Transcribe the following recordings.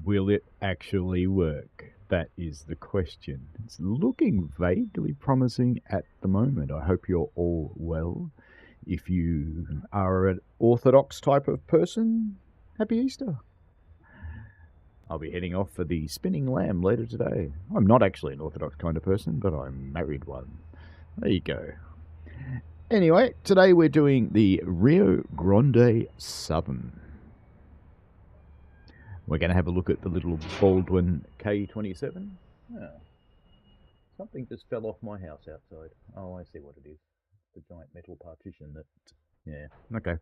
Will it actually work? That is the question. It's looking vaguely promising at the moment. I hope you're all well. If you are an orthodox type of person, happy Easter. I'll be heading off for the spinning lamb later today. I'm not actually an orthodox kind of person, but I'm married one. There you go. Anyway, today we're doing the Rio Grande Southern. We're going to have a look at the little Baldwin K27. Oh, something just fell off my house outside. Oh, I see what it is. The giant metal partition that... Yeah, okay.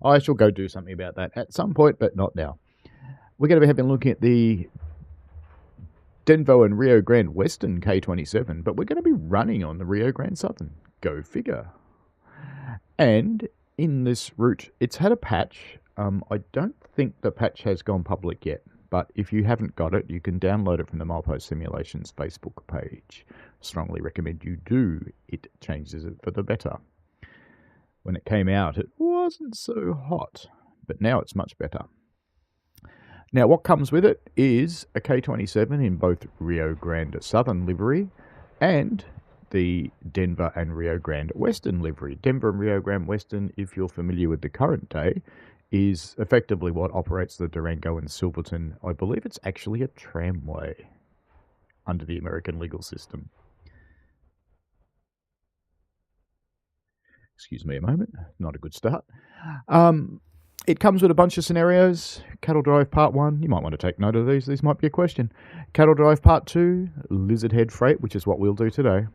I shall go do something about that at some point, but not now. We're going to be having a look at the Denver and Rio Grande Western K27, but we're going to be running on the Rio Grande Southern. Go figure. And in this route, it's had a patch. I don't think the patch has gone public yet, but if you haven't got it, you can download it from the Milepost Simulations Facebook page. Strongly recommend you do. It changes it for the better. When it came out, it wasn't so hot, but now it's much better. Now, what comes with it is a K27 in both Rio Grande Southern livery and the Denver and Rio Grande Western livery. Denver and Rio Grande Western, if you're familiar with the current day, is effectively what operates the Durango and Silverton. I believe it's actually a tramway under the American legal system. Excuse me a moment, not a good start. It comes with a bunch of scenarios. Cattle Drive Part 1, you might want to take note of these might be a question. Cattle Drive Part 2, Lizard Head Freight, which is what we'll do today.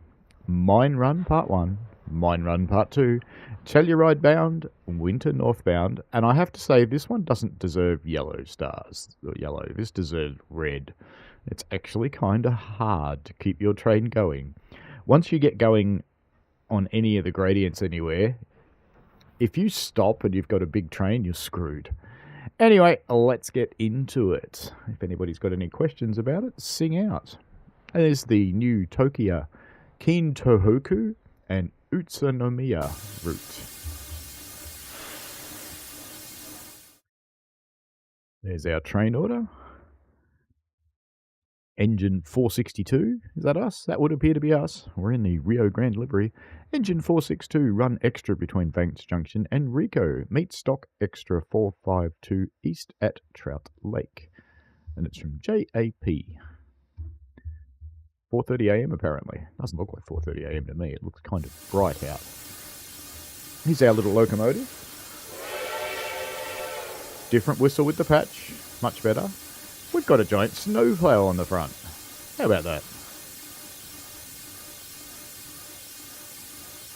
Mine Run Part 1, Mine Run Part 2, Telluride Bound, Winter Northbound, and I have to say this one doesn't deserve yellow stars, or yellow, this deserves red. It's actually kind of hard to keep your train going. Once you get going on any of the gradients anywhere, if you stop and you've got a big train, you're screwed. Anyway, let's get into it. If anybody's got any questions about it, sing out. There's the new Tokia Kintohoku and Utsunomiya route. There's our train order. Engine 462, is that us? That would appear to be us. We're in the Rio Grande livery. Engine 462, run extra between Vance Junction and Rico. Meet stock extra 452 east at Trout Lake. And it's from JAP. 4:30 a.m. apparently. Doesn't look like 4:30 a.m. to me. It looks kind of bright out. Here's our little locomotive. Different whistle with the patch. Much better. We've got a giant snowplow on the front. How about that?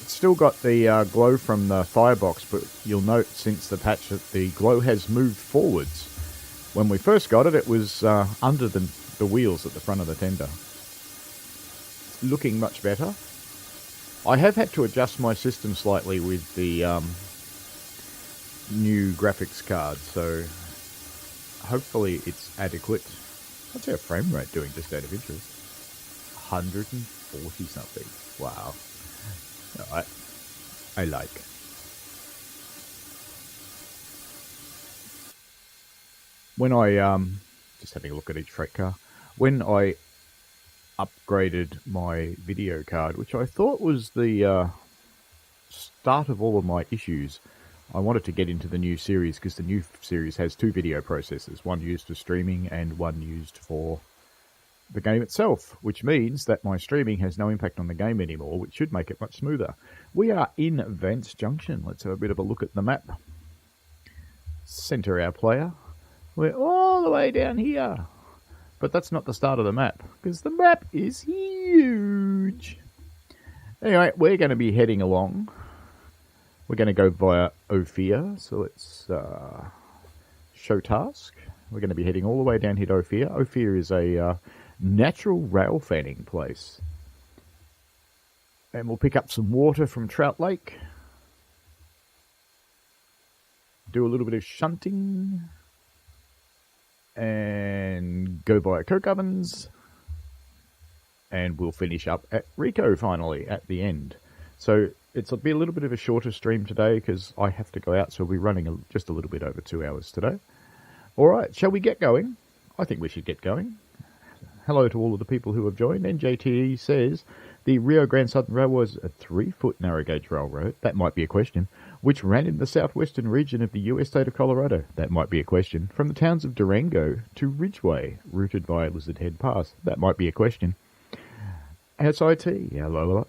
It's still got the glow from the firebox, but you'll note since the patch that the glow has moved forwards. When we first got it, it was under the wheels at the front of the tender. Looking much better. I have had to adjust my system slightly with the new graphics card, so hopefully it's adequate. What's our frame rate doing, just out of interest? 140 something. Wow. I like. When I just having a look at each freight car. When I upgraded my video card, which I thought was the start of all of my issues, I wanted to get into the new series because the new series has two video processors, one used for streaming and one used for the game itself, which means that my streaming has no impact on the game anymore, which should make it much smoother. We are in Vance Junction. Let's have a bit of a look at the map. Center our player. We're all the way down here. But that's not the start of the map, because the map is huge. Anyway, we're going to be heading along. We're going to go via Ophir, so let's show task. We're going to be heading all the way down here to Ophir. Ophir is a natural rail fanning place. And we'll pick up some water from Trout Lake. Do a little bit of shunting. And go via coke ovens. And we'll finish up at Rico finally at the end. So it'll be a little bit of a shorter stream today because I have to go out, so we'll be running just a little bit over 2 hours today. All right, shall we get going? I think we should get going. Hello to all of the people who have joined. NJTE says the Rio Grande Southern Railway was a 3-foot narrow gauge railroad. That might be a question. Which ran in the southwestern region of the US state of Colorado. That might be a question. From the towns of Durango to Ridgeway, routed via Lizard Head Pass. That might be a question. SIT, hello.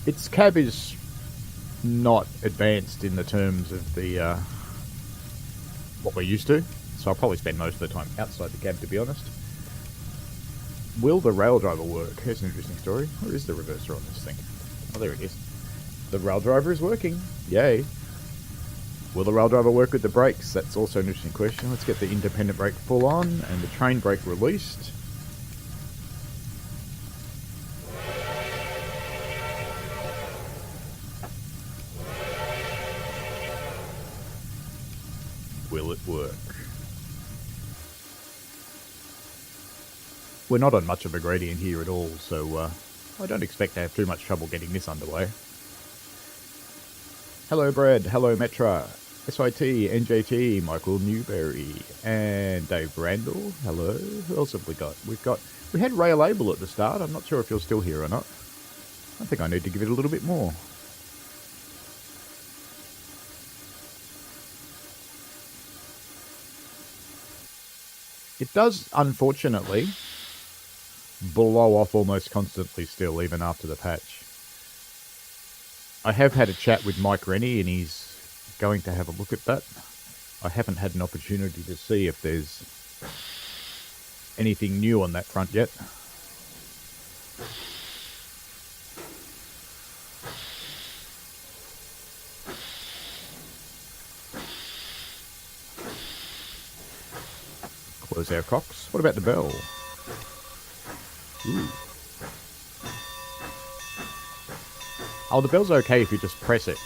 Its cab is not advanced in the terms of the what we're used to, so I'll probably spend most of the time outside the cab, to be honest. Will the rail driver work? Here's an interesting story. Where is the reverser on this thing? Oh, there it is. The rail driver is working. Yay. Will the rail driver work with the brakes? That's also an interesting question. Let's get the independent brake full on and the train brake released. Will it work? We're not on much of a gradient here at all, so I don't expect to have too much trouble getting this underway. Hello Brad, hello Metra, SIT, NJT, Michael Newberry, and Dave Randall, hello. Who else have we got? We had Ray Label at the start. I'm not sure if you're still here or not. I think I need to give it a little bit more. It does, unfortunately, blow off almost constantly still, even after the patch. I have had a chat with Mike Rennie, and he's going to have a look at that. I haven't had an opportunity to see if there's anything new on that front yet. Close our cocks. What about the bell? Ooh. Oh, the bell's okay if you just press it.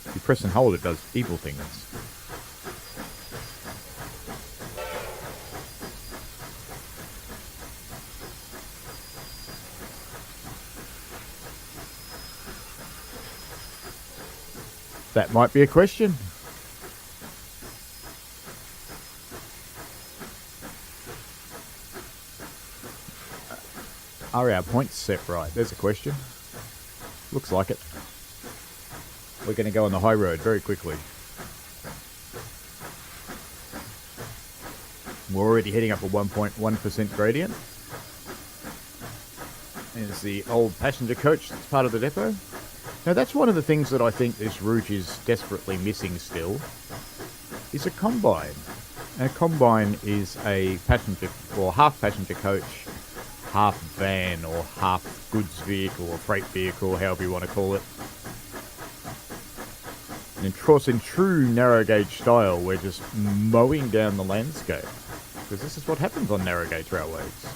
If you press and hold, it does evil things. That might be a question. Are our points set right? There's a question. Looks like it. We're going to go on the high road very quickly. We're already heading up a 1.1% gradient. There's the old passenger coach that's part of the depot. Now that's one of the things that I think this route is desperately missing still, is a combine. And a combine is a passenger or half passenger coach, half van or half goods vehicle or freight vehicle, however you want to call it. And of course, in true narrow gauge style, we're just mowing down the landscape, because this is what happens on narrow gauge railways,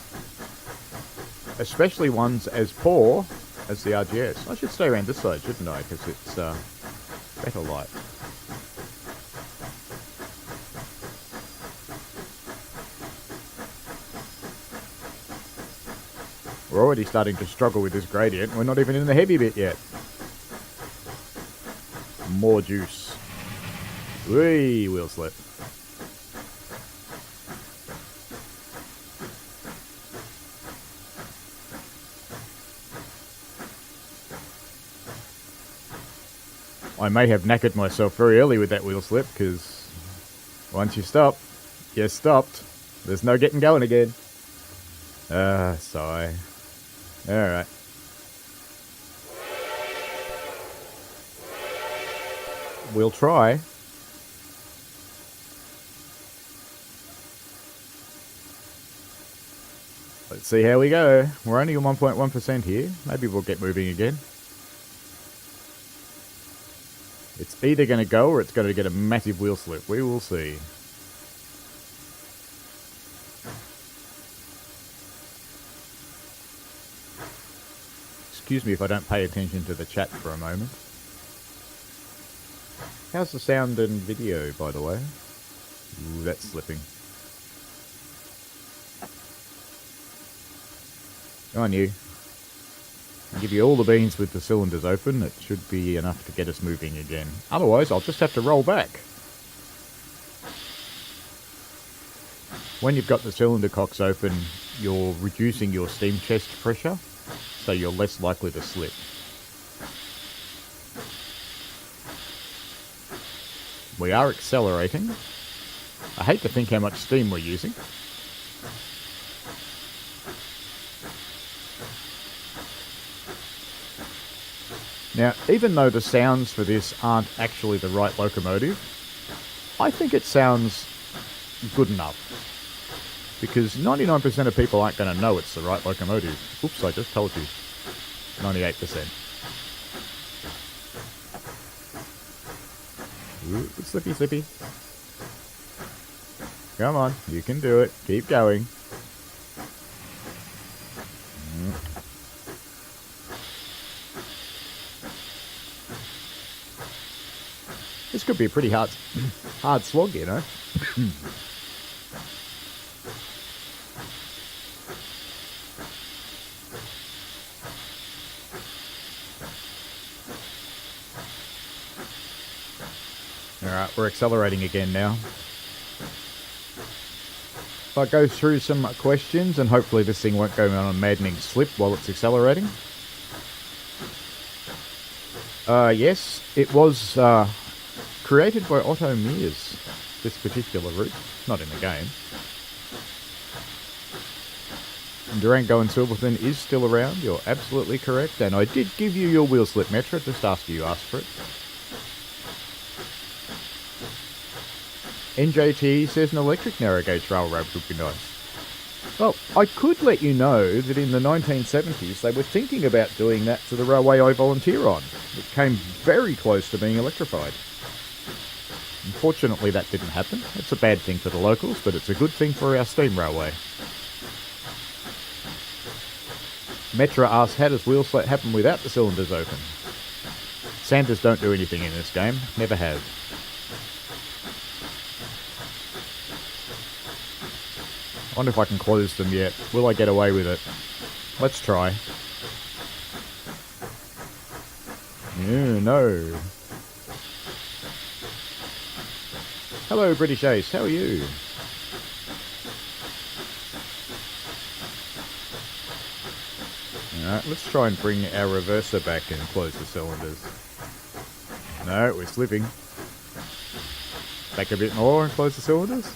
especially ones as poor as the RGS. I should stay around this side, shouldn't I? Because it's better light. We're already starting to struggle with this gradient. We're not even in the heavy bit yet. More juice. Whee, wheel slip. I may have knackered myself very early with that wheel slip, because once you stop, you're stopped. There's no getting going again. Sigh. Alright. We'll try. Let's see how we go. We're only on 1.1% here. Maybe we'll get moving again. It's either going to go or it's going to get a massive wheel slip. We will see. Excuse me if I don't pay attention to the chat for a moment. How's the sound and video, by the way? Ooh, that's slipping. Go on, you. I'll give you all the beans with the cylinders open. It should be enough to get us moving again. Otherwise, I'll just have to roll back. When you've got the cylinder cocks open, you're reducing your steam chest pressure, so you're less likely to slip. We are accelerating. I hate to think how much steam we're using. Now, even though the sounds for this aren't actually the right locomotive, I think it sounds good enough. Because 99% of people aren't going to know it's the right locomotive. Oops, I just told you. 98%. Ooh, slippy, slippy. Come on, you can do it. Keep going. This could be a pretty hard slog, you know. Alright, we're accelerating again now. I'll go through some questions and hopefully this thing won't go on a maddening slip while it's accelerating. Yes, it was created by Otto Mears, this particular route, not in the game. Durango and Silverton is still around, you're absolutely correct, and I did give you your wheel slip metra just after you asked for it. NJT says an electric narrow gauge railroad would be nice. Well, I could let you know that in the 1970s they were thinking about doing that to the railway I volunteer on. It came very close to being electrified. Unfortunately that didn't happen. It's a bad thing for the locals, but it's a good thing for our steam railway. Metra asks, how does wheel slip happen without the cylinders open? Sanders don't do anything in this game, never have. I wonder if I can close them yet. Will I get away with it? Let's try. No. Hello, British Ace. How are you? Alright, let's try and bring our reverser back and close the cylinders. No, we're slipping. Back a bit more and close the cylinders.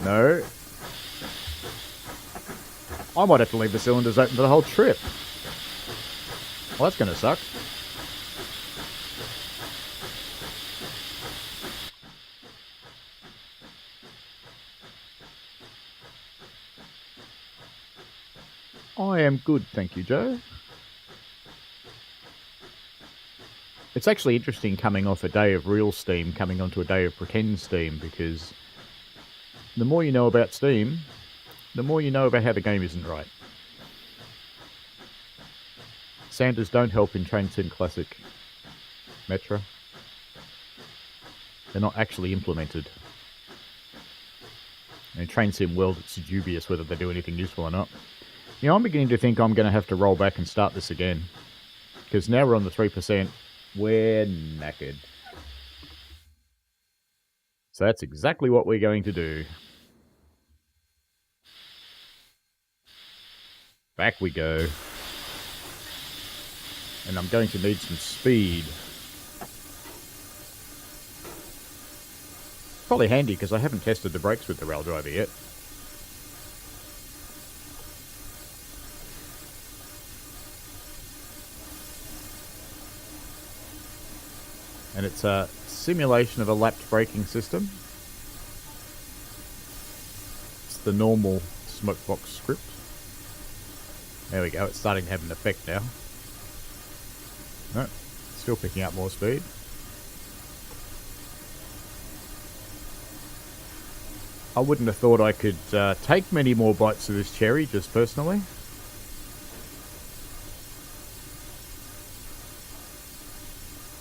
No. I might have to leave the cylinders open for the whole trip. Well, that's going to suck. I am good, thank you, Joe. It's actually interesting coming off a day of real steam, coming onto a day of pretend steam, because the more you know about steam, the more you know about how the game isn't right. Sanders don't help in Train Sim Classic Metra. They're not actually implemented. And in Train Sim World, it's dubious whether they do anything useful or not. You know, I'm beginning to think I'm going to have to roll back and start this again. Because now we're on the 3%, we're knackered. So that's exactly what we're going to do. Back we go. And I'm going to need some speed. Probably handy because I haven't tested the brakes with the rail driver yet. And it's a simulation of a lapped braking system. It's the normal smokebox script. There we go, it's starting to have an effect now. No, still picking up more speed. I wouldn't have thought I could take many more bites of this cherry, just personally.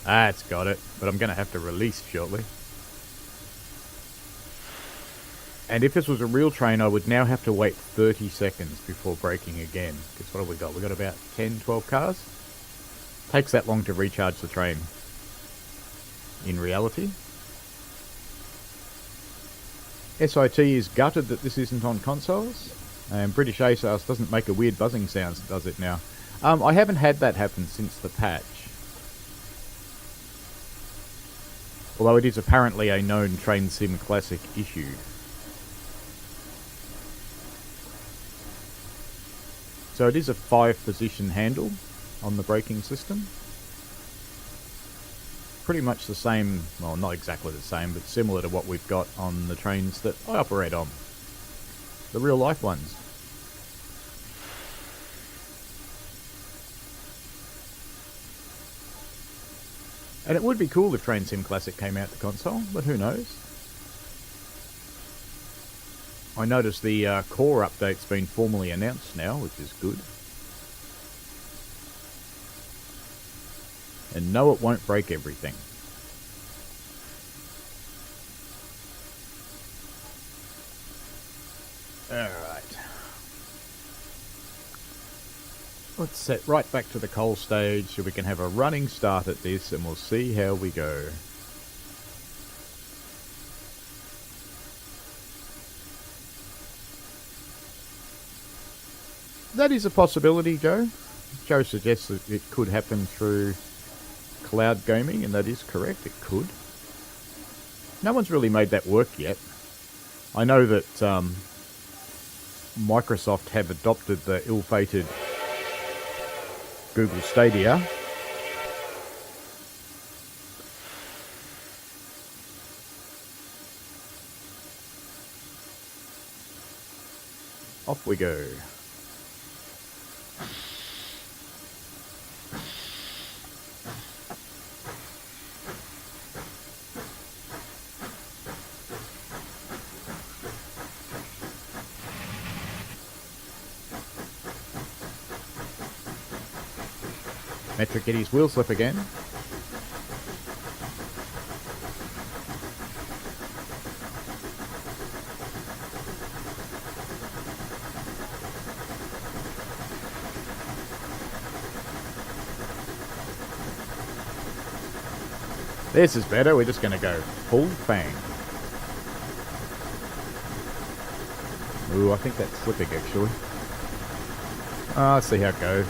Ah, it's got it, but I'm going to have to release shortly. And if this was a real train, I would now have to wait 30 seconds before braking again. Because what have we got? We've got about 10, 12 cars. Takes that long to recharge the train. In reality. SIT is gutted that this isn't on consoles, and British ASAS doesn't make a weird buzzing sound, does it now? I haven't had that happen since the patch. Although it is apparently a known Train Sim Classic issue. So it is a 5-position handle on the braking system. Pretty much the same, well, not exactly the same, but similar to what we've got on the trains that I operate on. The real life ones. And it would be cool if Train Sim Classic came out to console, but who knows? I noticed the core update's been formally announced now, which is good. And no, it won't break everything. Alright. Let's set right back to the coal stage so we can have a running start at this and we'll see how we go. That is a possibility, Joe. Joe suggests that it could happen through cloud gaming, and that is correct, it could. No one's really made that work yet. I know that Microsoft have adopted the ill-fated Google Stadia. Off we go. Metric get his wheel slip again. This is better, we're just going to go full fang. Ooh, I think that's slipping actually. Let's see how it goes.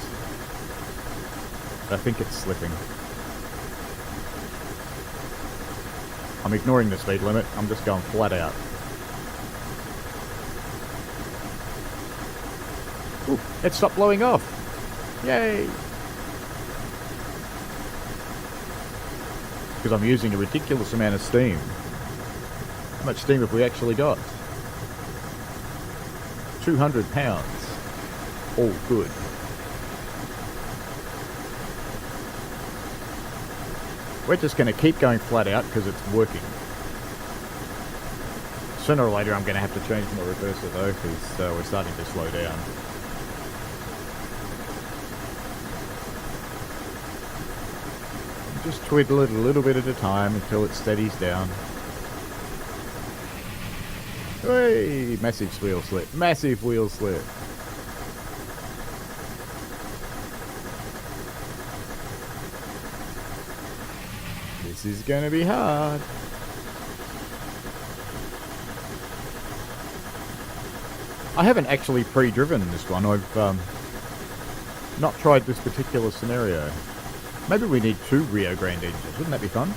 I think it's slipping. I'm ignoring the speed limit, I'm just going flat out. Ooh, it stopped blowing off! Yay! Because I'm using a ridiculous amount of steam. How much steam have we actually got? 200 pounds. All good. We're just going to keep going flat out because it's working. Sooner or later I'm going to have to change my reverser though because we're starting to slow down. Just twiddle it a little bit at a time until it steadies down. Hey, massive wheel slip. Massive wheel slip. This is going to be hard. I haven't actually pre-driven this one. I've not tried this particular scenario. Maybe we need 2 Rio Grande engines. Wouldn't that be fun?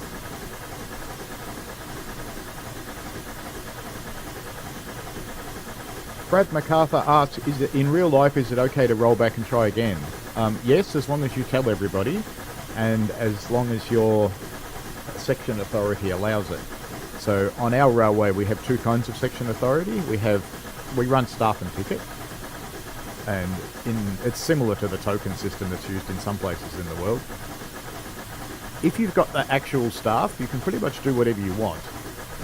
Brad MacArthur asks, is it, in real life, is it okay to roll back and try again? Yes, as long as you tell everybody, and as long as your section authority allows it. So on our railway, we have 2 kinds of section authority. We run staff and ticket, and it's similar to the token system that's used in some places in the world. If you've got the actual staff, you can pretty much do whatever you want,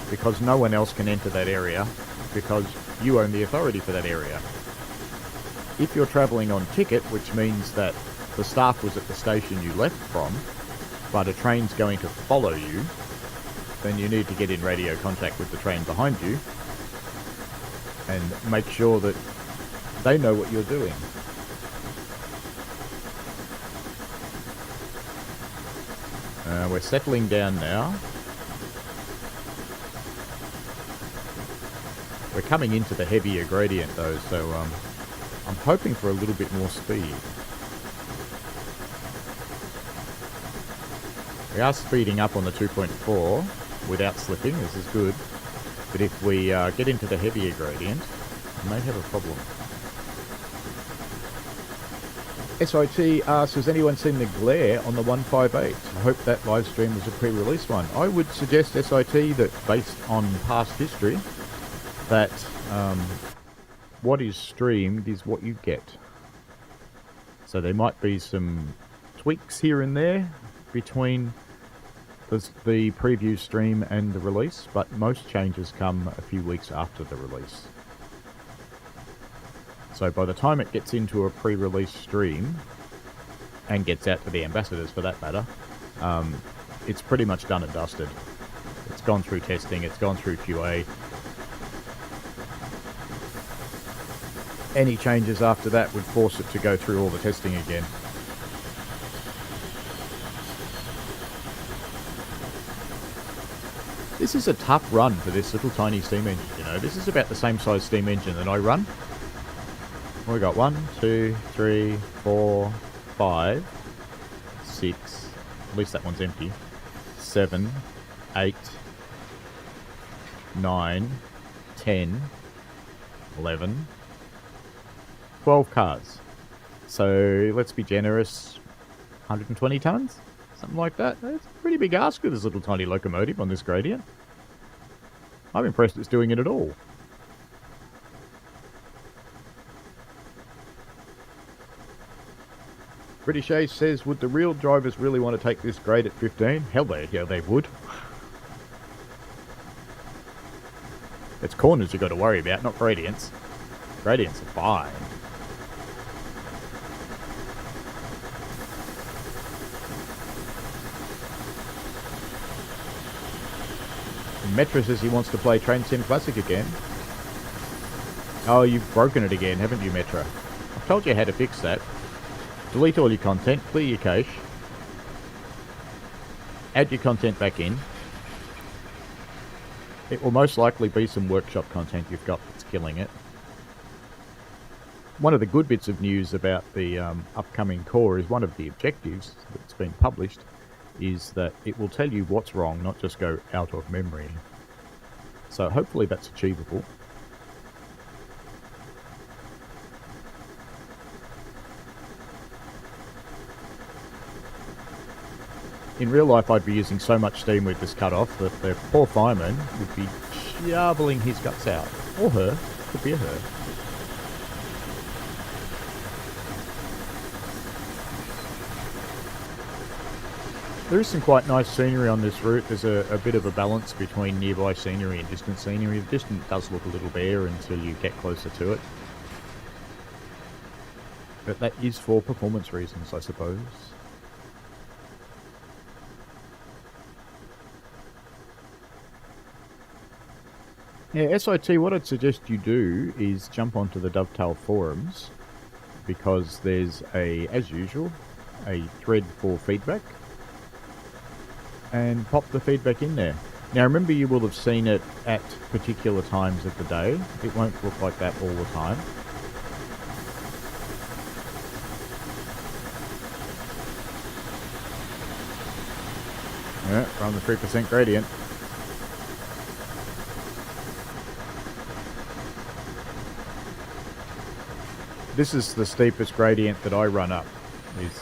because no one else can enter that area, because you own the authority for that area. If you're travelling on ticket, which means that the staff was at the station you left from, but a train's going to follow you, then you need to get in radio contact with the train behind you and make sure that they know what you're doing. We're settling down now. We're coming into the heavier gradient though, so I'm hoping for a little bit more speed. We are speeding up on the 2.4 without slipping, this is good. But if we get into the heavier gradient, we may have a problem. SIT asks, has anyone seen the glare on the 158? I hope that live stream was a pre-release one. I would suggest SIT that, based on past history, that what is streamed is what you get. So there might be some tweaks here and there between the preview stream and the release, but most changes come a few weeks after the release. So by the time it gets into a pre-release stream, and gets out to the ambassadors for that matter, it's pretty much done and dusted. It's gone through testing, it's gone through QA. Any changes after that would force it to go through all the testing again. This is a tough run for this little tiny steam engine, you know. This is about the same size steam engine that I run. We got 1, 2, 3, 4, 5, 6, at least that one's empty, 7, 8, 9, 10, 11, 12 cars. So let's be generous, 120 tons? Something like that. That's a pretty big ask for this little tiny locomotive on this gradient. I'm impressed it's doing it at all. British Ace says, would the real drivers really want to take this grade at 15? Hell, they would. It's corners you've got to worry about, not gradients. Gradients are fine. Metra says he wants to play Train Sim Classic again. Oh, you've broken it again, haven't you, Metra? I've told you how to fix that. Delete all your content, clear your cache, add your content back in. It will most likely be some workshop content you've got that's killing it. One of the good bits of news about the upcoming core is one of the objectives that's been published is that it will tell you what's wrong, not just go out of memory. So hopefully that's achievable. In real life, I'd be using so much steam with this cut-off that the poor fireman would be shoveling his guts out. Or her. Could be a her. There is some quite nice scenery on this route. There's a bit of a balance between nearby scenery and distant scenery. The distant does look a little bare until you get closer to it. But that is for performance reasons, I suppose. Yeah, SIT, what I'd suggest you do is jump onto the Dovetail forums, because there's as usual, a thread for feedback, and pop the feedback in there. Now remember, you will have seen it at particular times of the day. It won't look like that all the time. Yeah, we're on the 3% gradient. This is the steepest gradient that I run up, is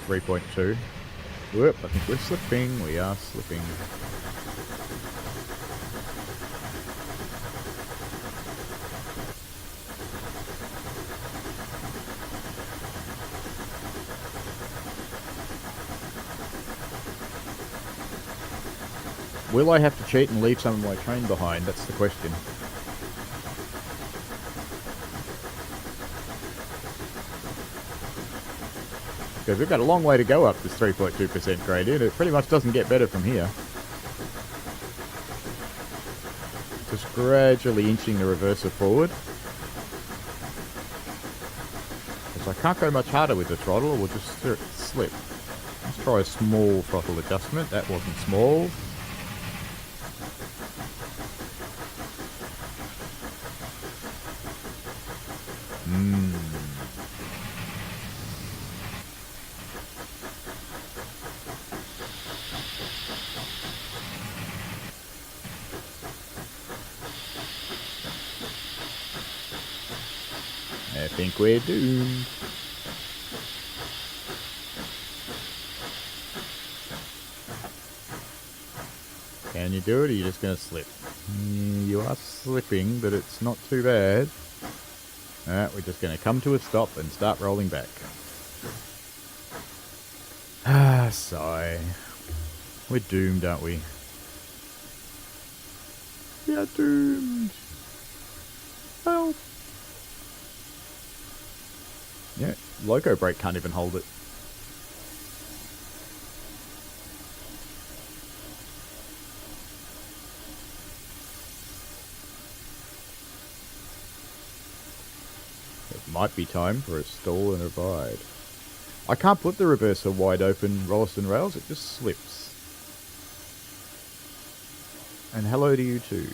3.2. Whoop, I think we're slipping. We are slipping. Will I have to cheat and leave some of my train behind? That's the question. Because we've got a long way to go up this 3.2% gradient. It pretty much doesn't get better from here. Just gradually inching the reverser forward. Because I can't go much harder with the throttle, or we'll just slip. Let's try a small throttle adjustment. That wasn't small. I think we're doomed. Can you do it, or are you just going to slip? You are slipping, but it's not too bad. Alright, we're just going to come to a stop and start rolling back. Ah, sigh. We're doomed, aren't we? We are doomed. Help. Yeah, Loco Brake can't even hold it. It might be time for a stall and a ride. I can't put the reverser wide open Rolliston rails, it just slips. And hello to you too.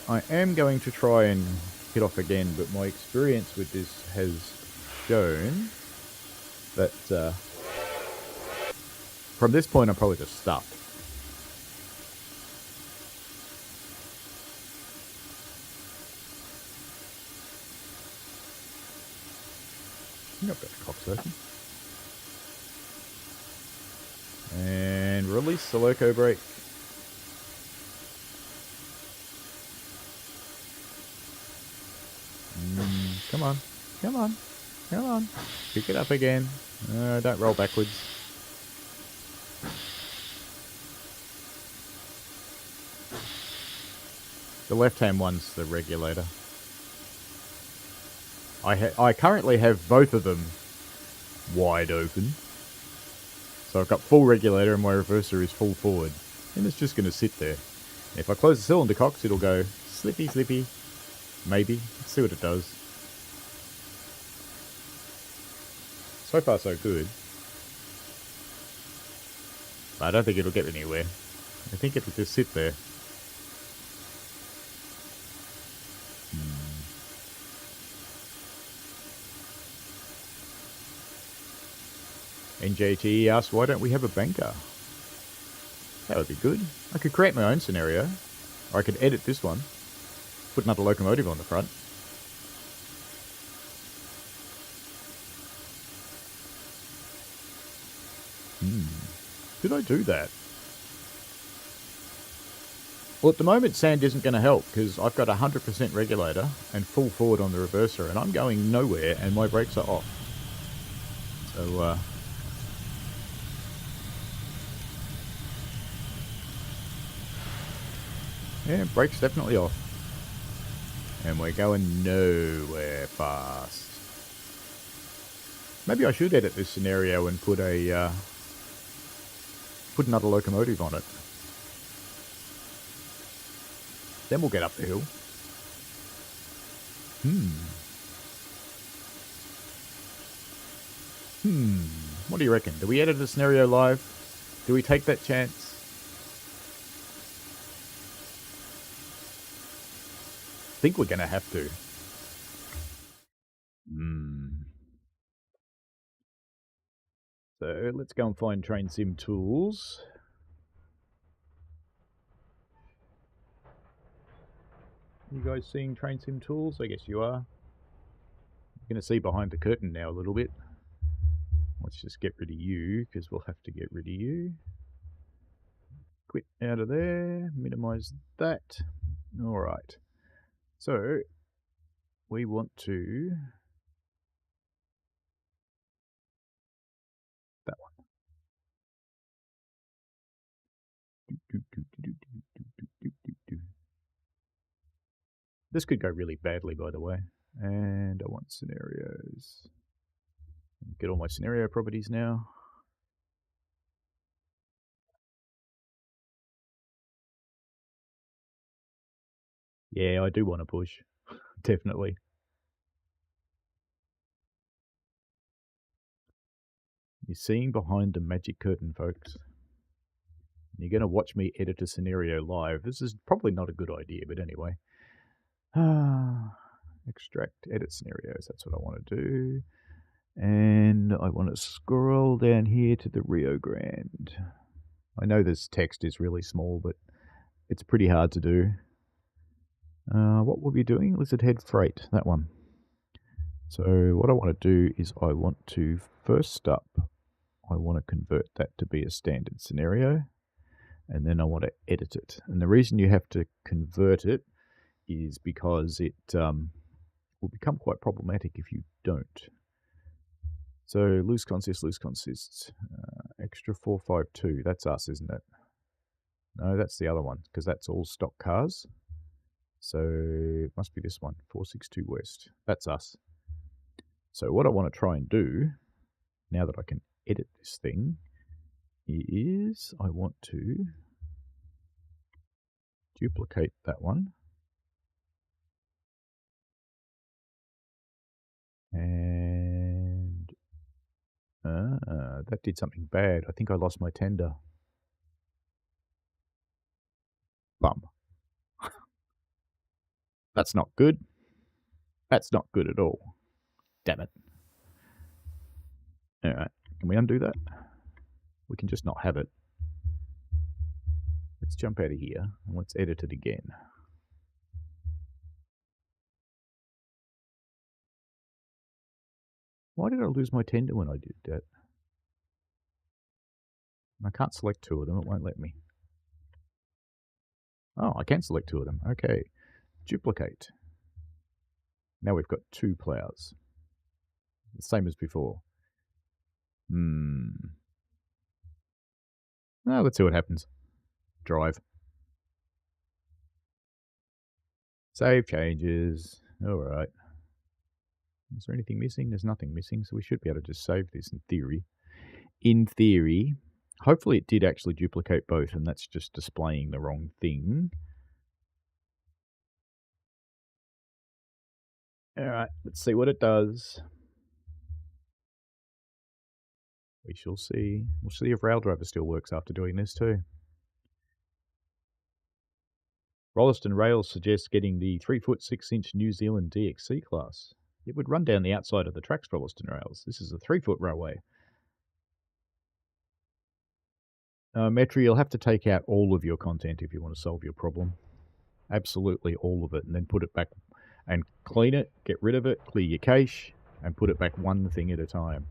I am going to try and hit off again, but my experience with this has shown that from this point I'm probably just stuck. I've got the cocks open. And release the loco brake. Come on, come on, come on. Pick it up again. Don't roll backwards. The left-hand one's the regulator. I currently have both of them wide open. So I've got full regulator and my reverser is full forward. And it's just going to sit there. If I close the cylinder cocks, it'll go slippy, slippy. Maybe. Let's see what it does. So far, so good. But I don't think it'll get anywhere. I think it'll just sit there. NJT asks, why don't we have a banker? That would be good. I could create my own scenario. Or I could edit this one. Put another locomotive on the front. Did I do that? Well, at the moment, sand isn't going to help, because I've got 100% regulator and full forward on the reverser, and I'm going nowhere, and my brakes are off. So, yeah, brakes definitely off. And we're going nowhere fast. Maybe I should edit this scenario and put a put another locomotive on it. Then we'll get up the hill. What do you reckon? Do we edit the scenario live? Do we take that chance? I think we're going to have to. So let's go and find Train Sim Tools. You guys seeing Train Sim Tools? I guess you are. You're going to see behind the curtain now a little bit. Let's just get rid of you, because we'll have to get rid of you. Quit out of there. Minimize that. Alright. So, we want to... that one. This could go really badly, by the way. And I want scenarios. Get all my scenario properties now. Yeah, I do want to push. Definitely. You're seeing behind the magic curtain, folks. You're going to watch me edit a scenario live. This is probably not a good idea, but anyway. Extract, edit scenarios. That's what I want to do. And I want to scroll down here to the Rio Grande. I know this text is really small, but it's pretty hard to do. What we'll be doing, Lizard Head Freight, that one. So what I want to do is I want to, first up, I want to convert that to be a standard scenario, and then I want to edit it. And the reason you have to convert it is because it will become quite problematic if you don't. So loose consists, extra 452, that's us, isn't it? No, that's the other one, because that's all stock cars. So it must be this one, 462 West. That's us. So what I want to try and do, now that I can edit this thing, is I want to duplicate that one. And that did something bad. I think I lost my tender. Bum. That's not good. That's not good at all. Damn it. Alright, can we undo that? We can just not have it. Let's jump out of here and let's edit it again. Why did I lose my tender when I did that? I can't select two of them, it won't let me. Oh, I can select two of them. Okay. Duplicate. Now we've got two plows. The same as before. Now let's see what happens. Drive. Save changes. Alright. Is there anything missing? There's nothing missing, so we should be able to just save this in theory. In theory, hopefully it did actually duplicate both, and that's just displaying the wrong thing. Alright, let's see what it does. We shall see. We'll see if Raildriver still works after doing this too. Rolliston Rails suggests getting the 3-foot 6-inch New Zealand DXC class. It would run down the outside of the tracks, Rolliston Rails. This is a 3-foot railway. Metri, you'll have to take out all of your content if you want to solve your problem. Absolutely all of it, and then put it back and clean it, get rid of it, clear your cache, and put it back one thing at a time.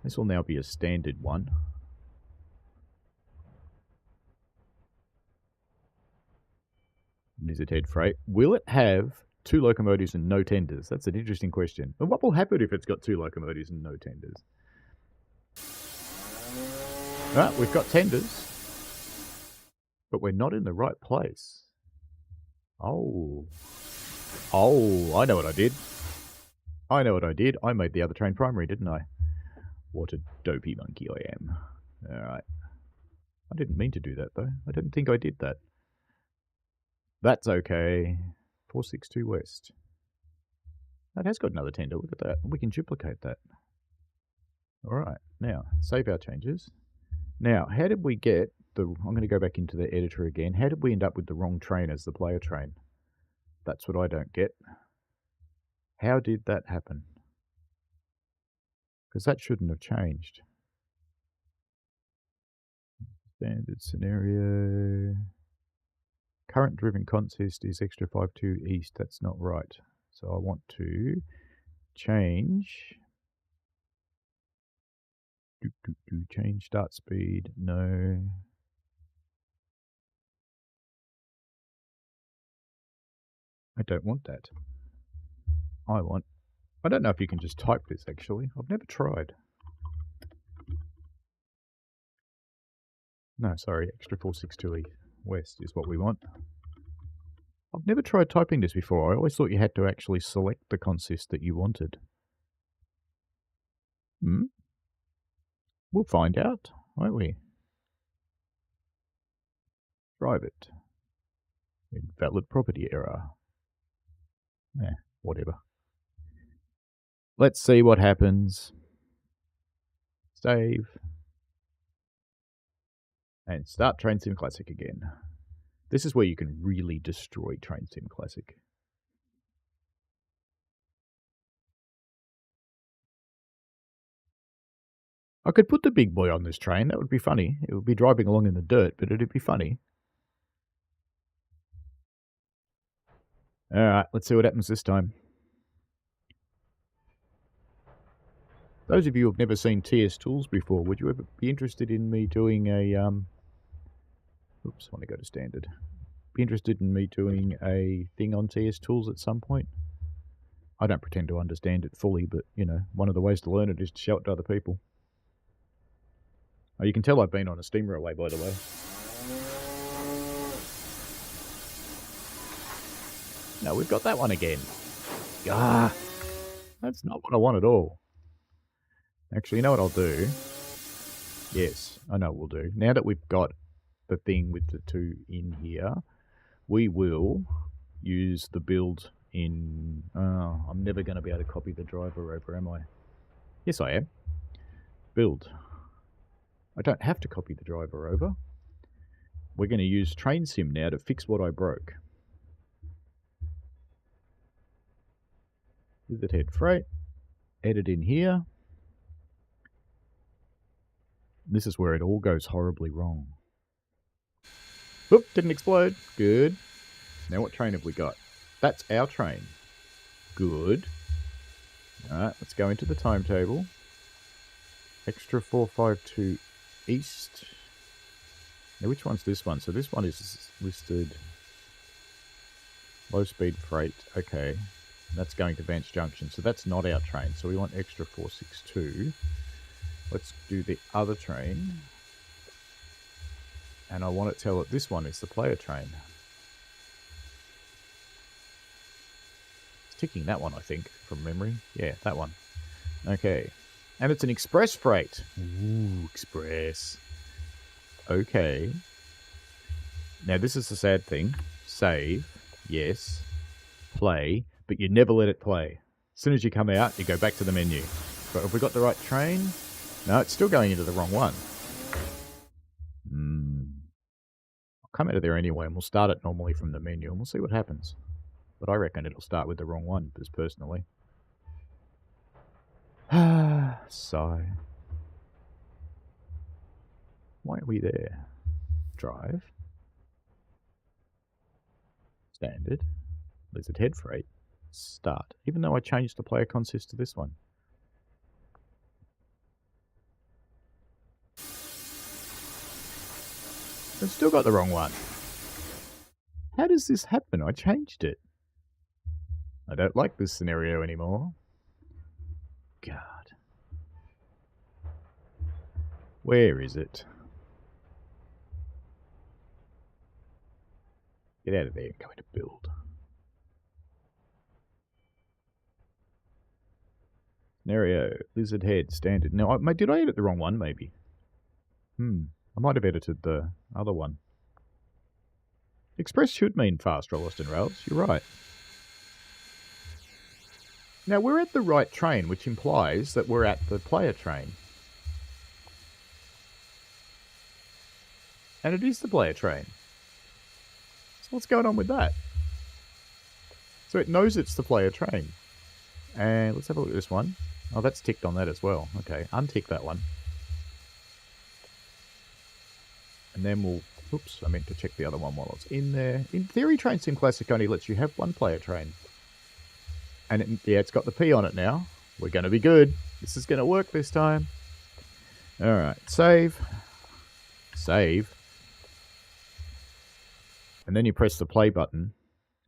This will now be a standard one. Lizard Head Freight. Will it have 2 locomotives and no tenders? That's an interesting question. And what will happen if it's got 2 locomotives and no tenders? Right, we've got tenders, but we're not in the right place. Oh, I know what I did. I made the other train primary, didn't I? What a dopey monkey I am. Alright. I didn't mean to do that, though. I didn't think I did that. That's okay. 462 West. That has got another tender. Look at that. We can duplicate that. Alright. Now, save our changes. Now, how did we get the... I'm going to go back into the editor again. How did we end up with the wrong train as the player train? That's what I don't get. How did that happen? Because that shouldn't have changed. Standard scenario. Current driven consist is extra 52 east. That's not right. So I want to change. Change start speed. No. I don't want that. I don't know if you can just type this actually. I've never tried. No, sorry, extra 462 west is what we want. I've never tried typing this before. I always thought you had to actually select the consist that you wanted. We'll find out, won't we? Drive it. Invalid property error. Whatever. Let's see what happens. Save. And start Train Sim Classic again. This is where you can really destroy Train Sim Classic. I could put the big boy on this train. That would be funny. It would be driving along in the dirt, but it'd be funny. Alright, let's see what happens this time. Those of you who have never seen TS Tools before, would you ever be interested in me doing a, oops, I want to go to standard. Be interested in me doing a thing on TS Tools at some point? I don't pretend to understand it fully, but, you know, one of the ways to learn it is to show it to other people. Oh, you can tell I've been on a steam railway, by the way. No, we've got that one again. Ah, that's not what I want at all. Actually, you know what I'll do? Yes, I know what we'll do. Now that we've got the thing with the two in here, we will use the build in... Oh, I'm never going to be able to copy the driver over, am I? Yes, I am. Build. I don't have to copy the driver over. We're going to use Train Sim now to fix what I broke. Visit head freight. Edit in here. This is where it all goes horribly wrong. Oop, didn't explode. Good. Now what train have we got? That's our train. Good. Alright, let's go into the timetable. Extra 452 east. Now which one's this one? So this one is listed low speed freight. Okay. That's going to Vance Junction. So that's not our train. So we want extra 462. Let's do the other train. And I want to tell it this one is the player train. It's ticking that one, I think, from memory. Yeah, that one. Okay. And it's an express freight. Ooh, express. Okay. Now, this is the sad thing. Save. Yes. Play. But you never let it play. As soon as you come out, you go back to the menu. But have we got the right train? No, it's still going into the wrong one. I'll come out of there anyway, and we'll start it normally from the menu, and we'll see what happens. But I reckon it'll start with the wrong one, just personally. Sigh. Why are we there? Drive. Standard. Lizard head freight. Start. Even though I changed the player consist to this one. I've still got the wrong one. How does this happen? I changed it. I don't like this scenario anymore. God. Where is it? Get out of there and go into build. Scenario, lizard head, standard. Now, did I edit the wrong one, maybe? I might have edited the other one. Express should mean fast, Rolliston Rails. You're right. Now, we're at the right train, which implies that we're at the player train. And it is the player train. So what's going on with that? So it knows it's the player train. And let's have a look at this one. Oh, that's ticked on that as well. Okay, untick that one. And then we'll... Oops, I meant to check the other one while it's in there. In theory, Train Sim Classic only lets you have one player train. And yeah, it's got the P on it now. We're going to be good. This is going to work this time. Alright, save. Save. And then you press the play button.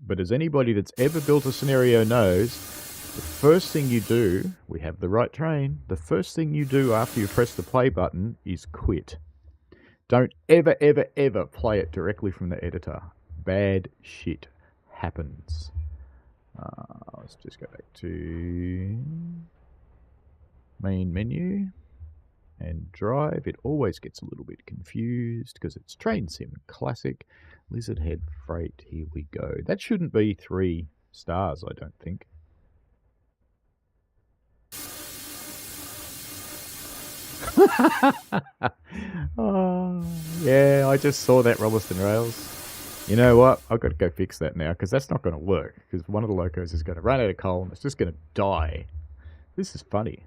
But as anybody that's ever built a scenario knows, the first thing you do, we have the right train, the first thing you do after you press the play button is quit. Don't ever, ever, ever play it directly from the editor. Bad shit happens. Let's just go back to main menu and drive. It always gets a little bit confused because it's Train Sim Classic. Lizard Head Freight, here we go. That shouldn't be 3 stars, I don't think. Oh, yeah, I just saw that, Rolliston Rails. You know what? I've got to go fix that now, because that's not going to work. Because one of the locos is going to run out of coal, and it's just going to die. This is funny.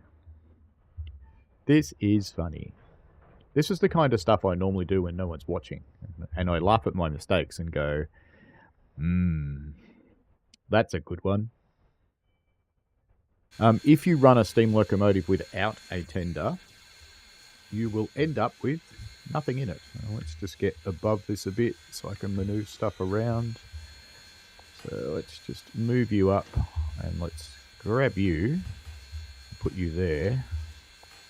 This is funny. This is the kind of stuff I normally do when no one's watching. And I laugh at my mistakes and go, that's a good one. If you run a steam locomotive without a tender, you will end up with nothing in it. Now let's just get above this a bit so I can maneuver stuff around. So let's just move you up and let's grab you, put you there,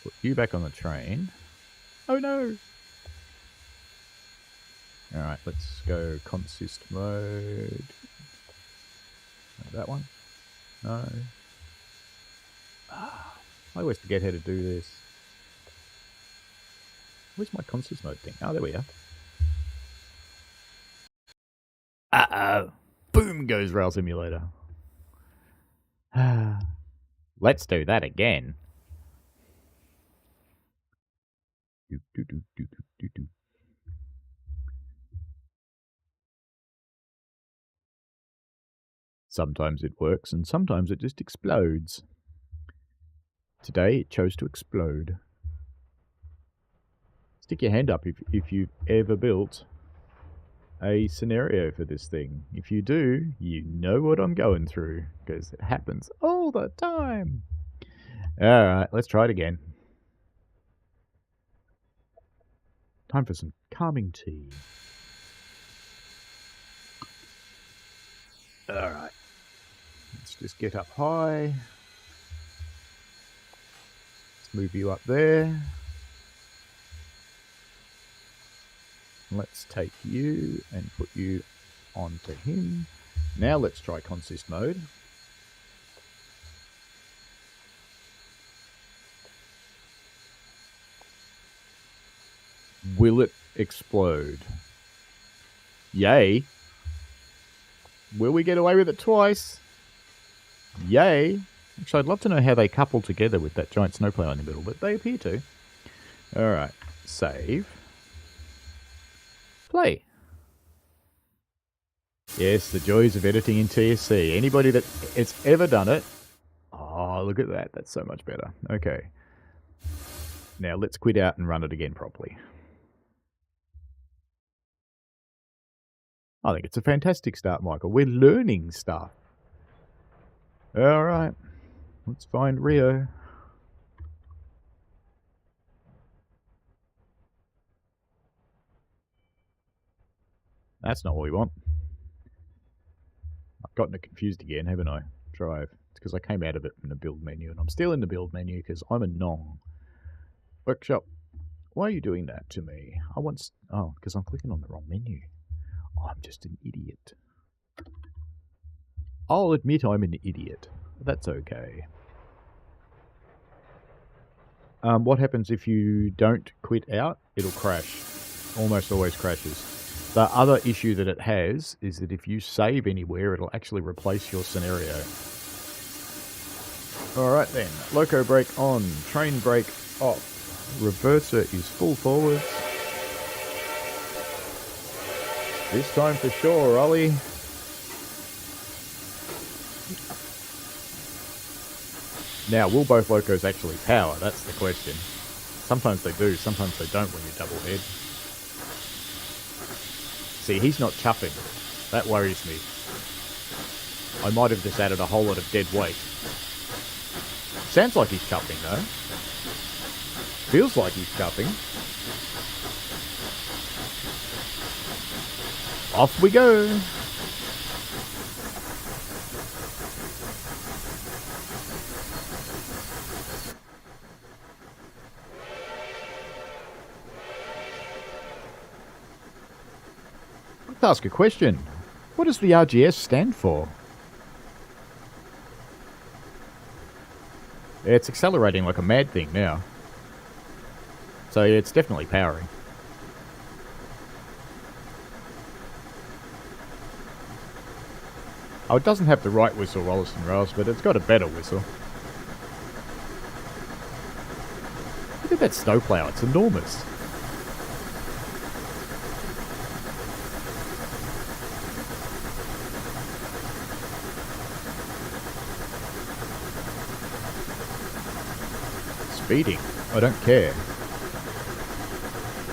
put you back on the train. Oh no! Alright, let's go consist mode. That one? No. I always forget how to do this. Where's my consist mode thing? Oh, there we are. Uh-oh. Boom goes Rail Simulator. Let's do that again. Sometimes it works and sometimes it just explodes. Today it chose to explode. Stick your hand up if you've ever built a scenario for this thing. If you do, you know what I'm going through, because it happens all the time. Alright, let's try it again. Time for some calming tea. Alright. Let's just get up high. Let's move you up there. Let's take you and put you onto him. Now let's try consist mode. Will it explode? Yay. Will we get away with it twice? Yay. Actually, I'd love to know how they couple together with that giant snowplow in the middle, but they appear to. Alright, save. Play. Yes, the joys of editing in TSC. Anybody that has ever done it... Oh, look at that. That's so much better. Okay. Now let's quit out and run it again properly. I think it's a fantastic start, Michael. We're learning stuff. Alright. Let's find Rio. That's not what we want. I've gotten it confused again, haven't I? Drive. It's because I came out of it in the build menu, and I'm still in the build menu because I'm a nong. Workshop. Why are you doing that to me? I want... Oh, because I'm clicking on the wrong menu. I'm just an idiot. I'll admit I'm an idiot. That's okay. What happens if you don't quit out? It'll crash. Almost always crashes. The other issue that it has is that if you save anywhere, it'll actually replace your scenario. Alright then. Loco brake on. Train brake off. Reverser is full forwards. This time for sure, Ollie. Now, will both locos actually power? That's the question. Sometimes they do, sometimes they don't when you double head. See, he's not chuffing. That worries me. I might have just added a whole lot of dead weight. Sounds like he's chuffing, though. Feels like he's chuffing. Off we go! Let's ask a question. What does the RGS stand for? It's accelerating like a mad thing now. So yeah, it's definitely powering. Oh, it doesn't have the right whistle, Rolliston Rails, but it's got a better whistle. Look at that snowplow, it's enormous. Speeding. I don't care.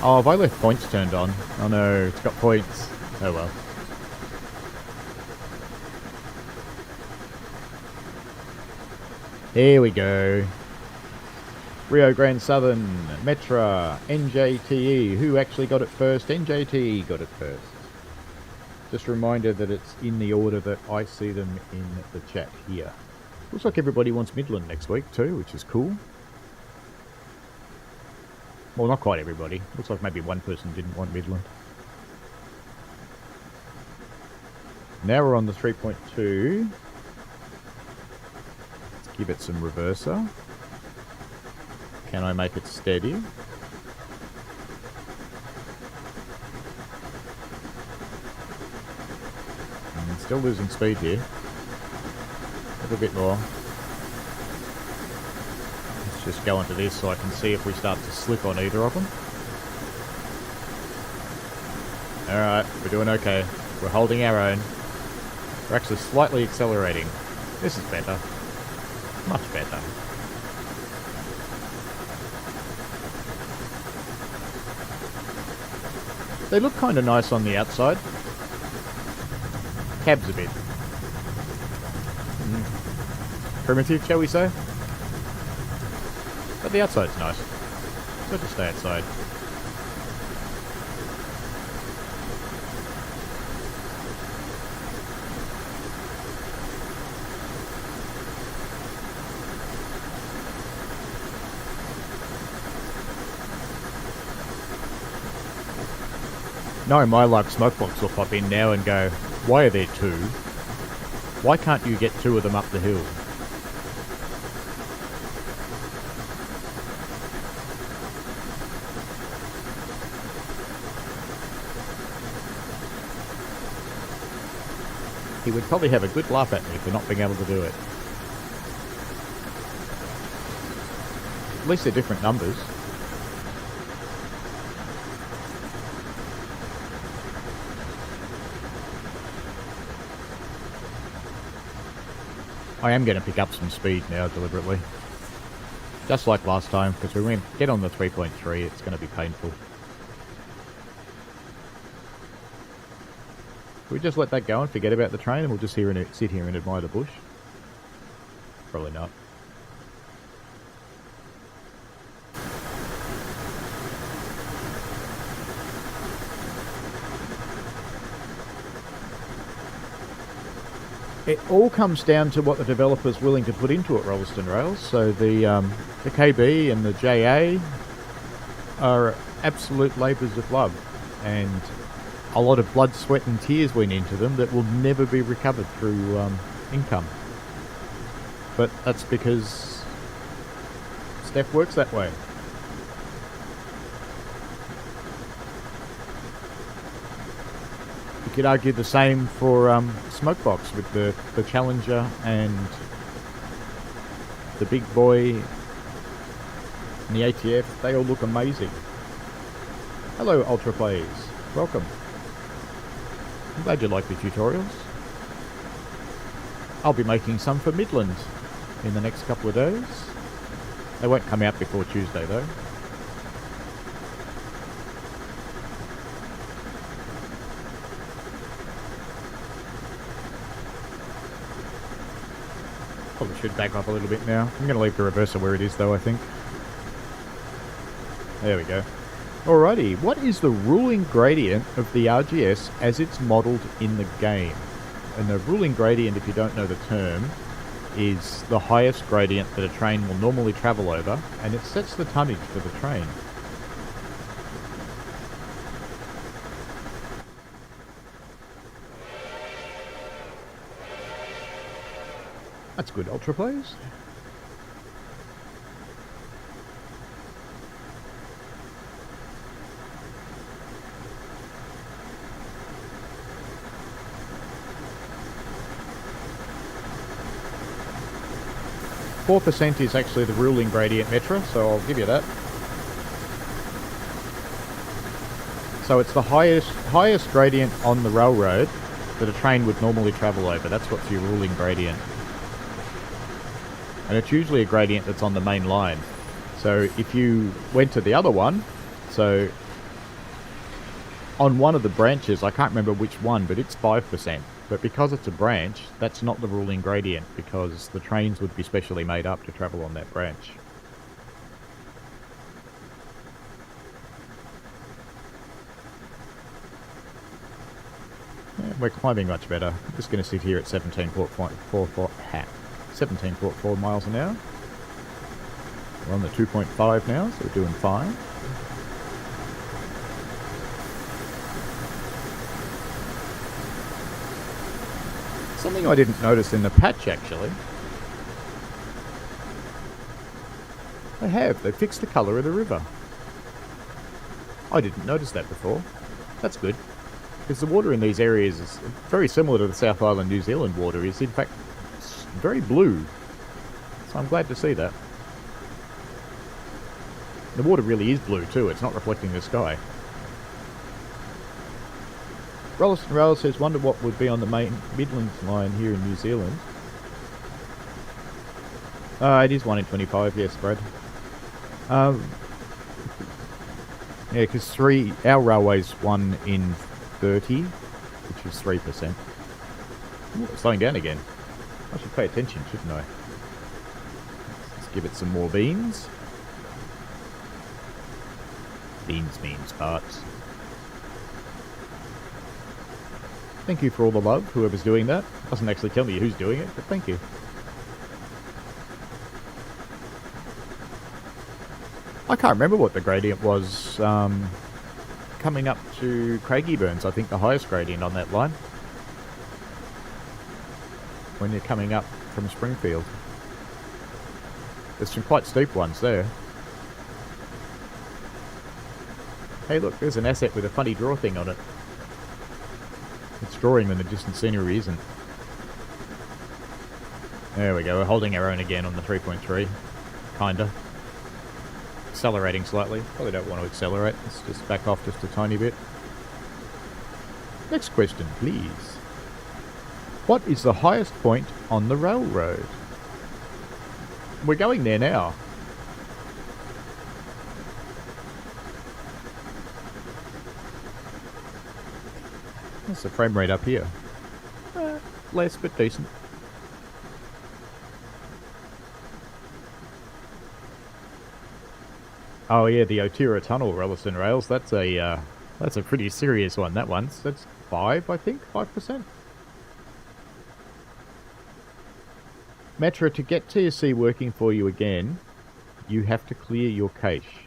Oh, have I left points turned on? Oh no, it's got points. Oh well. Here we go. Rio Grande Southern, Metra, NJTE. Who actually got it first? NJTE got it first. Just a reminder that it's in the order that I see them in the chat here. Looks like everybody wants Midland next week too, which is cool. Well, not quite everybody. Looks like maybe one person didn't want Midland. Now we're on the 3.2. Let's give it some reverser. Can I make it steady? Still losing speed here. A little bit more. Let's just go into this so I can see if we start to slip on either of them. Alright, we're doing okay. We're holding our own. We're actually slightly accelerating. This is better. Much better. They look kind of nice on the outside. Cab's a bit primitive, shall we say? But the outside's nice. So just stay outside. Knowing my luck, Smokebox will pop in now and go, why are there two? Why can't you get two of them up the hill? He would probably have a good laugh at me for not being able to do it. At least they're different numbers. I am going to pick up some speed now deliberately. Just like last time, because when we get on the 3.3 it's going to be painful. Should we just let that go and forget about the train and we'll just sit here and admire the bush? Probably not. It all comes down to what the developer's willing to put into it, Rollston Rails. So the KB and the JA are absolute labours of love, and a lot of blood, sweat and tears went into them that will never be recovered through income. But that's because Steph works that way. You could argue the same for Smokebox with the Challenger and the Big Boy and the ATF. They all look amazing. Hello, Ultra Players. Welcome. I'm glad you like the tutorials. I'll be making some for Midland in the next couple of days. They won't come out before Tuesday though. Probably should back up a little bit now. I'm going to leave the reverser where it is though, I think. There we go. Alrighty, what is the ruling gradient of the RGS as it's modelled in the game? And the ruling gradient, if you don't know the term, is the highest gradient that a train will normally travel over, and it sets the tonnage for the train. That's good, Ultra Players. %4 is actually the ruling gradient metra, so I'll give you that. So it's the highest gradient on the railroad that a train would normally travel over. That's what's your ruling gradient. And it's usually a gradient that's on the main line. So if you went to the other one, so on one of the branches, I can't remember which one, but it's 5%. But because it's a branch, that's not the ruling gradient, because the trains would be specially made up to travel on that branch. Yeah, we're climbing much better. I'm just going to sit here at 17.4 miles an hour. We're on the 2.5 now, so we're doing fine. Something I didn't notice in the patch, actually. They've fixed the colour of the river. I didn't notice that before. That's good. Because the water in these areas is very similar to the South Island, New Zealand water. It's in fact very blue. So I'm glad to see that. The water really is blue too. It's not reflecting the sky. Rolleston Rail says, wonder what would be on the main Midlands line here in New Zealand. It is 1 in 25, yes, Brad. Yeah, because our railway's 1 in 30, which is 3%. Ooh, it's slowing down again. I should pay attention, shouldn't I? Let's give it some more beans. Beans means parts. Thank you for all the love, whoever's doing that. Doesn't actually tell me who's doing it, but thank you. I can't remember what the gradient was coming up to Craigieburns. I think the highest gradient on that line. When you're coming up from Springfield. There's some quite steep ones there. Hey look, there's an asset with a funny draw thing on it. It's drawing when the distant scenery isn't. There we go, we're holding our own again on the 3.3. Kinda. Accelerating slightly. Probably don't want to accelerate. Let's just back off just a tiny bit. Next question, please. What is the highest point on the railroad? We're going there now. What's the frame rate up here? Less, but decent. Oh yeah, the Ophir Tunnel, Rolleston Rails. That's a pretty serious one. That one's that's 5, I think, 5%. Metro, to get TSC working for you again, you have to clear your cache.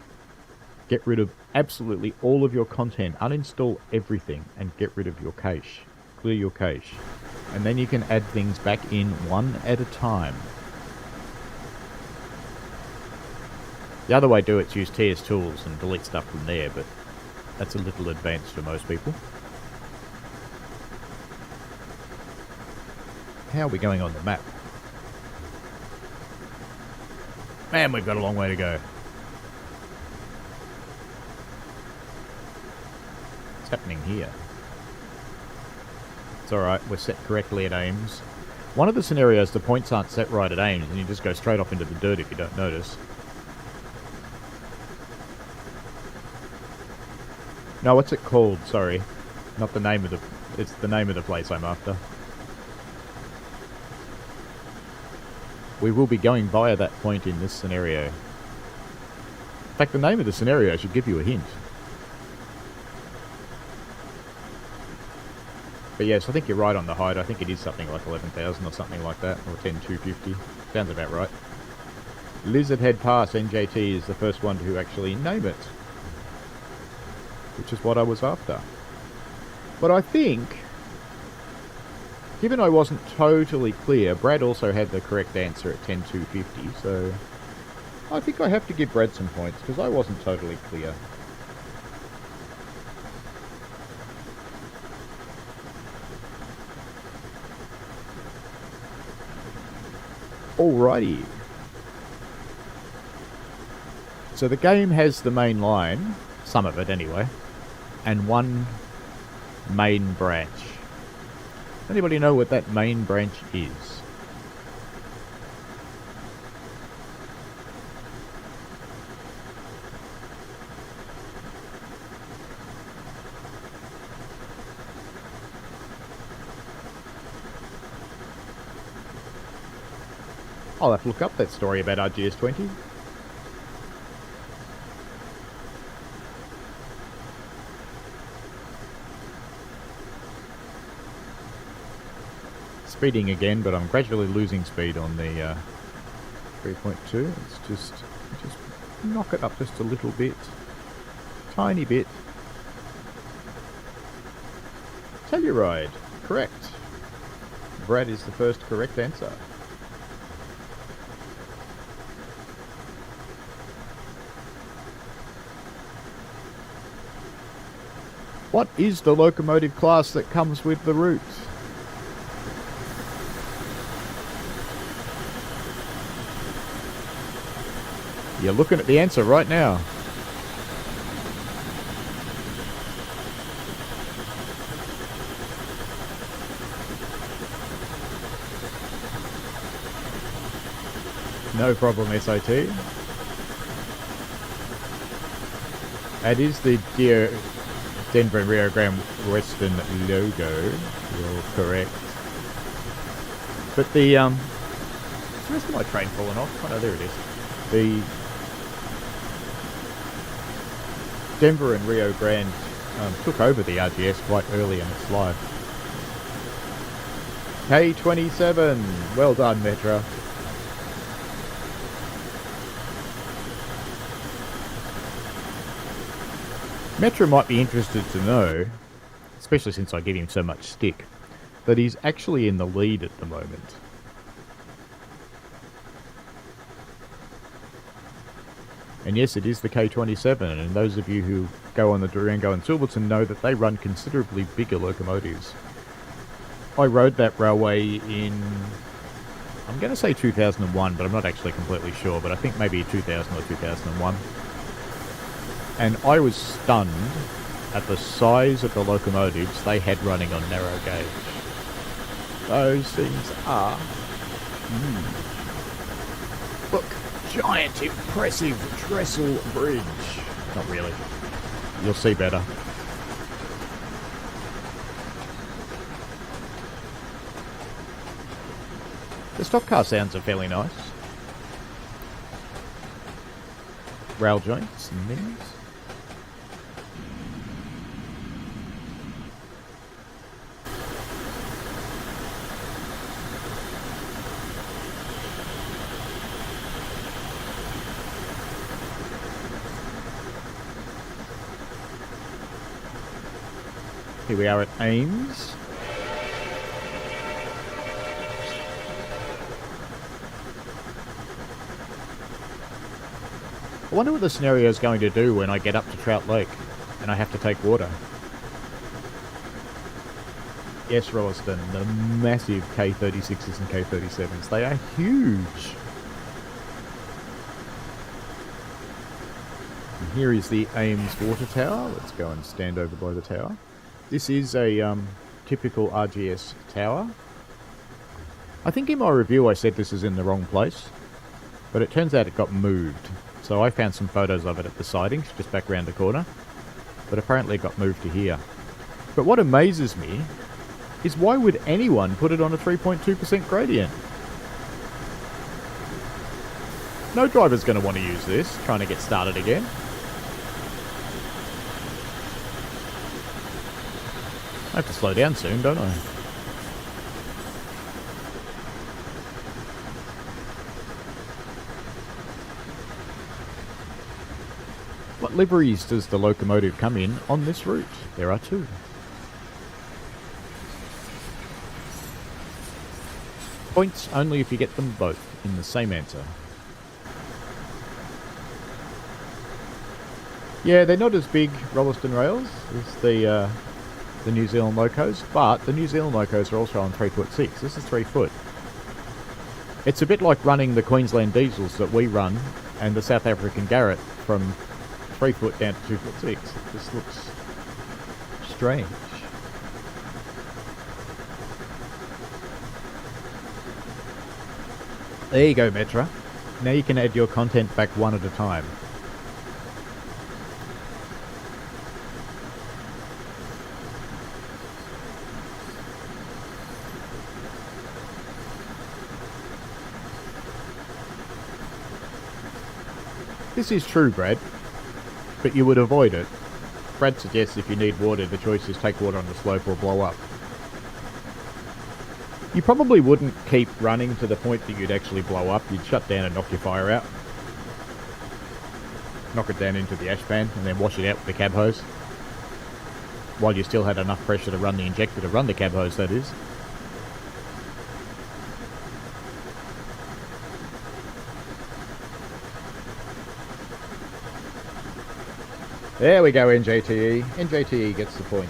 Get rid of absolutely all of your content. Uninstall everything and get rid of your cache. Clear your cache. And then you can add things back in one at a time. The other way to do it is use TS Tools and delete stuff from there, but that's a little advanced for most people. How are we going on the map? Man, we've got a long way to go. What's happening here? It's alright, we're set correctly at Ames. One of the scenarios, the points aren't set right at Ames, and you just go straight off into the dirt if you don't notice. No, what's it called? Sorry. Not the name of the... It's the name of the place I'm after. We will be going via that point in this scenario. In fact, the name of the scenario should give you a hint. But yes, I think you're right on the height. I think it is something like 11,000 or something like that. Or 10,250. Sounds about right. Lizard Head Pass, NJT, is the first one to actually name it. Which is what I was after. But I think, given I wasn't totally clear, Brad also had the correct answer at 10,250, so I think I have to give Brad some points, because I wasn't totally clear. Alrighty. So the game has the main line, some of it anyway, and one main branch. Anybody know what that main branch is? I'll have to look up that story about RGS-20. Speeding again, but I'm gradually losing speed on the 3.2. It's just knock it up just a little bit. Tiny bit. Telluride. Correct. Brad is the first correct answer. What is the locomotive class that comes with the route? You're looking at the answer right now. No problem, SIT. That is the Denver and Rio Grande Western logo. You're correct. But the rest of my train fallen off. Oh no, there it is. The Denver and Rio Grande took over the RGS quite early in its life. K27. Well done, Metra. Metra might be interested to know, especially since I give him so much stick, that he's actually in the lead at the moment. And yes, it is the K27, and those of you who go on the Durango and Silverton know that they run considerably bigger locomotives. I rode that railway in, I'm going to say 2001, but I'm not actually completely sure, but I think maybe 2000 or 2001. And I was stunned at the size of the locomotives they had running on narrow gauge. Those things are... Look, giant, impressive trestle bridge. Not really. You'll see better. The stock car sounds are fairly nice. Rail joints and things. Here we are at Ames. I wonder what the scenario is going to do when I get up to Trout Lake and I have to take water. Yes, Rolliston, the massive K36s and K37s. They are huge. And here is the Ames water tower. Let's go and stand over by the tower. This is a typical RGS tower. I think in my review I said this is in the wrong place, but it turns out it got moved. So I found some photos of it at the sidings, just back round the corner, but apparently it got moved to here. But what amazes me is why would anyone put it on a 3.2% gradient? No driver's going to want to use this, trying to get started again. I have to slow down soon, don't I? What liveries does the locomotive come in on this route? There are two. Points only if you get them both in the same answer. Yeah, they're not as big Rolliston rails as the New Zealand locos, but the New Zealand locos are also on 3'6". This is 3 foot. It's a bit like running the Queensland diesels that we run and the South African Garrett from 3 foot down to 2'6". It just looks strange. There you go, Metra. Now you can add your content back one at a time. This is true, Brad, but you would avoid it. Brad suggests if you need water, the choice is take water on the slope or blow up. You probably wouldn't keep running to the point that you'd actually blow up. You'd shut down and knock your fire out. Knock it down into the ash pan and then wash it out with the cab hose. While you still had enough pressure to run the injector to run the cab hose, that is. There we go, NJTE. NJTE gets the point.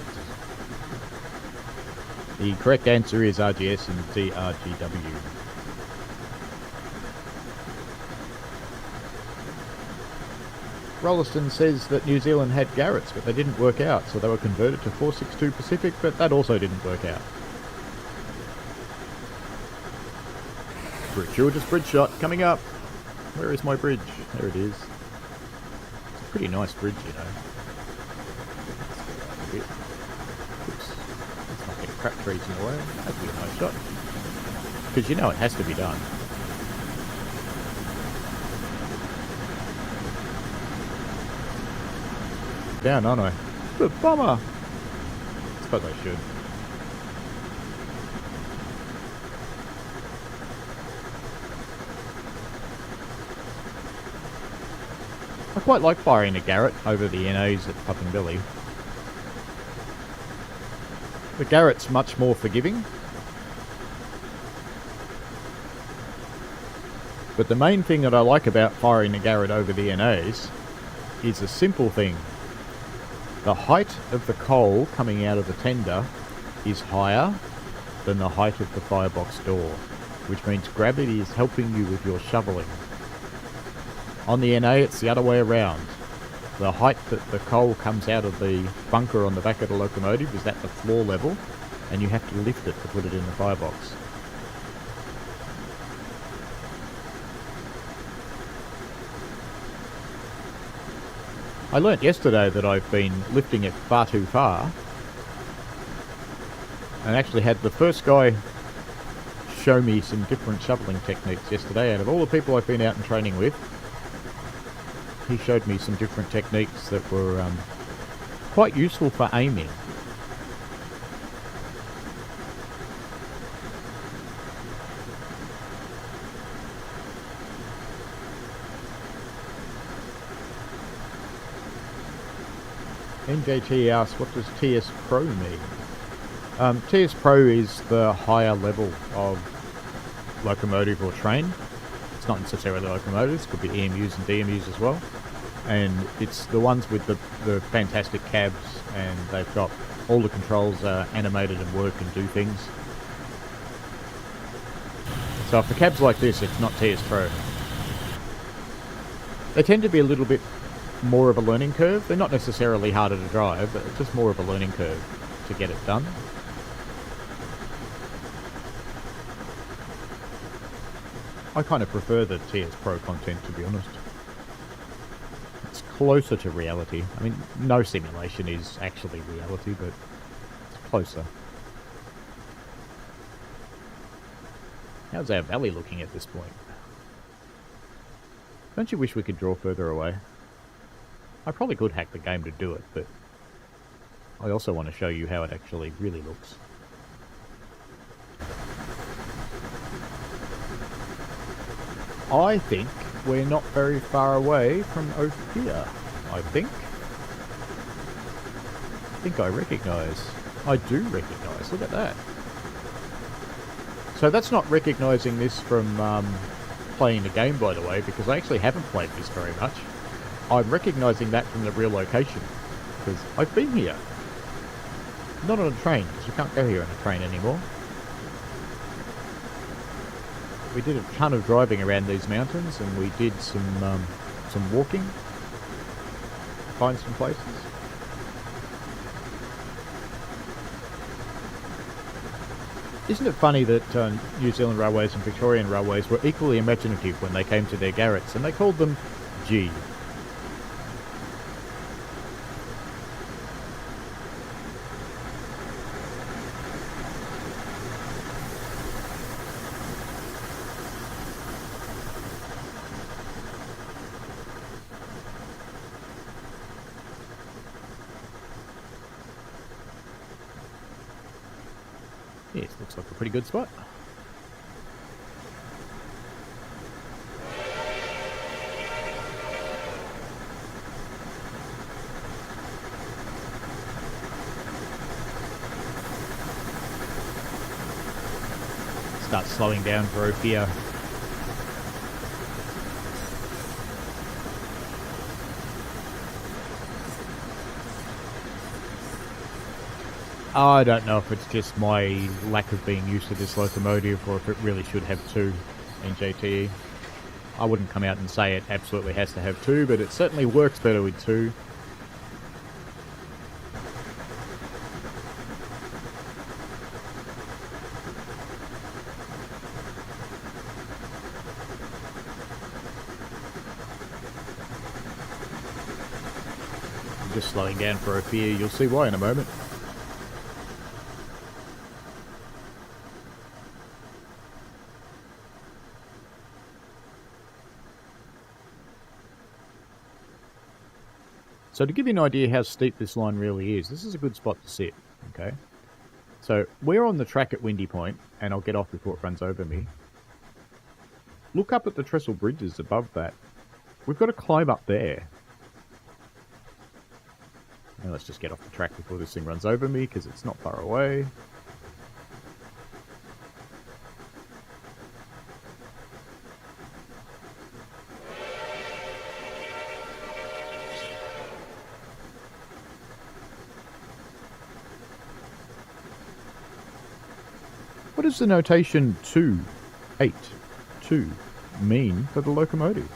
The correct answer is RGS and DRGW. Rolliston says that New Zealand had Garretts, but they didn't work out, so they were converted to 462 Pacific, but that also didn't work out. Gratuitous bridge shot coming up. Where is my bridge? There it is. It's a pretty nice bridge, you know. Oops. Let's not get crap trees in the way. That'd be a nice shot. Because you know it has to be done. Down, aren't I? The bummer! I suppose I should. I quite like firing a Garrett over the NAs at Puffin Billy. The Garrett's much more forgiving. But the main thing that I like about firing a Garrett over the NAs is a simple thing. The height of the coal coming out of the tender is higher than the height of the firebox door, which means gravity is helping you with your shoveling. On the NA, it's the other way around. The height that the coal comes out of the bunker on the back of the locomotive is at the floor level, and you have to lift it to put it in the firebox. I learnt yesterday that I've been lifting it far too far, and actually had the first guy show me some different shoveling techniques yesterday. Out of all the people I've been out and training with, he showed me some different techniques that were quite useful for aiming. NJT asks, what does TS Pro mean? TS Pro is the higher level of locomotive or train. It's not necessarily locomotives, could be EMUs and DMUs as well. And it's the ones with the fantastic cabs, and they've got all the controls animated and work and do things. So if the cab's like this, it's not TS Pro. They tend to be a little bit more of a learning curve. They're not necessarily harder to drive, but it's just more of a learning curve to get it done. I kind of prefer the TS Pro content, to be honest. It's closer to reality. I mean, no simulation is actually reality, but it's closer. How's our valley looking at this point? Don't you wish we could draw further away? I probably could hack the game to do it, but I also want to show you how it actually really looks. I think we're not very far away from Ophir. I think I recognise. I do recognise. Look at that. So that's not recognising this from playing the game, by the way, because I actually haven't played this very much. I'm recognising that from the real location, because I've been here. Not on a train, because you can't go here on a train anymore. We did a ton of driving around these mountains, and we did some walking to find some places. Isn't it funny that New Zealand Railways and Victorian Railways were equally imaginative when they came to their Garretts, and they called them G. Yes, looks like a pretty good spot. Start slowing down for Ophir. I don't know if it's just my lack of being used to this locomotive or if it really should have 2 in JTE. I wouldn't come out and say it absolutely has to have 2, but it certainly works better with 2. I'm just slowing down for Ophir, you'll see why in a moment. So to give you an idea how steep this line really is, this is a good spot to sit, okay? So we're on the track at Windy Point, and I'll get off before it runs over me. Look up at the trestle bridges above that. We've got to climb up there. Now let's just get off the track before this thing runs over me, because it's not far away. What does the notation 282 mean for the locomotive?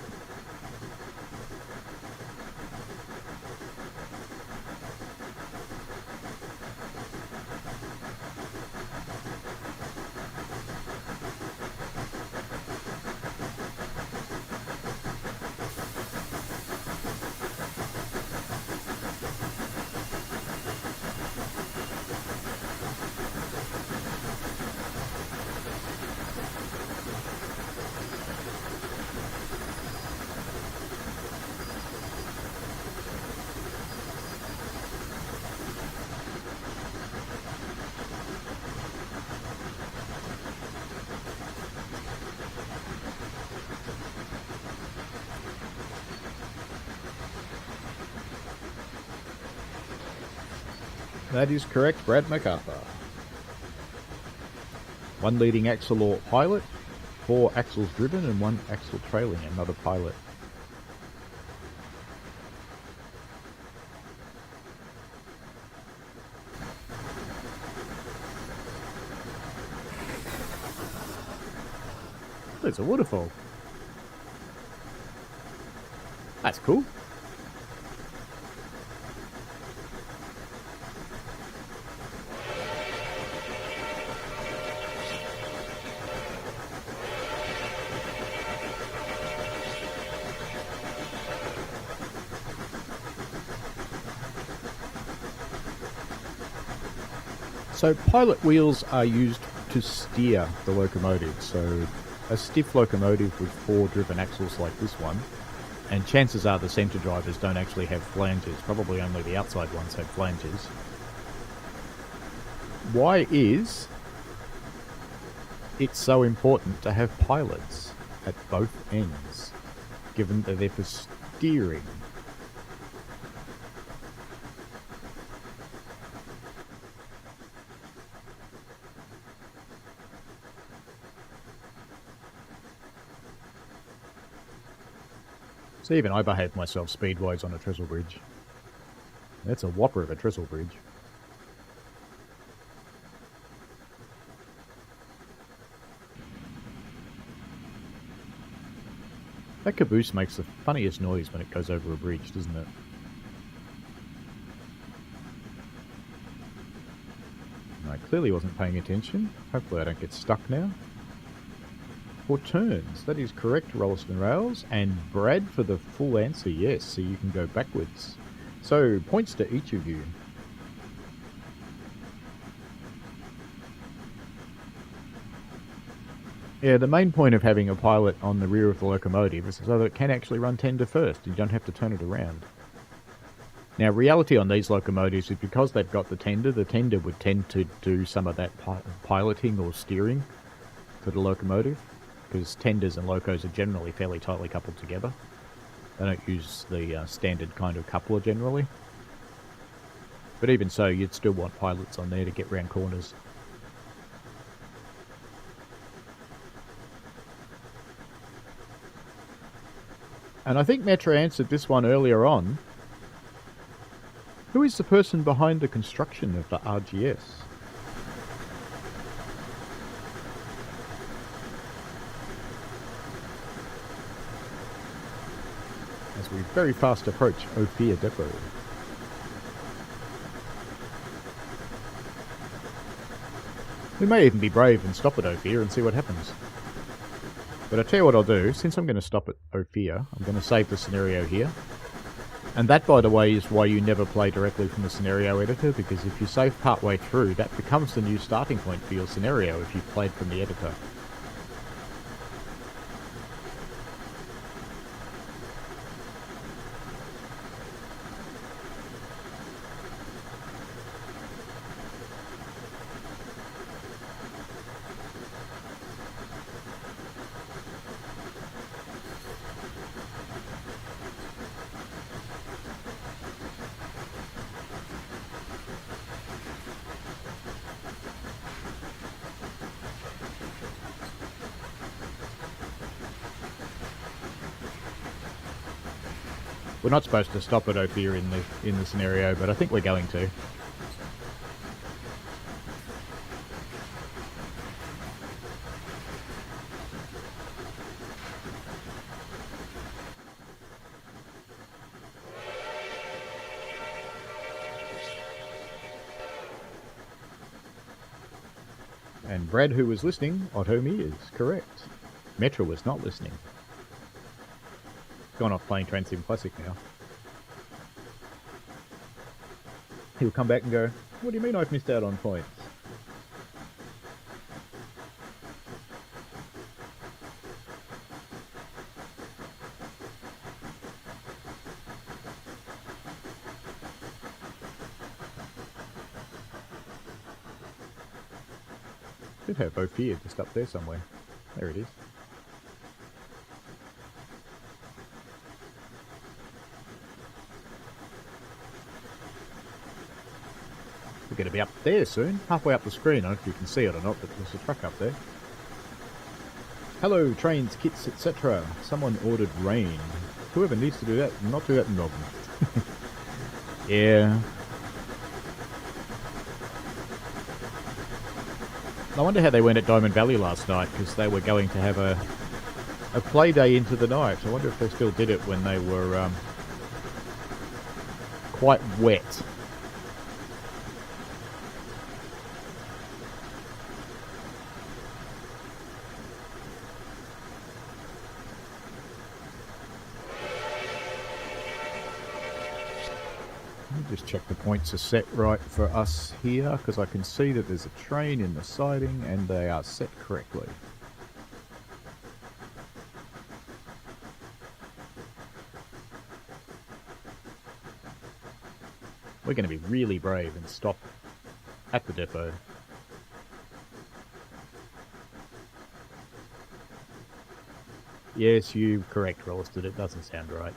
That is correct, Brad MacArthur. 1 leading axle or pilot, 4 axles driven and 1 axle trailing, another pilot. There's a waterfall. That's cool. So pilot wheels are used to steer the locomotive. So a stiff locomotive with 4 driven axles like this one, and chances are the centre drivers don't actually have flanges, probably only the outside ones have flanges. Why is it so important to have pilots at both ends, given that they're for steering? See, even I behaved myself speed-wise on a trestle bridge. That's a whopper of a trestle bridge. That caboose makes the funniest noise when it goes over a bridge, doesn't it? I clearly wasn't paying attention. Hopefully I don't get stuck now. For turns, that is correct, Rolliston Rails, and Brad for the full answer, yes, so you can go backwards. So, points to each of you. Yeah, the main point of having a pilot on the rear of the locomotive is so that it can actually run tender first. You don't have to turn it around. Now, reality on these locomotives is because they've got the tender would tend to do some of that piloting or steering for the locomotive, because tenders and locos are generally fairly tightly coupled together. They don't use the standard kind of coupler generally. But even so, you'd still want pilots on there to get round corners. And I think Metra answered this one earlier on. Who is the person behind the construction of the RGS? As we very fast approach Ophir Depot. We may even be brave and stop at Ophir and see what happens. But I'll tell you what I'll do, since I'm going to stop at Ophir, I'm going to save the scenario here. And that, by the way, is why you never play directly from the scenario editor, because if you save partway through, that becomes the new starting point for your scenario if you've played from the editor. We're not supposed to stop at Ophir in the scenario, but I think we're going to. And Brad, who was listening, Otomi is correct. Metra was not listening. Gone off playing Train Sim Classic now. He'll come back and go, what do you mean I've missed out on points? Did have Ophir just up there somewhere. There it is. We're going to be up there soon, halfway up the screen. I don't know if you can see it or not, but there's a truck up there. Hello, trains, kits, etc. Someone ordered rain. Whoever needs to do that, not do that in Melbourne. Yeah. I wonder how they went at Diamond Valley last night, because they were going to have a play day into the night. I wonder if they still did it when they were quite wet. Just check the points are set right for us here, because I can see that there's a train in the siding and they are set correctly. We're going to be really brave and stop at the depot. Yes, you're correct, Rolliston. It doesn't sound right.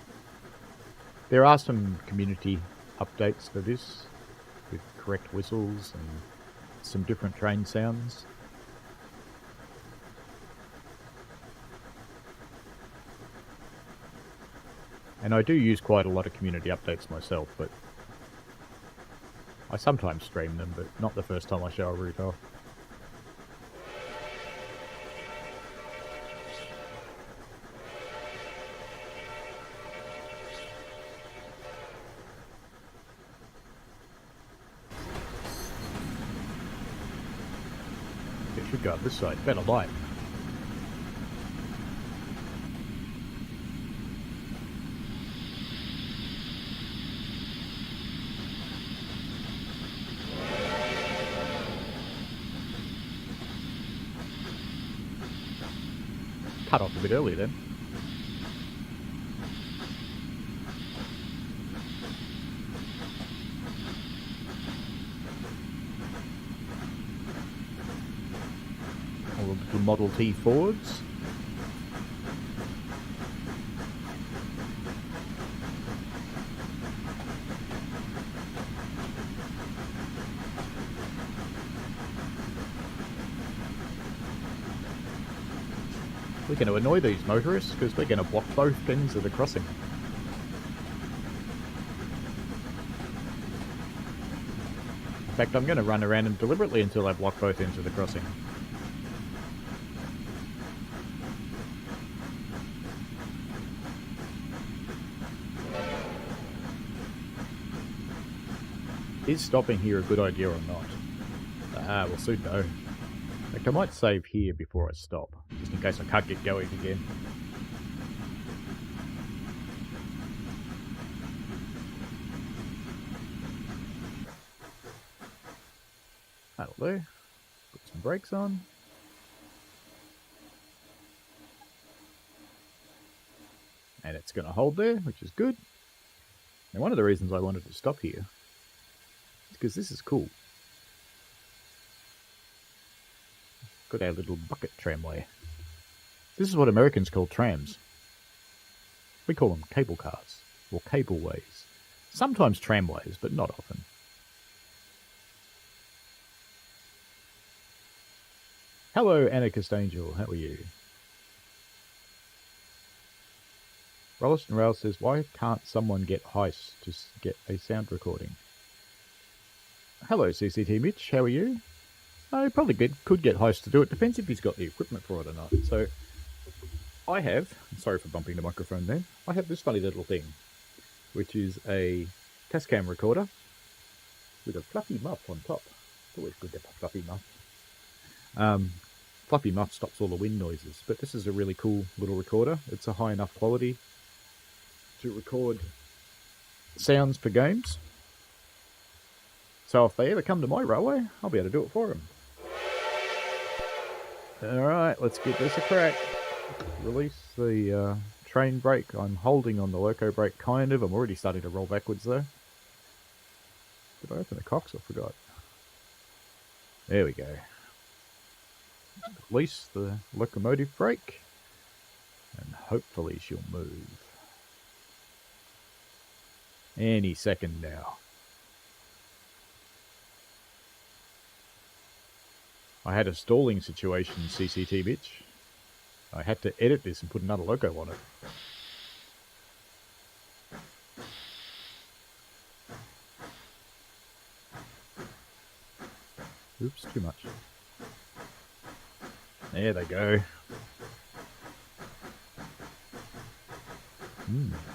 There are some community updates for this, with correct whistles and some different train sounds. And I do use quite a lot of community updates myself, but I sometimes stream them, but not the first time I show a route off. Should go up this side. Better light. Cut off a bit early then. Model T Fords. We're going to annoy these motorists because we're going to block both ends of the crossing. In fact, I'm going to run around them deliberately until I block both ends of the crossing. Is stopping here a good idea or not? We'll soon know. In fact, I might save here before I stop, just in case I can't get going again. That'll do. Put some brakes on. And it's going to hold there, which is good. And one of the reasons I wanted to stop here is because this is cool. Got our little bucket tramway. This is what Americans call trams. We call them cable cars, or cableways. Sometimes tramways, but not often. Hello, Anarchist Angel. How are you? Rolliston Rail says, why can't someone get Heist to get a sound recording? Hello, CCT Mitch. How are you? I probably could get Heist to do it. Depends if he's got the equipment for it or not. So, I have, sorry for bumping the microphone then, I have this funny little thing, which is a Tascam recorder with a fluffy muff on top. It's always good to have a fluffy muff. Fluffy muff stops all the wind noises, but this is a really cool little recorder. It's a high enough quality to record sounds for games. So if they ever come to my railway, I'll be able to do it for them. Alright, let's give this a crack. Release the train brake. I'm holding on the loco brake, kind of. I'm already starting to roll backwards though. Did I open the cocks? I forgot. There we go. Release the locomotive brake. And hopefully she'll move. Any second now. I had a stalling situation, CCT bitch. I had to edit this and put another loco on it. Oops, too much. There they go.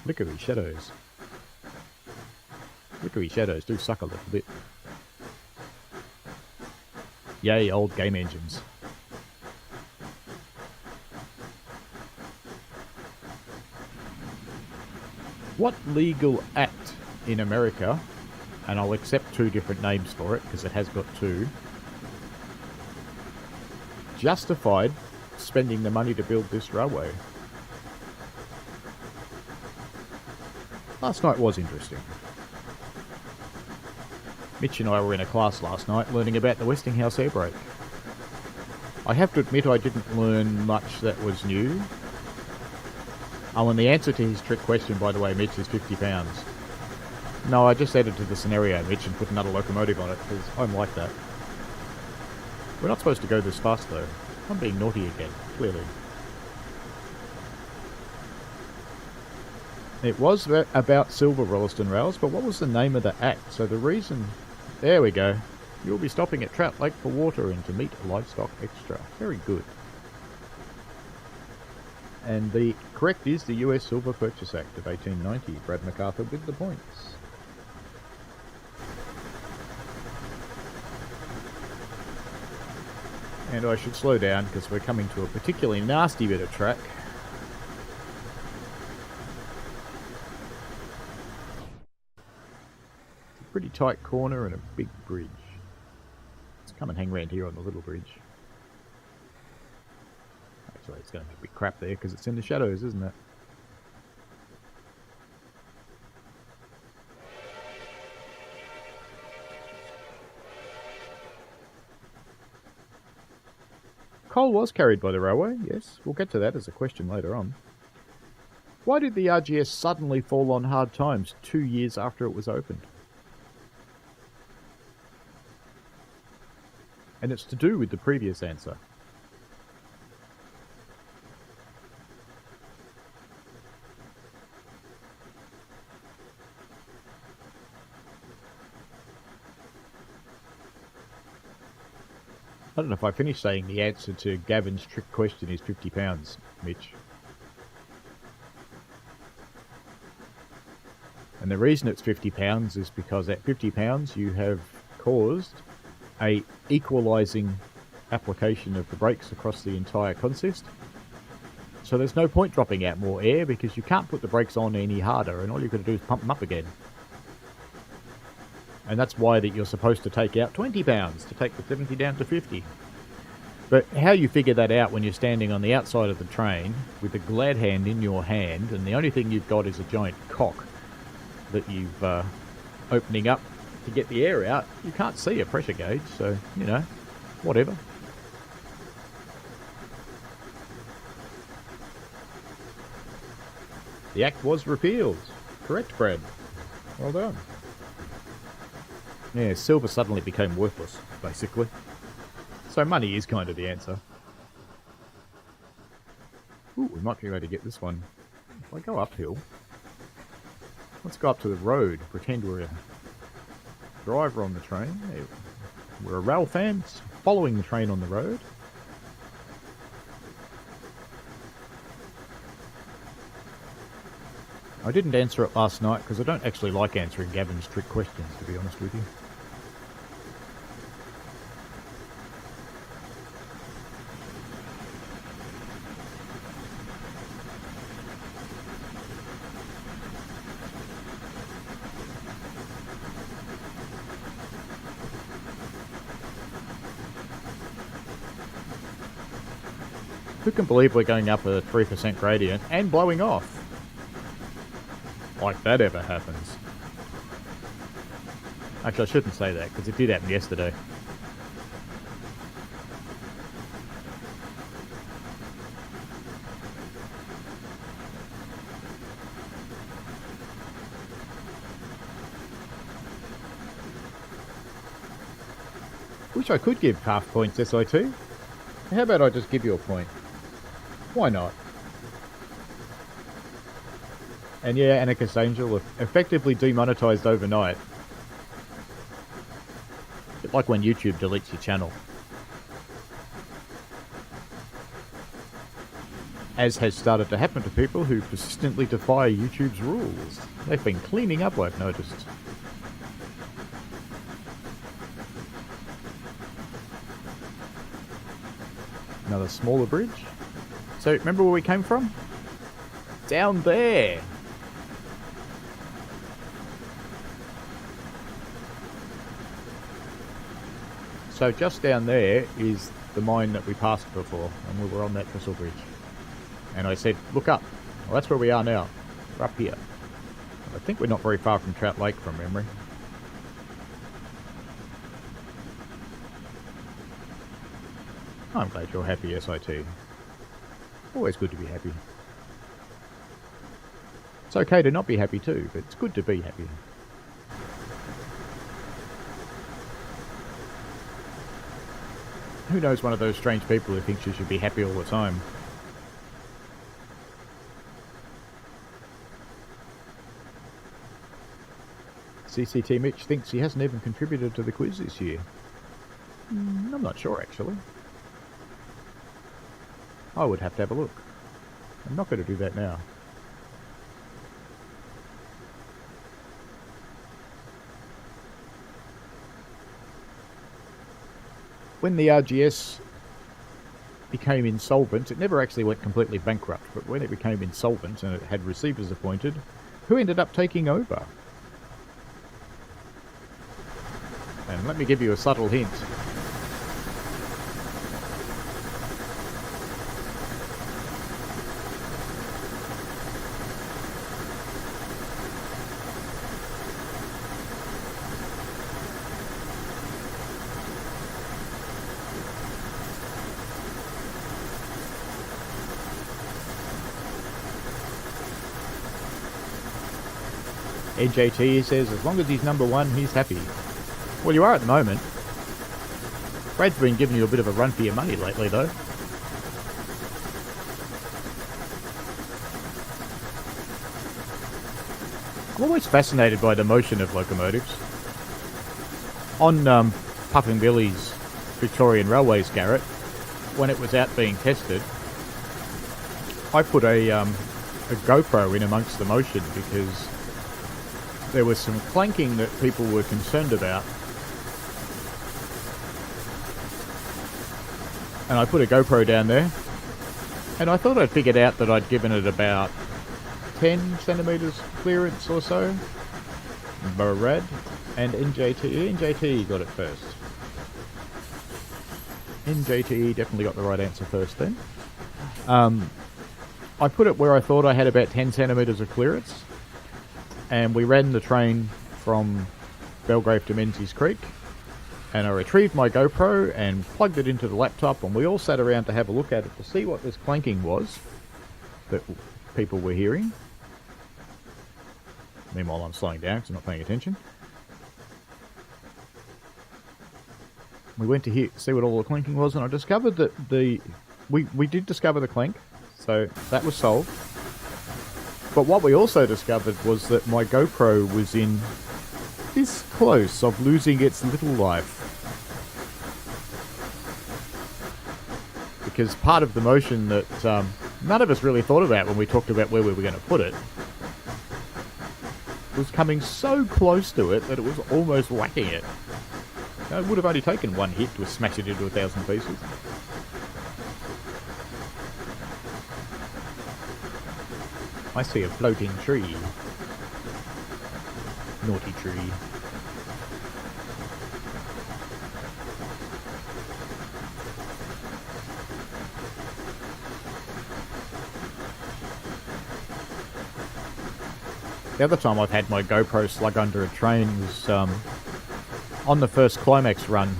Flickery shadows. Flickery shadows do suck a little bit. Yay, old game engines. What legal act in America, and I'll accept two different names for it because it has got two, justified spending the money to build this railway? Last night was interesting. Mitch and I were in a class last night learning about the Westinghouse air brake. I have to admit I didn't learn much that was new. Oh, and the answer to his trick question, by the way, Mitch, is 50 pounds. No, I just added to the scenario, Mitch, and put another locomotive on it, because I'm like that. We're not supposed to go this fast, though. I'm being naughty again, clearly. It was about silver Rolliston rails, but what was the name of the act? So the reason... There we go. You'll be stopping at Trout Lake for water and to meet livestock extra. Very good. And the correct is the US Silver Purchase Act of 1890. Brad MacArthur with the points. And I should slow down because we're coming to a particularly nasty bit of track. Pretty tight corner and a big bridge. Let's come and hang around here on the little bridge. Actually, it's going to be crap there because it's in the shadows, isn't it? Coal was carried by the railway, yes. We'll get to that as a question later on. Why did the RGS suddenly fall on hard times 2 years after it was opened? And it's to do with the previous answer. I don't know if I finished saying the answer to Gavin's trick question is £50, Mitch. And the reason it's £50 is because at £50 you have caused a equalising application of the brakes across the entire consist. So there's no point dropping out more air because you can't put the brakes on any harder and all you've got to do is pump them up again. And that's why that you're supposed to take out £20 to take the 70 down to 50. But how you figure that out when you're standing on the outside of the train with a glad hand in your hand and the only thing you've got is a giant cock that you've opening up to get the air out, you can't see a pressure gauge, so, you know, whatever. The Act was repealed. Correct, Brad. Well done. Yeah, silver suddenly became worthless, basically. So money is kind of the answer. Ooh, we might be able to get this one. If I go uphill, let's go up to the road, pretend we're a driver on the train. We're a rail fan following the train on the road. I didn't answer it last night because I don't actually like answering Gavin's trick questions, to be honest with you. Who can believe we're going up a 3% gradient and blowing off? Like that ever happens. Actually, I shouldn't say that, because it did happen yesterday. Wish I could give half points SIT. How about I just give you a point? Why not? And yeah, Anarchist Angel effectively demonetized overnight. Bit like when YouTube deletes your channel. As has started to happen to people who persistently defy YouTube's rules. They've been cleaning up, I've noticed. Another smaller bridge. So, remember where we came from? Down there! So just down there is the mine that we passed before, and we were on that trestle bridge. And I said, look up. Well, that's where we are now. We're up here. I think we're not very far from Trout Lake from memory. I'm glad you're happy, SIT. Always good to be happy. It's okay to not be happy too, but it's good to be happy. Who knows one of those strange people who thinks you should be happy all the time? CCT Mitch thinks he hasn't even contributed to the quiz this year. I'm not sure, actually. I would have to have a look. I'm not going to do that now. When the RGS became insolvent, it never actually went completely bankrupt, but when it became insolvent and it had receivers appointed, who ended up taking over? And let me give you a subtle hint. NJT says, as long as he's number one, he's happy. Well, you are at the moment. Brad's been giving you a bit of a run for your money lately, though. I'm always fascinated by the motion of locomotives. On Puffin Billy's Victorian Railways Garrett, when it was out being tested, I put a GoPro in amongst the motion because there was some clanking that people were concerned about. And I put a GoPro down there, and I thought I'd figured out that I'd given it about 10 centimetres clearance or so. Brad and NJT got it first. NJT definitely got the right answer first then. I put it where I thought I had about 10 centimetres of clearance, and we ran the train from Belgrave to Menzies Creek, and I retrieved my GoPro and plugged it into the laptop, and we all sat around to have a look at it to see what this clanking was that people were hearing. Meanwhile, I'm slowing down because I'm not paying attention. We went to see what all the clanking was, and I discovered that we did discover the clank, so that was solved. But what we also discovered was that my GoPro was in this close of losing its little life. Because part of the motion that none of us really thought about when we talked about where we were going to put it was coming so close to it that it was almost whacking it. It would have only taken one hit to smash it into 1,000 pieces. I see a floating tree. Naughty tree. The other time I've had my GoPro slug under a train was on the first climax run.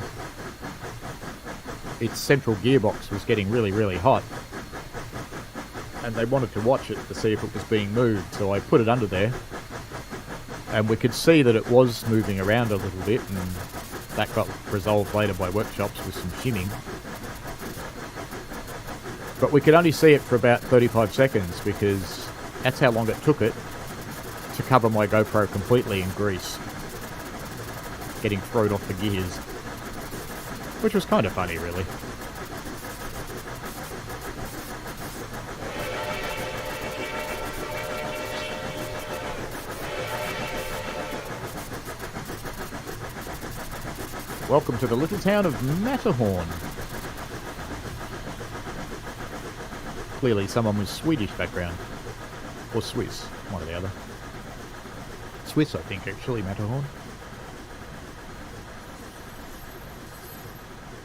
Its central gearbox was getting really, really hot, and they wanted to watch it to see if it was being moved, so I put it under there, and we could see that it was moving around a little bit, and that got resolved later by workshops with some shimming. But we could only see it for about 35 seconds because that's how long it took it to cover my GoPro completely in grease, getting thrown off the gears, which was kind of funny, really. Welcome to the little town of Matterhorn. Clearly someone with Swedish background, or Swiss, one or the other. Swiss, I think, actually, Matterhorn.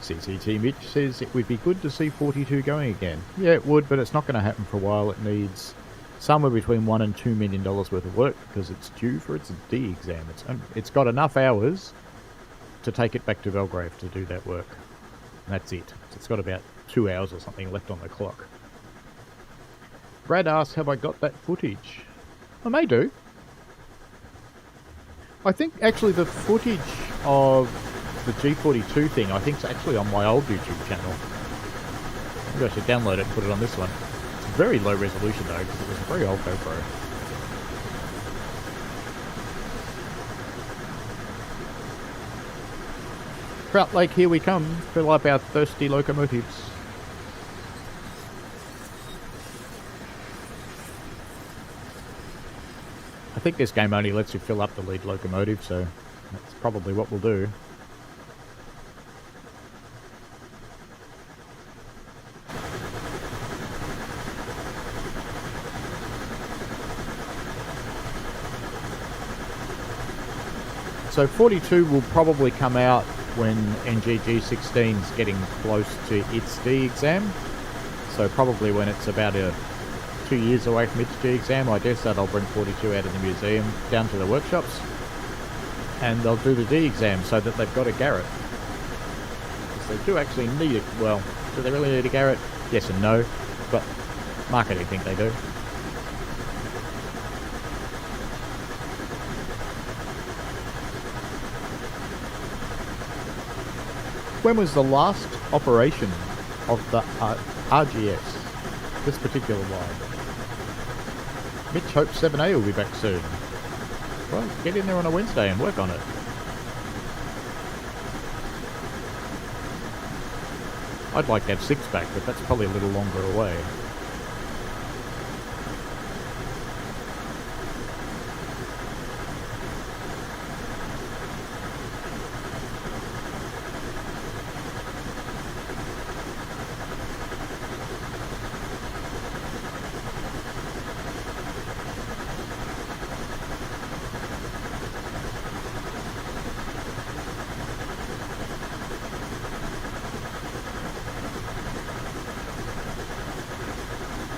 CCT Mitch says it would be good to see 42 going again. Yeah, it would, but it's not going to happen for a while. It needs somewhere between $1 and $2 million worth of work because it's due for its D exam. It's got enough hours to take it back to Belgrave to do that work. And that's it. It's got about 2 hours or something left on the clock. Brad asks, have I got that footage? I may do. I think actually the footage of the G42 thing, I think it's actually on my old YouTube channel. Maybe I should download it and put it on this one. It's very low resolution though, because it was a very old GoPro. Trout Lake, here we come. Fill up our thirsty locomotives. I think this game only lets you fill up the lead locomotive, so that's probably what we'll do. So 42 will probably come out when NGG16 is getting close to its D exam. So probably when it's about 2 years away from its G exam, I guess that I'll bring 42 out of the museum down to the workshops, and they'll do the D exam so that they've got a Garrett. Because they do actually need it. Well, do they really need a Garrett? Yes and no, but marketing think they do. when was the last operation of the RGS? This particular line. Mitch hopes 7A will be back soon. Well, get in there on a Wednesday and work on it. I'd like to have 6 back, but that's probably a little longer away.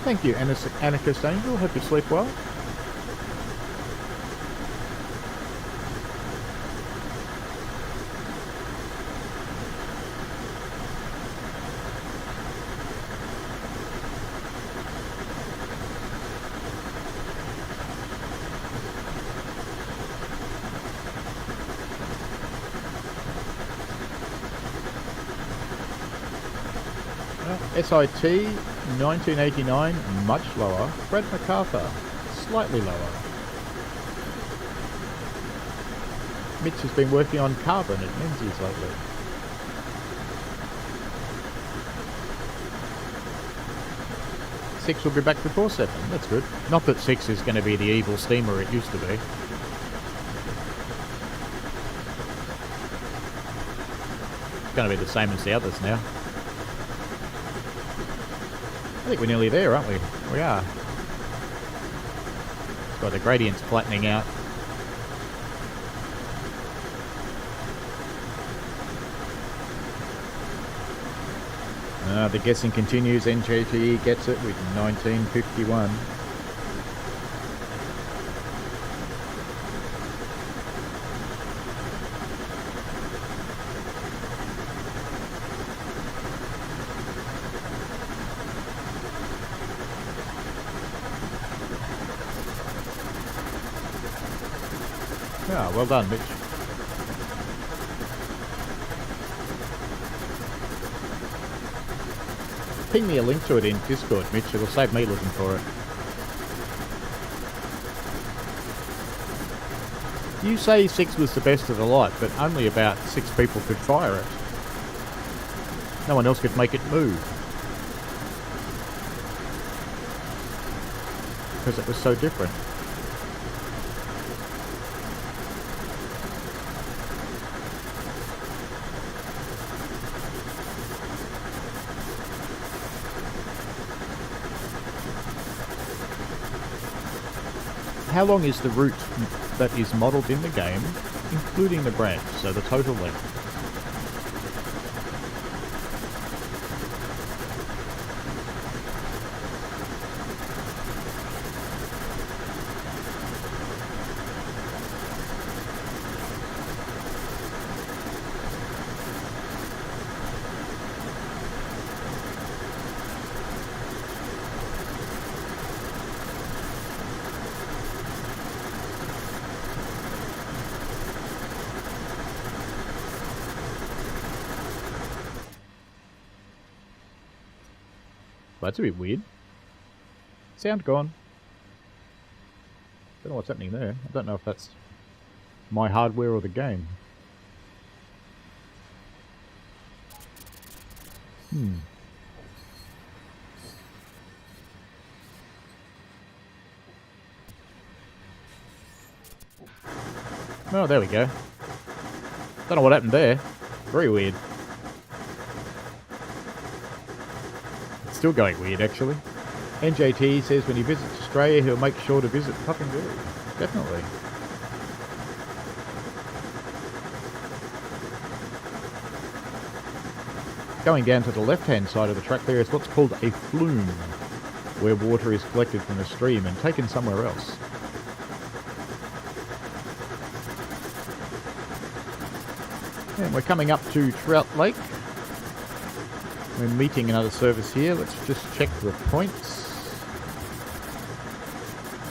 Thank you, Anarchist Angel. Hope you sleep well. SIT 1989, much lower. Brad MacArthur, slightly lower. Mitch has been working on carbon at Menzies lately. Six will be back before 7, that's good. Not that 6 is going to be the evil steamer it used to be. It's going to be the same as the others now. I think we're nearly there, aren't we? We are. Got the gradients flattening out. The guessing continues. NJTE gets it with 1951. Ah, well done, Mitch. Ping me a link to it in Discord, Mitch. It'll save me looking for it. You say 6 was the best of the lot, but only about 6 people could fire it. No one else could make it move. Because it was so different. How long is the route that is modelled in the game, including the branch, so the total length? That's a bit weird. Sound gone. Don't know what's happening there. I don't know if that's my hardware or the game. Oh, there we go. Don't know what happened there. Very weird. Still going weird, actually. NJT says when he visits Australia, he'll make sure to visit Puckangaroo. Definitely. Going down to the left-hand side of the track there is what's called a flume, where water is collected from a stream and taken somewhere else. And we're coming up to Trout Lake. We're meeting another service here. Let's just check the points.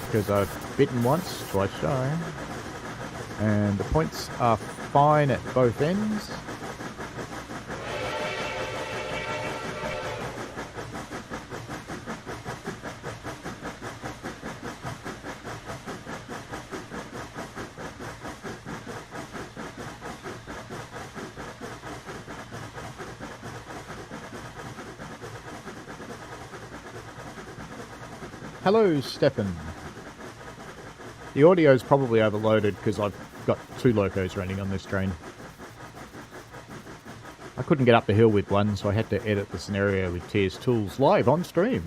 Because I've bitten once, twice shy. And the points are fine at both ends. Hello, Stefan. The audio is probably overloaded because I've got 2 locos running on this train. I couldn't get up the hill with one, so I had to edit the scenario with TS Tools live on stream.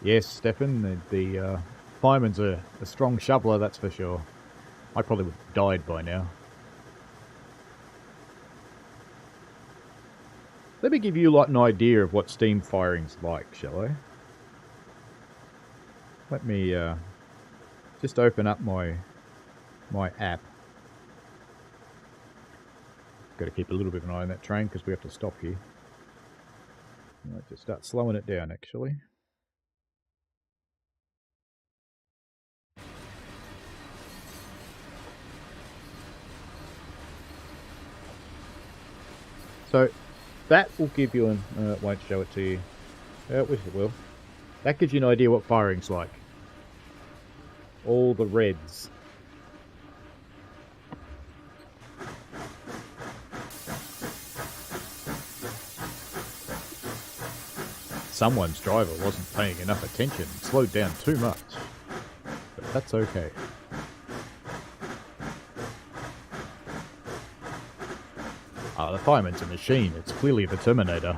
Yes, Stefan, the fireman's a strong shoveler, that's for sure. I probably would have died by now. Let me give you like an idea of what steam firing's like, shall I? Let me just open up my app. Got to keep a little bit of an eye on that train because we have to stop here. I might just start slowing it down, actually. So that will give you an... it won't show it to you. I wish it will. That gives you an idea what firing's like. All the reds. Someone's driver wasn't paying enough attention and slowed down too much. But that's okay. The fireman's a machine. It's clearly the Terminator.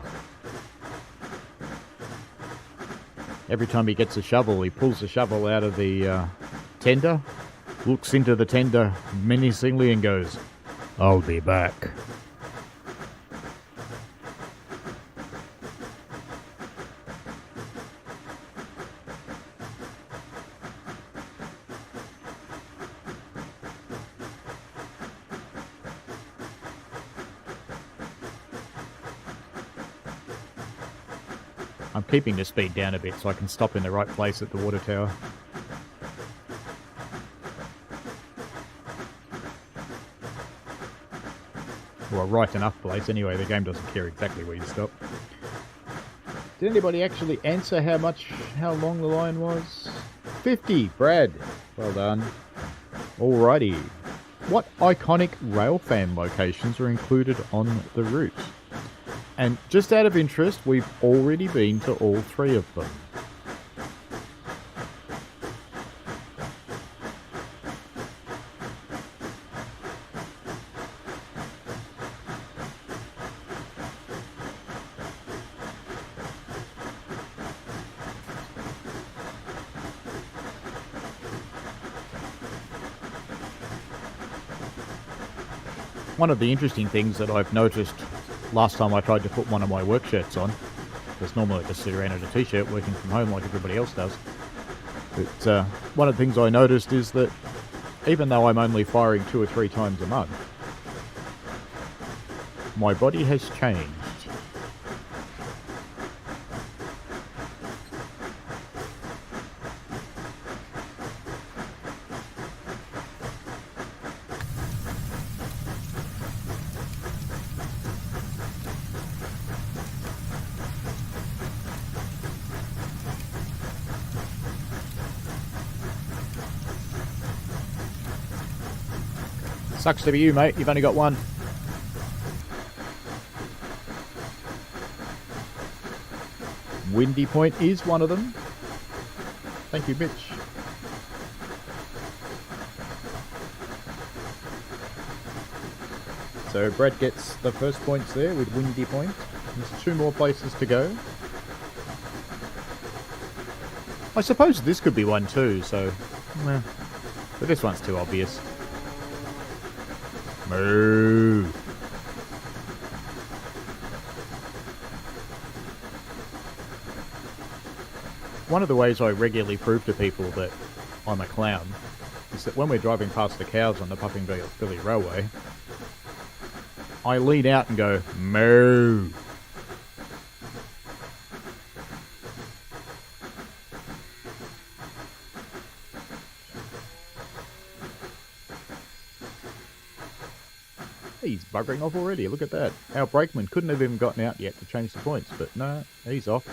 Every time he gets a shovel, he pulls the shovel out of the tender, looks into the tender menacingly and goes, "I'll be back." I'm keeping the speed down a bit so I can stop in the right place at the water tower. Or a right enough place anyway, the game doesn't care exactly where you stop. Did anybody actually answer how long the line was? 50, Brad. Well done. Alrighty. What iconic railfan locations are included on the route? And just out of interest, we've already been to all 3 of them. One of the interesting things that I've noticed last time I tried to put one of my work shirts on, because normally I just sit around in a t-shirt working from home like everybody else does. But one of the things I noticed is that even though I'm only firing 2 or 3 times a month, my body has changed. Sucks to be you, mate. You've only got one. Windy Point is one of them. Thank you, Mitch. So Brad gets the first points there with Windy Point. There's 2 more places to go. I suppose this could be one too, so... but this one's too obvious. Moo. One of the ways I regularly prove to people that I'm a clown is that when we're driving past the cows on the Puffing Billy Railway, I lean out and go, moo. He's buggering off already, look at that. Our brakeman couldn't have even gotten out yet to change the points, but no, he's off.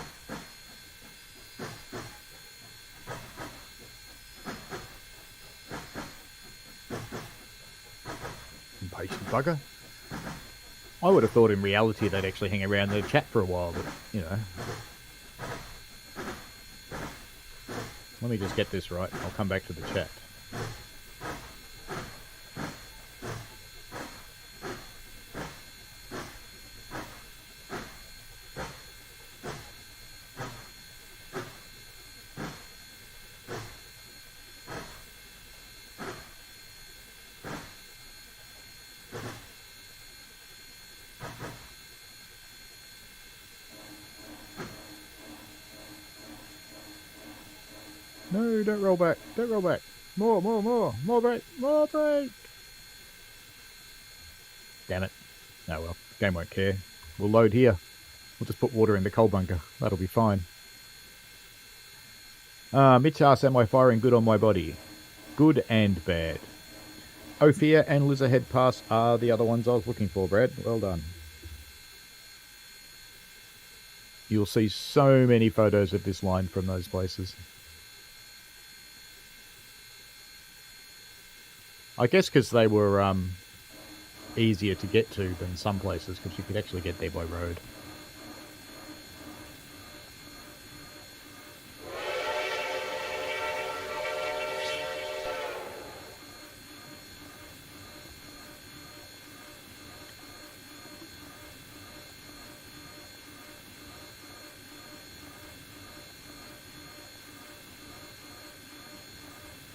Impatient bugger. I would have thought in reality they'd actually hang around the chat for a while, but, you know. Let me just get this right. I'll come back to the chat. No, don't roll back. Don't roll back. More brake. More brake. Damn it. Oh well, game won't care. We'll load here. We'll just put water in the coal bunker. That'll be fine. Mitch asks, am I firing good on my body? Good and bad. Ophir and Lizardhead Pass are the other ones I was looking for, Brad. Well done. You'll see so many photos of this line from those places. I guess because they were easier to get to than some places, because you could actually get there by road.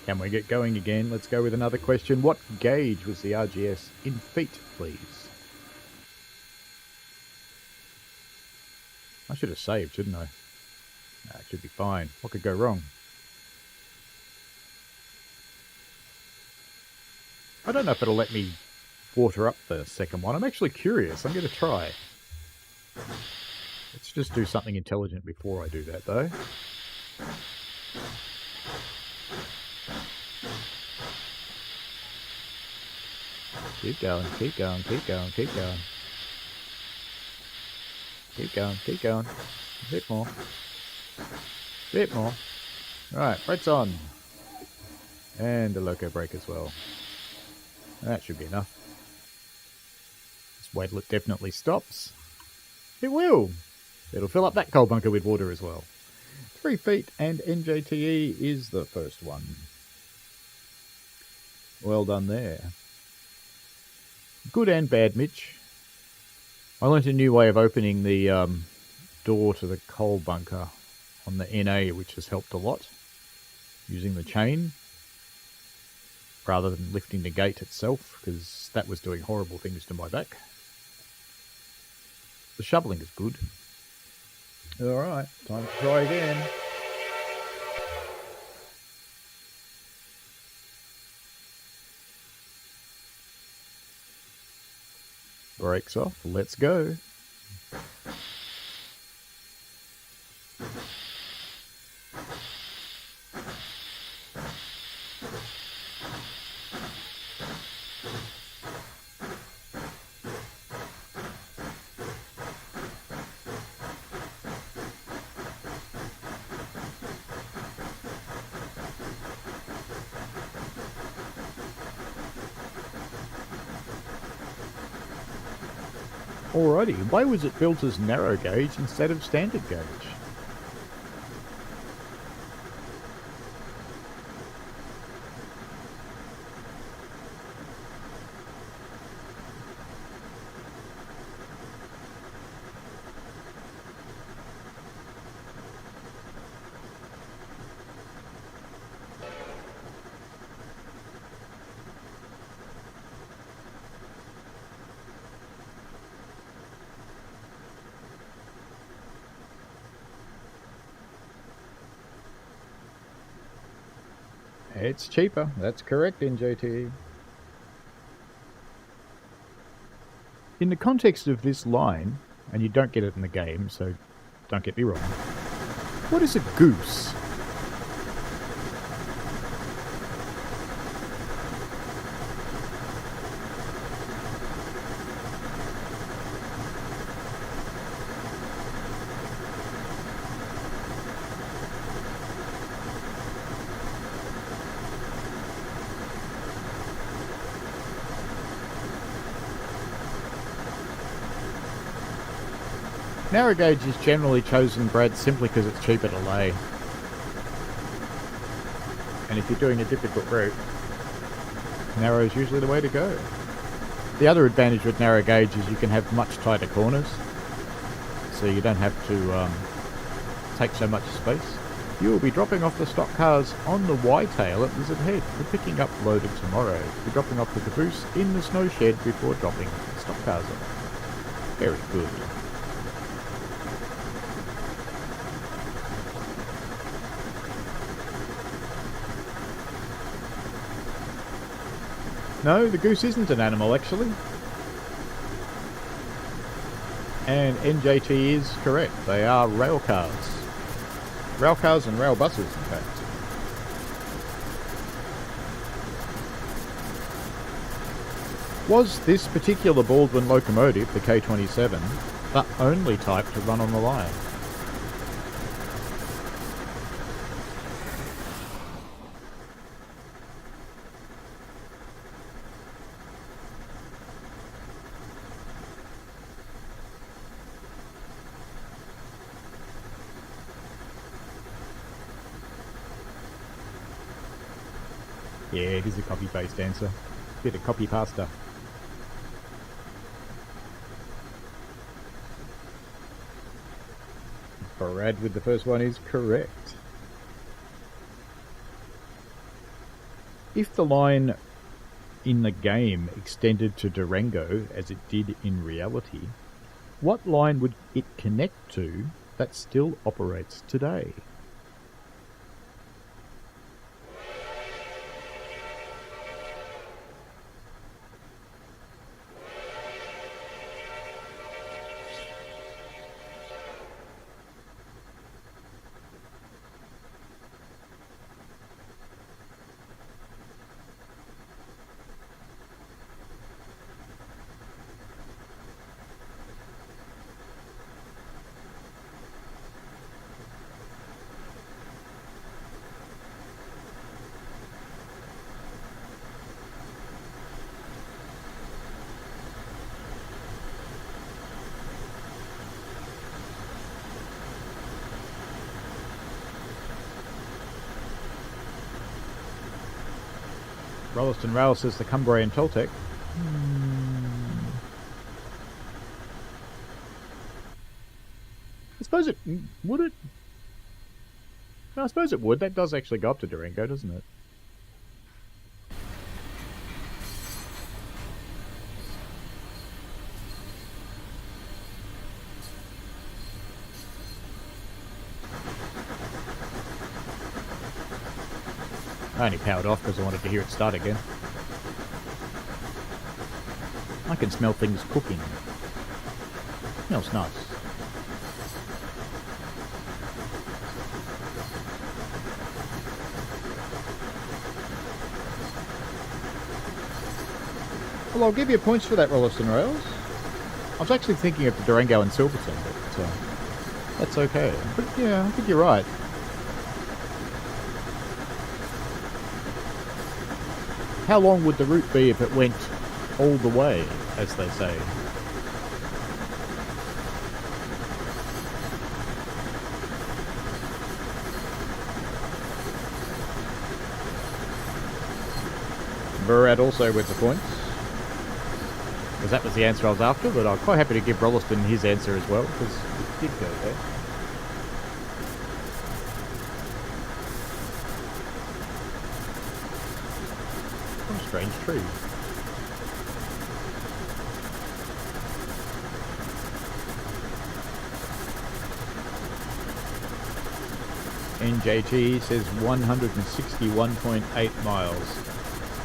Can we get going again? Let's go with another question. What gauge was the RGS in feet, please? I should have saved, shouldn't I? Nah, it should be fine. What could go wrong? I don't know if it'll let me water up the second one. I'm actually curious. I'm going to try. Let's just do something intelligent before I do that, though. Keep going, keep going, keep going, keep going. Keep going, keep going. A bit more. A bit more. Right, brakes on. And a loco brake as well. That should be enough. Just wait till it definitely stops. It will. It'll fill up that coal bunker with water as well. 3 feet and NJTE is the first one. Well done there. Good and bad, Mitch. I learnt a new way of opening the door to the coal bunker on the NA, which has helped a lot. Using the chain rather than lifting the gate itself, because that was doing horrible things to my back. The shoveling is good. Alright, time to try again. Brakes off, let's go. Alrighty, why was it built as narrow gauge instead of standard gauge? It's cheaper, that's correct, NJT. In the context of this line, and you don't get it in the game, so don't get me wrong, what is a goose? Narrow gauge is generally chosen, Brad, simply because it's cheaper to lay. And if you're doing a difficult route, narrow is usually the way to go. The other advantage with narrow gauge is you can have much tighter corners, so you don't have to take so much space. You will be dropping off the stock cars on the Y-tail at Lizard Head for picking up loaded tomorrow. We're dropping off the caboose in the snow shed before dropping the stock cars off. Very good. No, the goose isn't an animal, actually. And NJT is correct. They are rail cars. Rail cars and rail buses, in fact. Was this particular Baldwin locomotive, the K27, the only type to run on the line? Yeah, it is a copy-paste answer. Bit of copy-pasta. Brad with the first one is correct. If the line in the game extended to Durango, as it did in reality, what line would it connect to that still operates today? Rolliston Rail says the Cumbrian Toltec. I suppose it would it. No, I suppose it would. That does actually go up to Durango, doesn't it? I only powered off because I wanted to hear it start again. I can smell things cooking. Smells nice. Well, I'll give you points for that, Rolliston Rails. I was actually thinking of the Durango and Silverton, but that's okay. But yeah, I think you're right. How long would the route be if it went all the way, as they say? Murad also with the points, because that was the answer I was after, but I'm quite happy to give Rolliston his answer as well, because it did go there. Strange tree. NJT says 161.8 miles.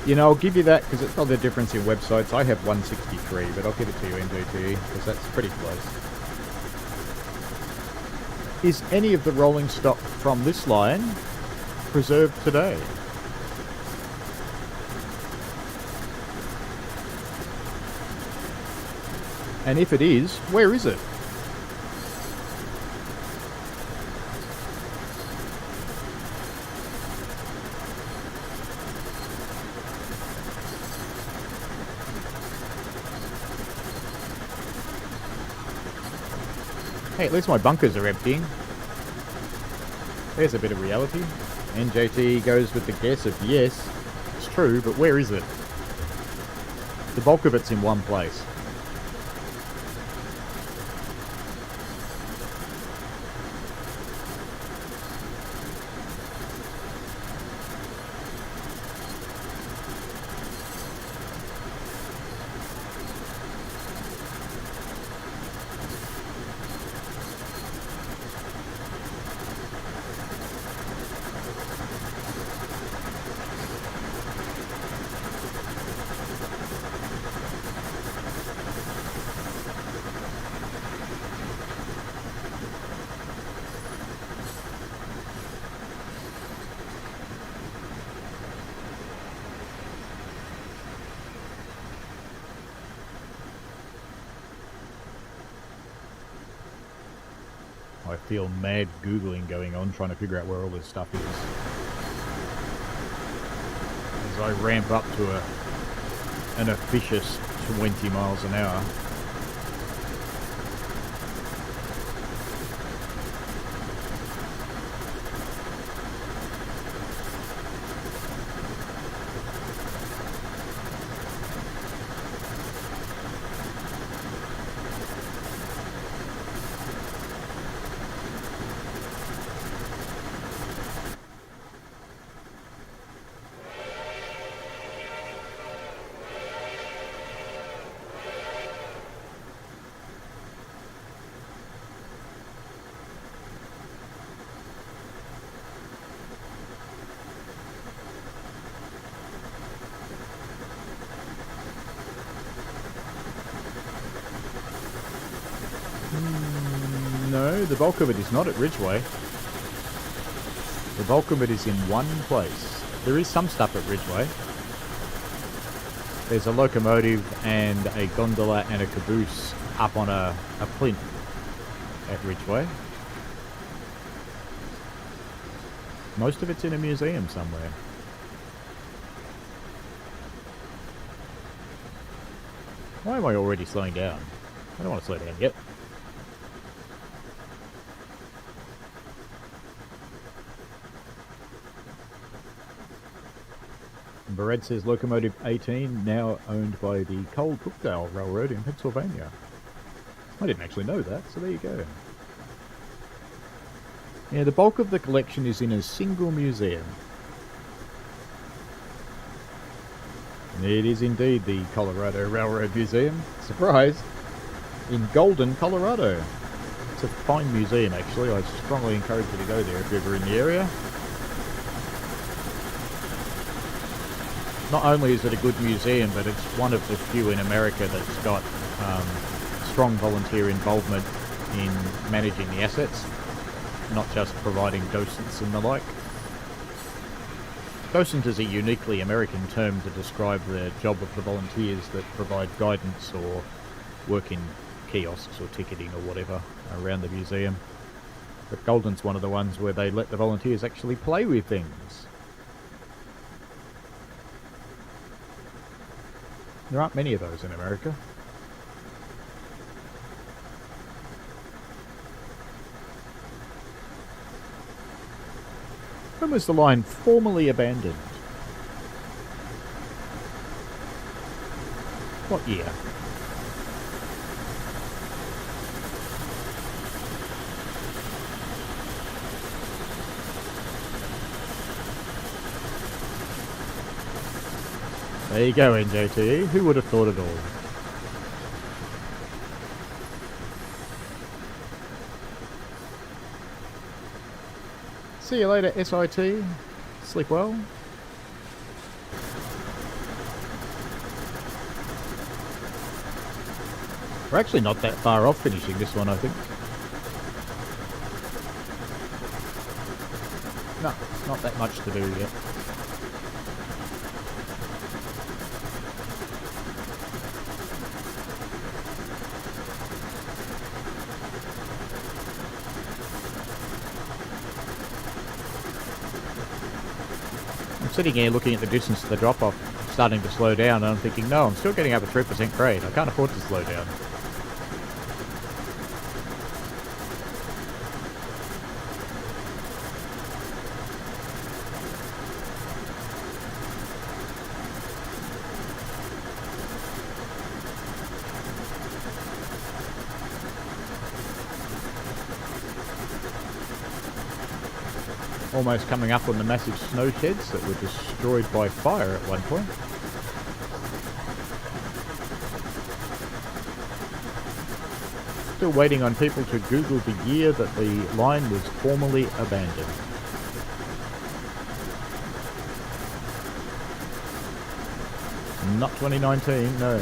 You know, I'll give you that because it's not the difference in websites. I have 163, but I'll give it to you, NJT, because that's pretty close. Is any of the rolling stock from this line preserved today? And if it is, where is it? Hey, at least my bunkers are emptying. There's a bit of reality. NJT goes with the guess of yes, it's true, but where is it? The bulk of it's in one place. I feel mad Googling going on, trying to figure out where all this stuff is. As I ramp up to an officious 20 miles an hour. No, the bulk of it is not at Ridgeway. The bulk of it is in one place. There is some stuff at Ridgeway. There's a locomotive and a gondola and a caboose up on a plinth at Ridgeway. Most of it's in a museum somewhere. Why am I already slowing down? I don't want to slow down yet. Barrett says Locomotive 18 now owned by the Coal-Brookdale Railroad in Pennsylvania. I didn't actually know that, so there you go. Yeah, the bulk of the collection is in a single museum. It is indeed the Colorado Railroad Museum. Surprise! In Golden, Colorado. It's a fine museum, actually. I strongly encourage you to go there if you're ever in the area. Not only is it a good museum, but it's one of the few in America that's got strong volunteer involvement in managing the assets, not just providing docents and the like. Docent is a uniquely American term to describe the job of the volunteers that provide guidance or work in kiosks or ticketing or whatever around the museum. But Golden's one of the ones where they let the volunteers actually play with things. There aren't many of those in America. When was the line formally abandoned? What year? There you go, NJT. Who would have thought it all? See you later, SIT. Sleep well. We're actually not that far off finishing this one, I think. No, it's not that much to do yet. Sitting here looking at the distance to the drop-off, starting to slow down, and I'm thinking, no, I'm still getting up a 3% grade. I can't afford to slow down. Almost coming up on the massive snow sheds that were destroyed by fire at one point. Still waiting on people to Google the year that the line was formally abandoned. Not 2019, no.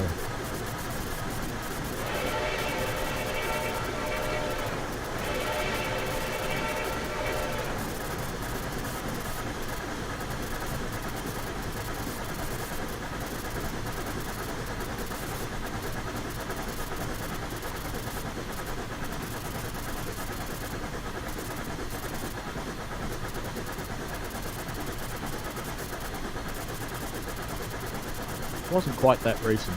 Wasn't quite that recent.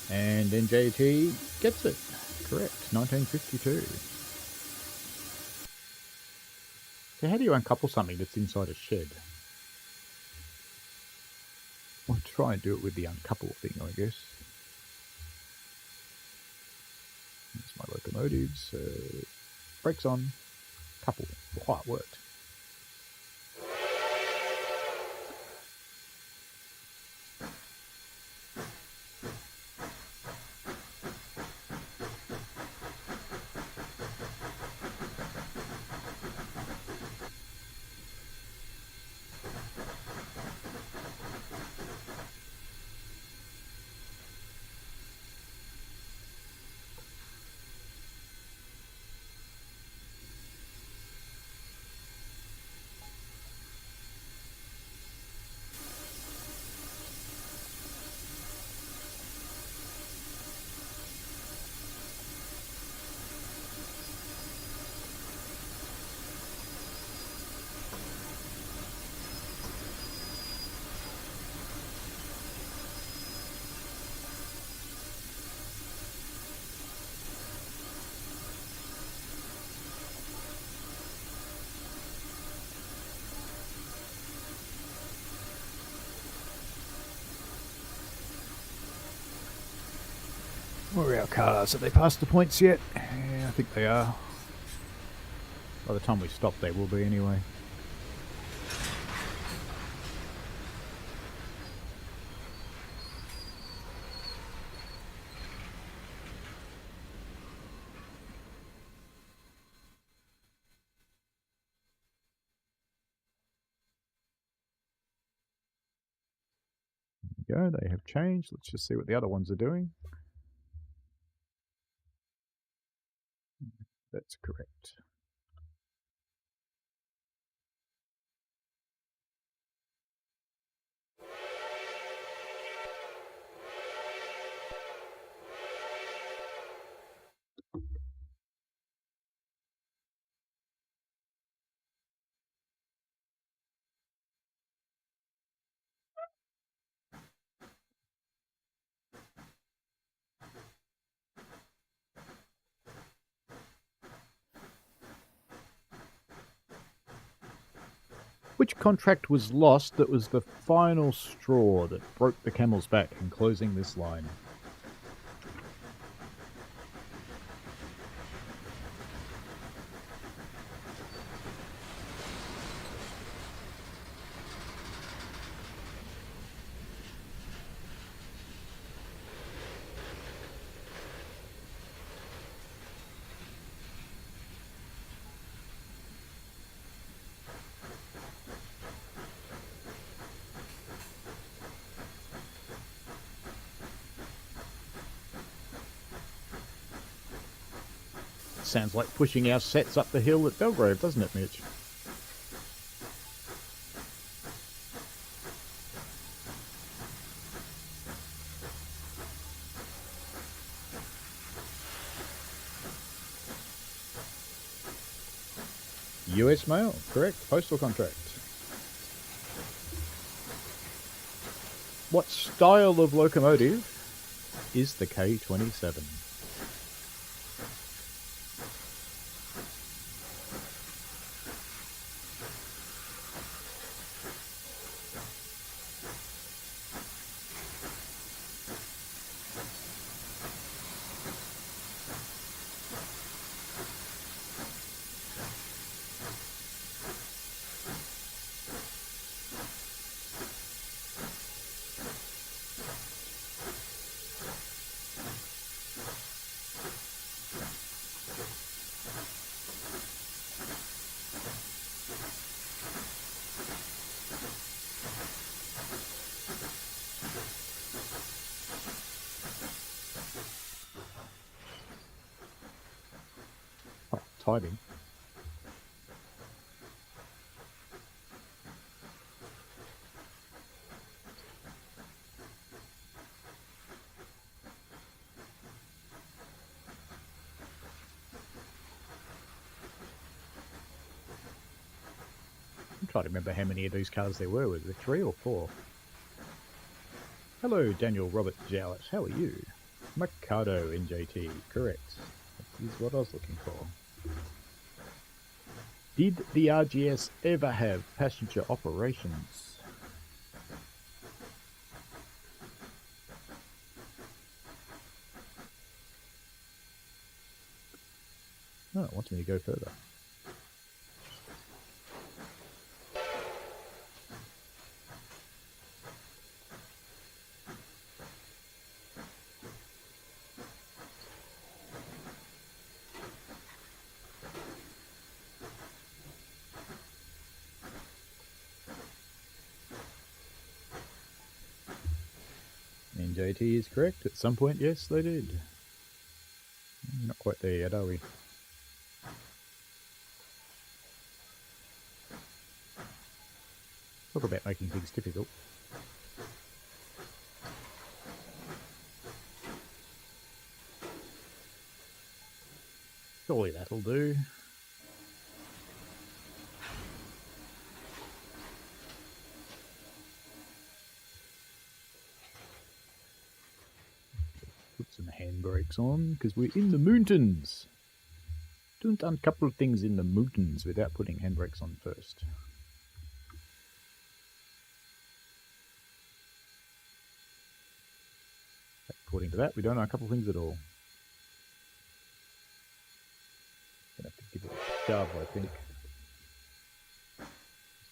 And NJT gets it. Correct. 1952. So how do you uncouple something that's inside a shed? I'll try and do it with the uncouple thing, I guess. That's my locomotive. So brakes on. Couple. Oh, it worked. Where are our cars? Have they passed the points yet? Yeah, I think they are. By the time we stop, they will be anyway. There we go, they have changed. Let's just see what the other ones are doing. That's correct. Which contract was lost that was the final straw that broke the camel's back in closing this line? Sounds like pushing our sets up the hill at Belgrave, doesn't it, Mitch? US mail, correct. Postal contract. What style of locomotive is the K27? Oh, typing. I'm trying to remember how many of these cars there were. Was there 3 or 4? Hello, Daniel Robert Jowett. How are you? Mikado NJT. Correct. That is what I was looking for. Did the RGS ever have passenger operations? No, it wants me to go further. NJT is correct. At some point, yes, they did. Not quite there yet, are we? Talk about making things difficult. Surely that'll do. Put some handbrakes on, because we're in the mountains. Don't uncouple things in the mountains without putting handbrakes on first. According to that, we don't uncouple things at all. Gonna have to give it a shove, I think.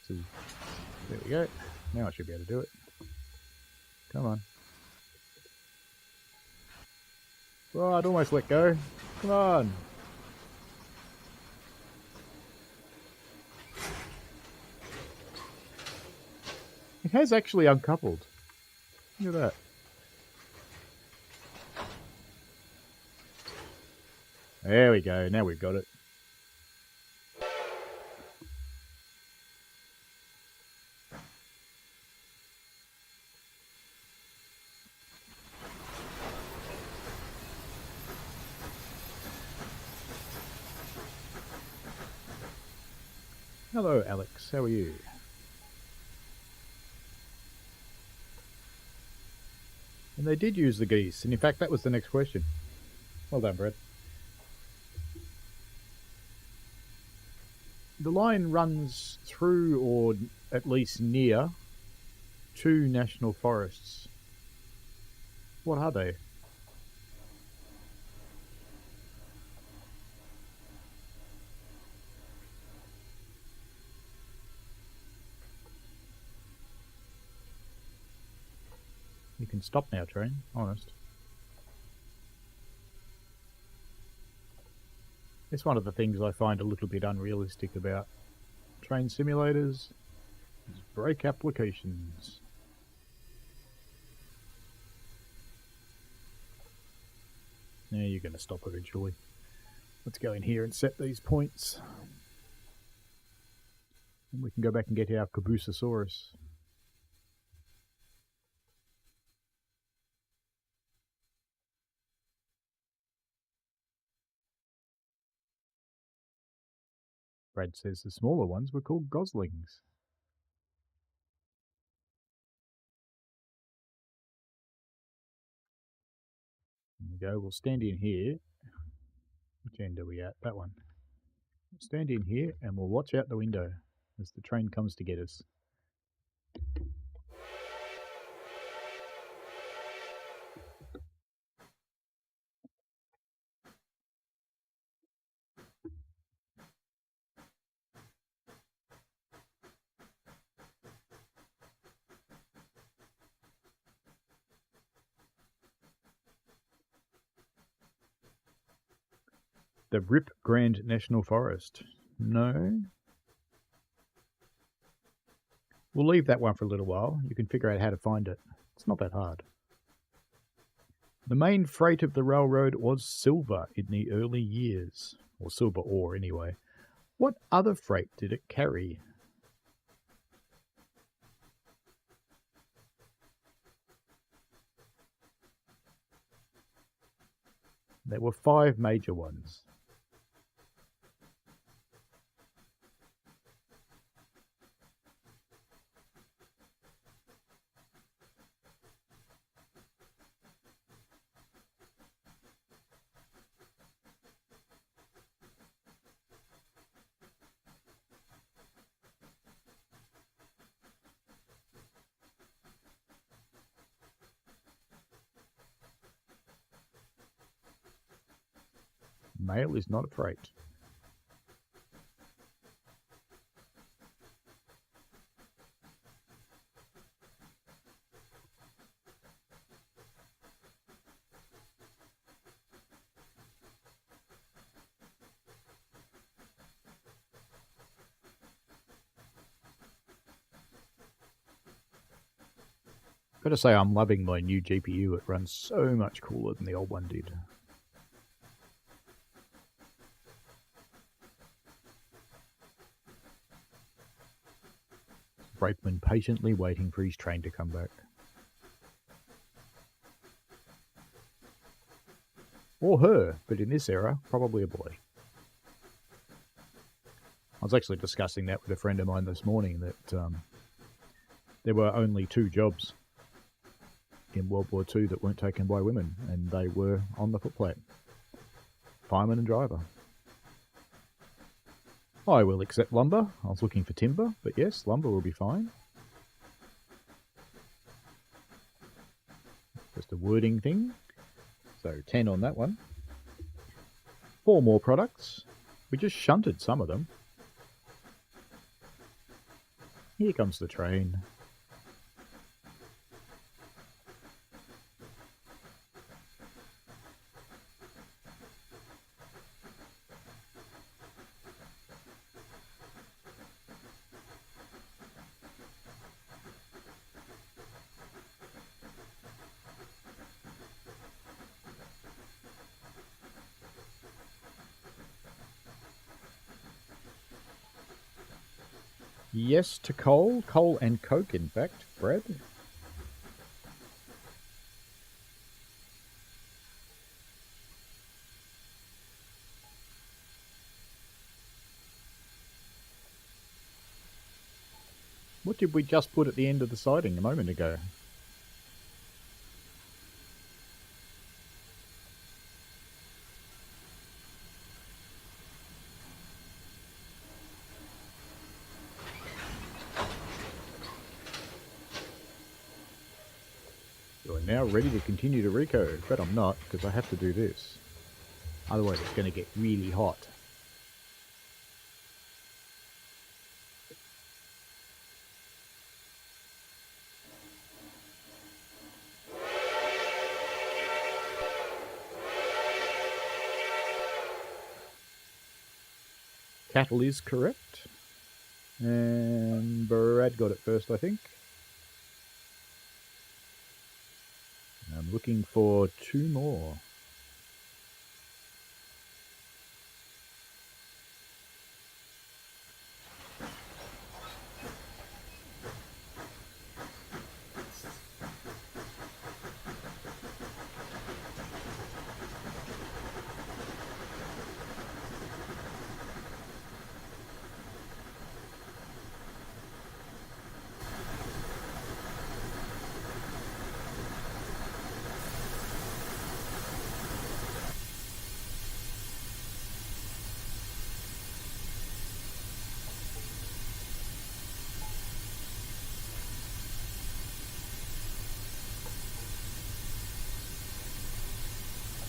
So, there we go. Now I should be able to do it. Come on. Oh, I'd almost let go. Come on. It has actually uncoupled. Look at that. There we go. Now we've got it. Hello, Alex. How are you? And they did use the geese. And in fact, that was the next question. Well done, Brad. The line runs through, or at least near, 2 national forests. What are they? You can stop now, train. Honest. It's one of the things I find a little bit unrealistic about train simulators is brake applications. Now you're going to stop eventually. Let's go in here and set these points. And we can go back and get our Caboossasaurus. Brad says the smaller ones were called goslings. There we go, we'll stand in here. Which end are we at? That one. We'll stand in here and we'll watch out the window as the train comes to get us. The Rio Grande National Forest. No. We'll leave that one for a little while. You can figure out how to find it. It's not that hard. The main freight of the railroad was silver in the early years. Or silver ore, anyway. What other freight did it carry? There were 5 major ones. Mail is not a freight. Gotta say, I'm loving my new GPU. It runs so much cooler than the old one did. Brakeman patiently waiting for his train to come back. Or her, but in this era, probably a boy. I was actually discussing that with a friend of mine this morning, that there were only 2 jobs in World War II that weren't taken by women, and they were on the footplate. Fireman and driver. I will accept lumber. I was looking for timber, but yes, lumber will be fine. Just a wording thing. So 10 on that one. 4 more products. We just shunted some of them. Here comes the train. Yes to coal. Coal and coke, in fact, Brad. What did we just put at the end of the siding a moment ago? You're now ready to continue to recode, but I'm not, because I have to do this. Otherwise it's going to get really hot. Cattle is correct. And Brad got it first, I think. I'm looking for 2 more.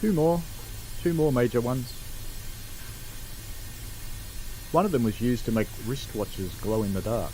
Two more major ones. One of them was used to make wristwatches glow in the dark.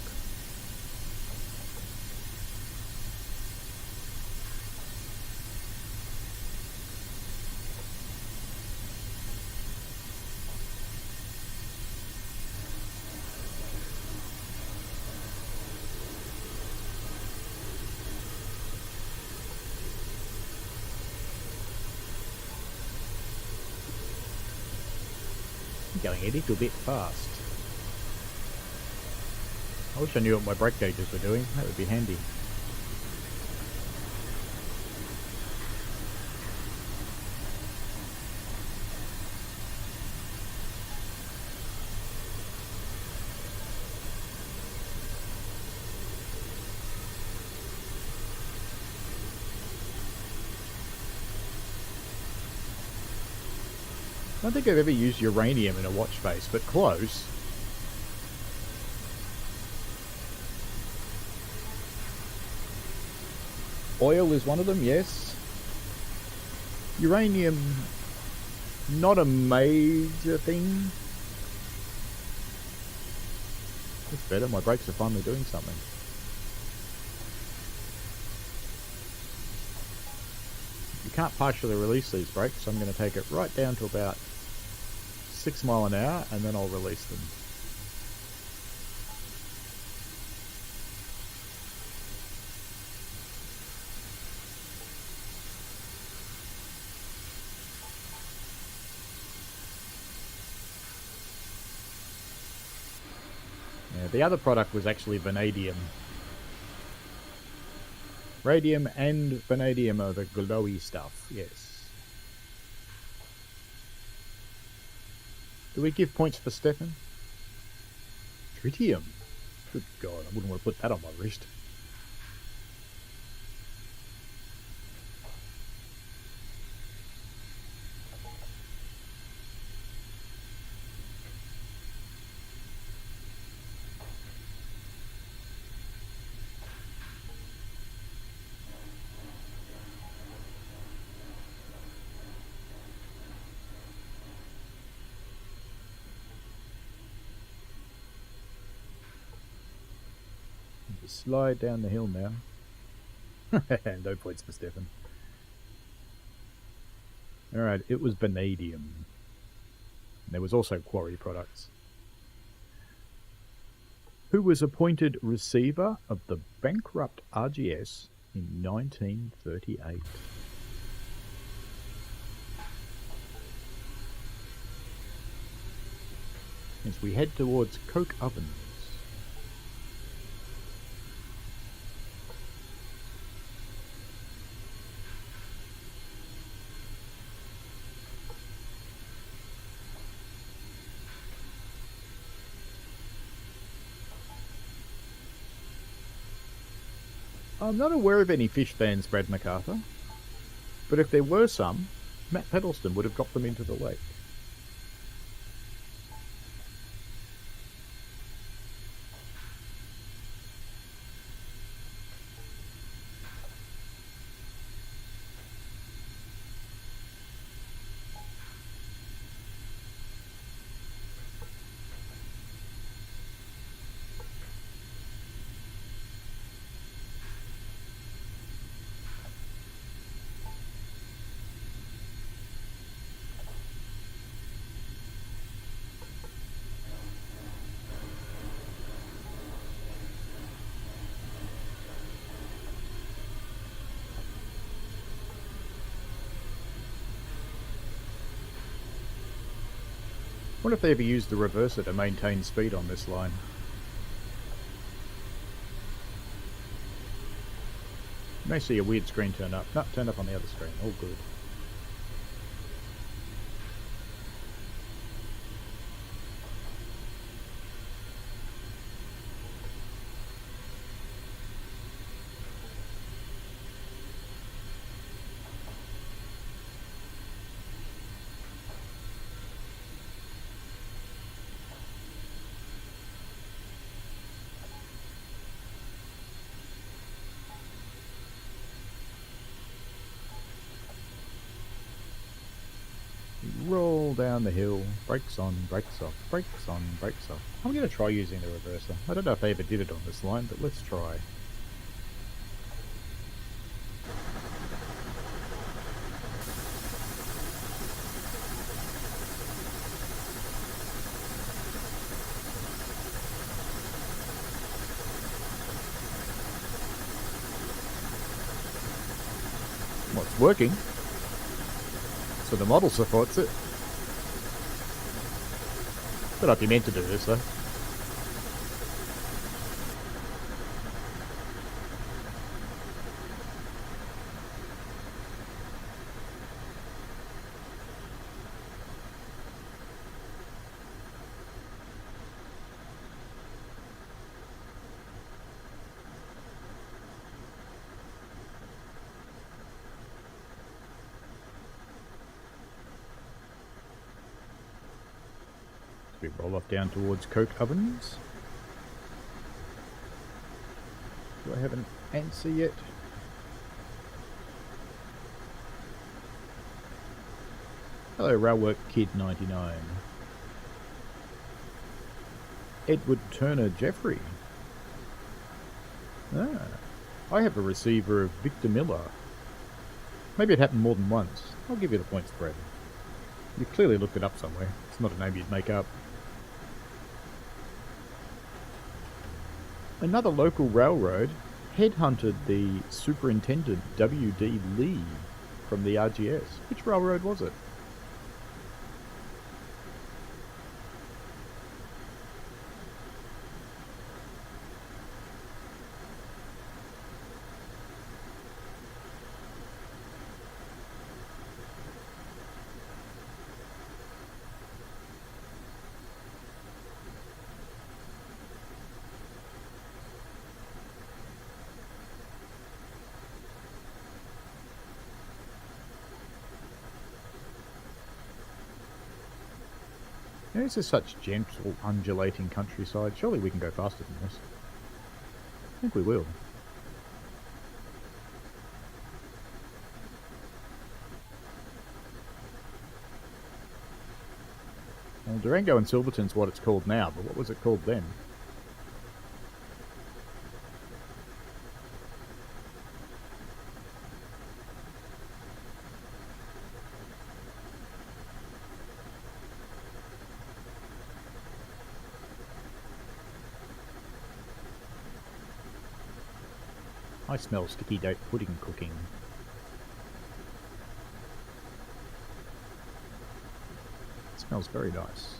Going a little bit fast. I wish I knew what my brake gauges were doing. That would be handy. I don't think I've ever used uranium in a watch face, but close. Oil is one of them, yes. Uranium, not a major thing. That's better, my brakes are finally doing something. You can't partially release these brakes, so I'm going to take it right down to about 6 miles an hour, and then I'll release them. Yeah, the other product was actually vanadium. Radium and vanadium are the glowy stuff, yes. Do we give points for Stefan? Tritium? Good God, I wouldn't want to put that on my wrist. Slide down the hill now. No points for Stefan. Alright, it was vanadium. There was also quarry products. Who was appointed receiver of the bankrupt RGS in 1938? As we head towards coke ovens. I'm not aware of any fish fans, Brad MacArthur, but if there were some, Matt Peddleston would have got them into the lake. I wonder if they ever used the reverser to maintain speed on this line. You may see a weird screen turn up. No, turn up on the other screen. All good. All down the hill. Brakes on, brakes off, brakes on, brakes off. I'm going to try using the reverser. I don't know if they ever did it on this line, but let's try. Well, it's working. So the model supports it. Don't know if you meant to do this though. We roll off down towards coke ovens. Do I have an answer yet? Hello, Railwork Kid 99. Edward Turner Jeffrey. Ah, I have a receiver of Victor Miller. Maybe it happened more than once. I'll give you the point spread. You clearly looked it up somewhere. It's not a name you'd make up. Another local railroad headhunted the Superintendent W.D. Lee from the RGS. Which railroad was it? This is such gentle, undulating countryside. Surely we can go faster than this. I think we will. Well, Durango and Silverton's what it's called now, but what was it called then? I smell sticky date pudding cooking. It smells very nice.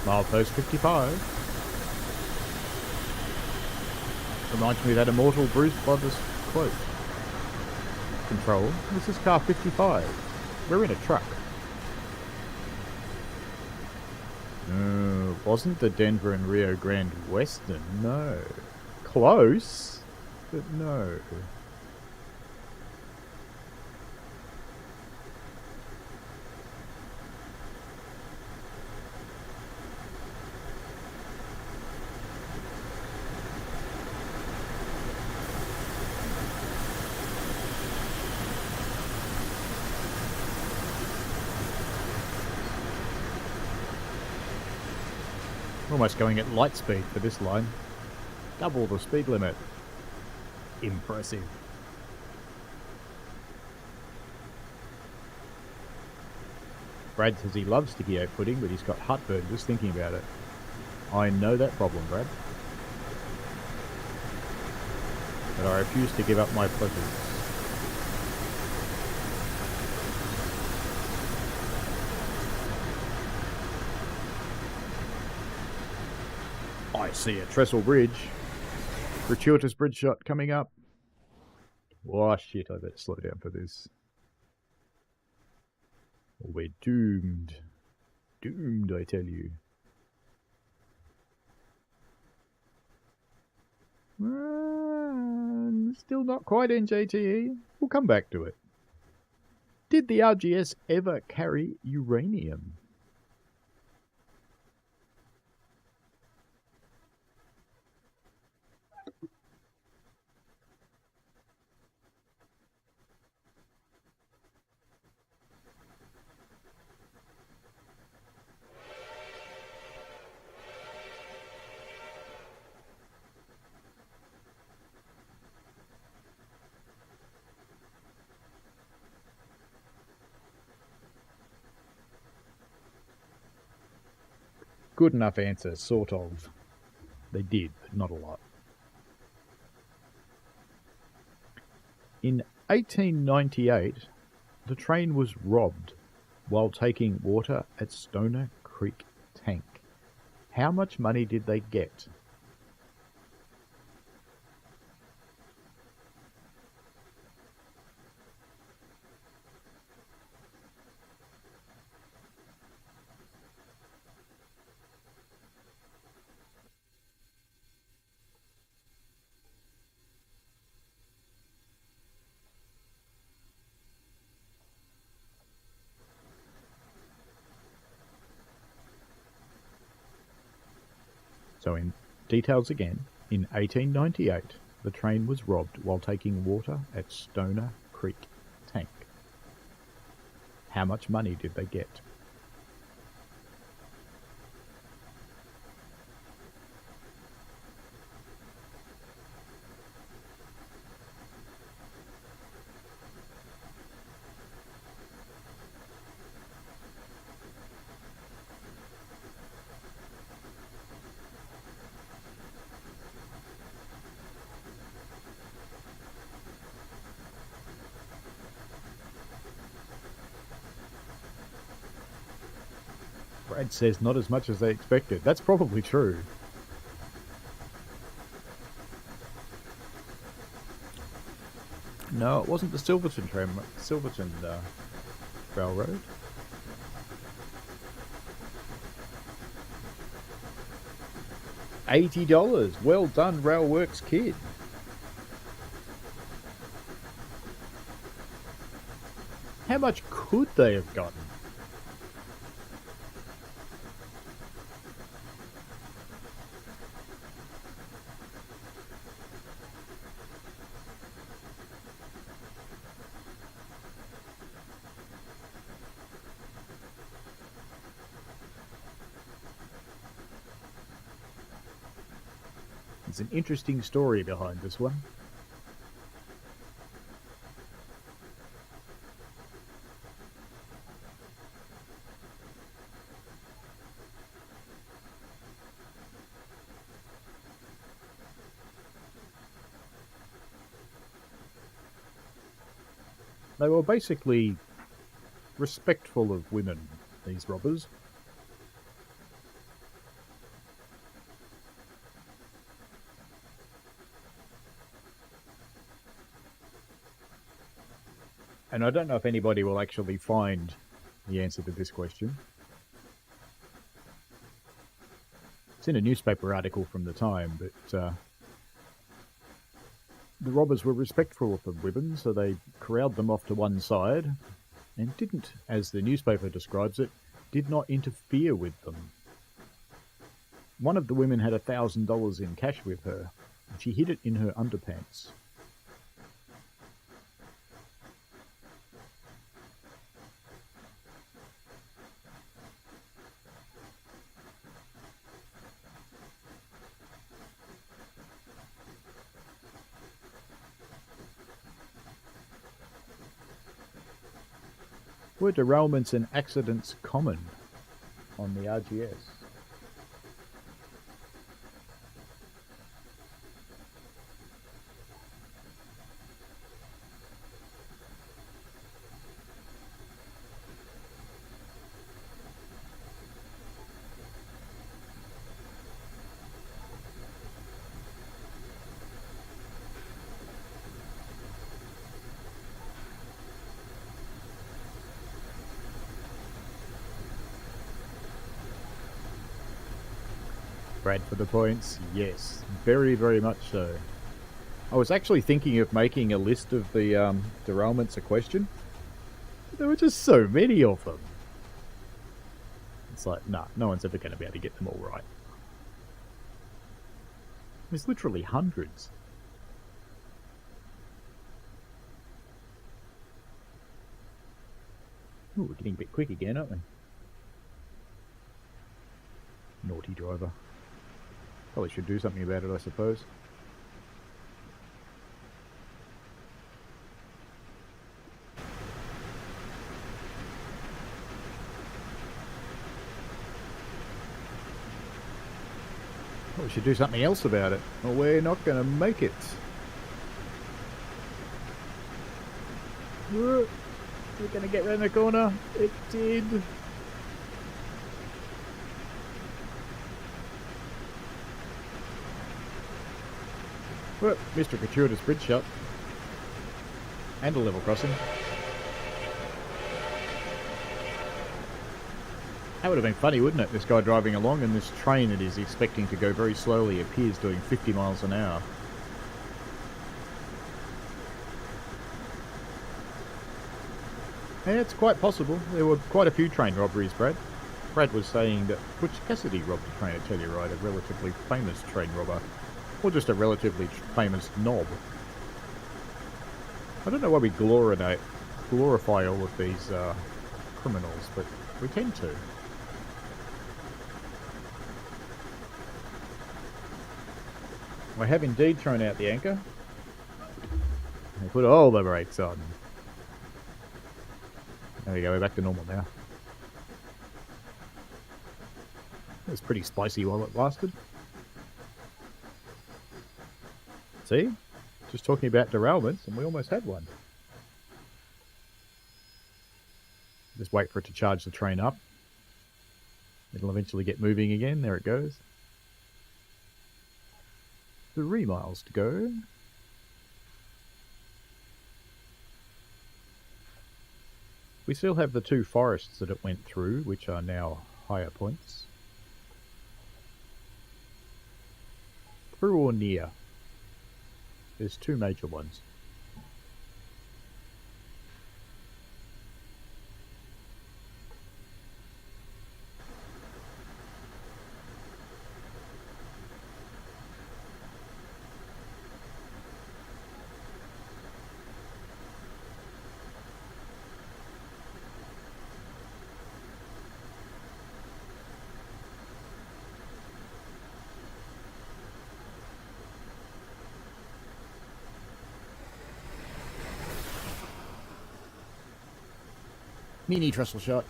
Milepost 55. Reminds me of that immortal Bruce Brothers quote. Control, this is car 55. We're in a truck. Wasn't the Denver and Rio Grande Western? No. Close, but no. Almost going at light speed for this line. Double the speed limit. Impressive. Brad says he loves sticky oat pudding, but he's got heartburn just thinking about it. I know that problem, Brad. But I refuse to give up my pleasures. I see a trestle bridge. Gratuitous bridge shot coming up. Oh shit, I better slow down for this. Or we're doomed. Doomed, I tell you. Still not quite NJTE. We'll come back to it. Did the RGS ever carry uranium? Good enough answer, sort of. They did, but not a lot. In 1898, the train was robbed while taking water at Stoner Creek Tank. How much money did they get? So in details again, in 1898, the train was robbed while taking water at Stoner Creek Tank. How much money did they get? Brad says not as much as they expected. That's probably true. No, it wasn't the Silverton Railroad. $80. Well done, Railworks kid. How much could they have gotten? There's an interesting story behind this one. They were basically respectful of women, these robbers. And I don't know if anybody will actually find the answer to this question. It's in a newspaper article from the time, but the robbers were respectful of the women, so they corralled them off to one side and didn't, as the newspaper describes it, did not interfere with them. One of the women had $1,000 in cash with her, and she hid it in her underpants. Were derailments and accidents common on the RGS? Brad, for the points. Yes, very, very much so. I was actually thinking of making a list of the derailments a question. There were just so many of them. It's like, nah, no one's ever going to be able to get them all right. There's literally hundreds. Ooh, we're getting a bit quick again, aren't we? Naughty driver. Probably should do something about it, I suppose. We should do something else about it, or we're not going to make it. We're going to get round the corner. It did. Well, Mr. Gratuitous bridge shot. And a level crossing. That would have been funny, wouldn't it? This guy driving along and this train that he's expecting to go very slowly appears doing 50 miles an hour. And it's quite possible. There were quite a few train robberies, Brad. Brad was saying that Butch Cassidy robbed a train at Telluride, a relatively famous train robber. Or just a relatively famous knob. I don't know why we glorify all of these criminals, but we tend to. I have indeed thrown out the anchor. I put all the brakes on. There we go, we're back to normal now. It was pretty spicy while it lasted. See? Just talking about derailments, and we almost had one. Just wait for it to charge the train up. It'll eventually get moving again. There it goes. 3 miles to go. We still have the 2 forests that it went through, which are now higher points. Through or near. There's 2 major ones. Mini trestle shot.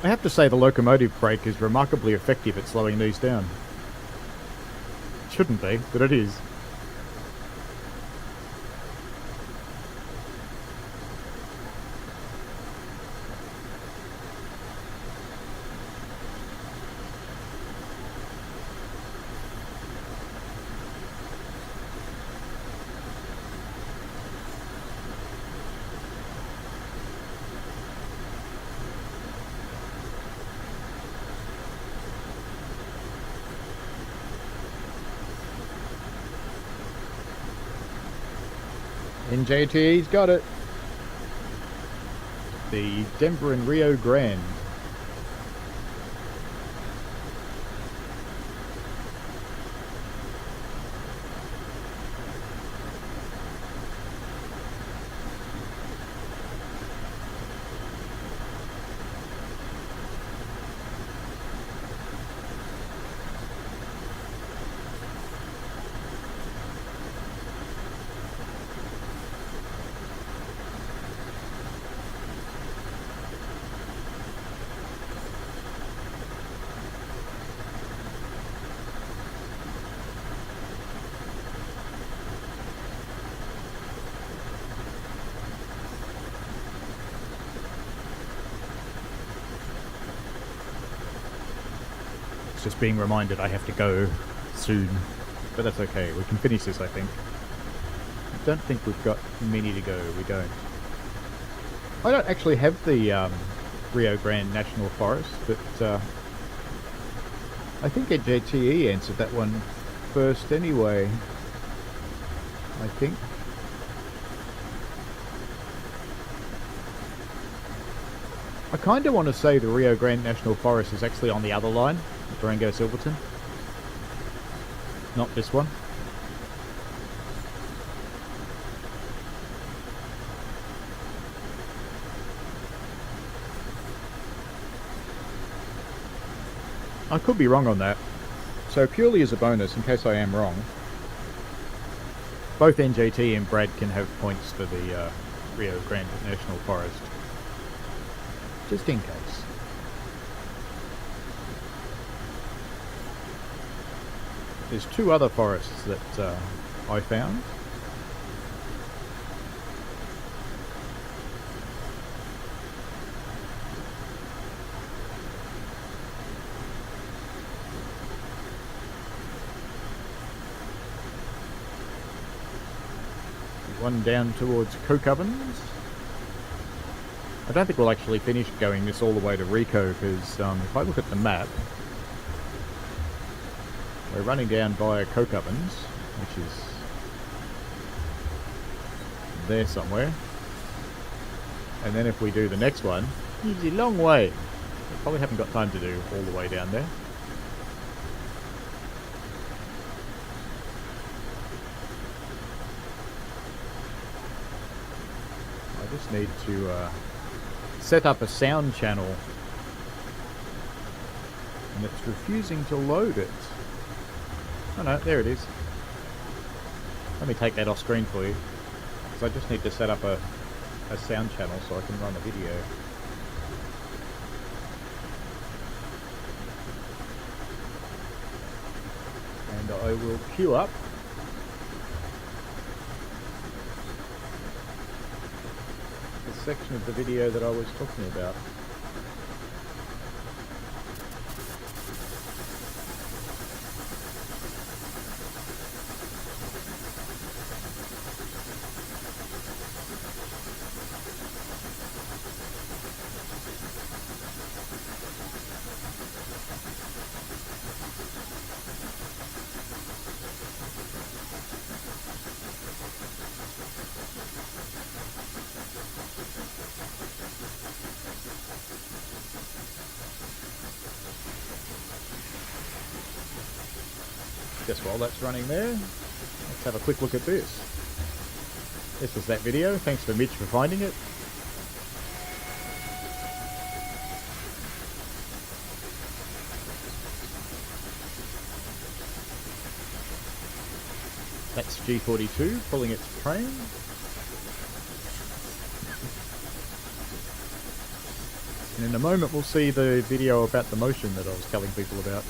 I have to say the locomotive brake is remarkably effective at slowing these down. It shouldn't be, but it is. NJT's got it. The Denver and Rio Grande. just being reminded I have to go soon. But that's okay, we can finish this, I think. I don't think we've got many to go, we don't. I don't actually have the Rio Grande National Forest, but I think JTE answered that one first anyway. I think. I kind of want to say the Rio Grande National Forest is actually on the other line, Durango Silverton. Not this one. I could be wrong on that. So purely as a bonus, in case I am wrong, both NJT and Brad can have points for the Rio Grande National Forest. Just in case. There's two other forests that I found. One down towards Coke Ovens. I don't think we'll actually finish going this all the way to Rico, because if I look at the map, we're running down via Coke Ovens, which is there somewhere. And then if we do the next one, it's a long way. We probably haven't got time to do all the way down there. I just need to set up a sound channel, and it's refusing to load it. Oh no, there it is. Let me take that off screen for you, because I just need to set up a sound channel so I can run a video. And I will queue up section of the video that I was talking about. Just while that's running there, let's have a quick look at this. This was that video. Thanks for Mitch for finding it. That's G42 pulling its train. And in a moment we'll see the video about the motion that I was telling people about.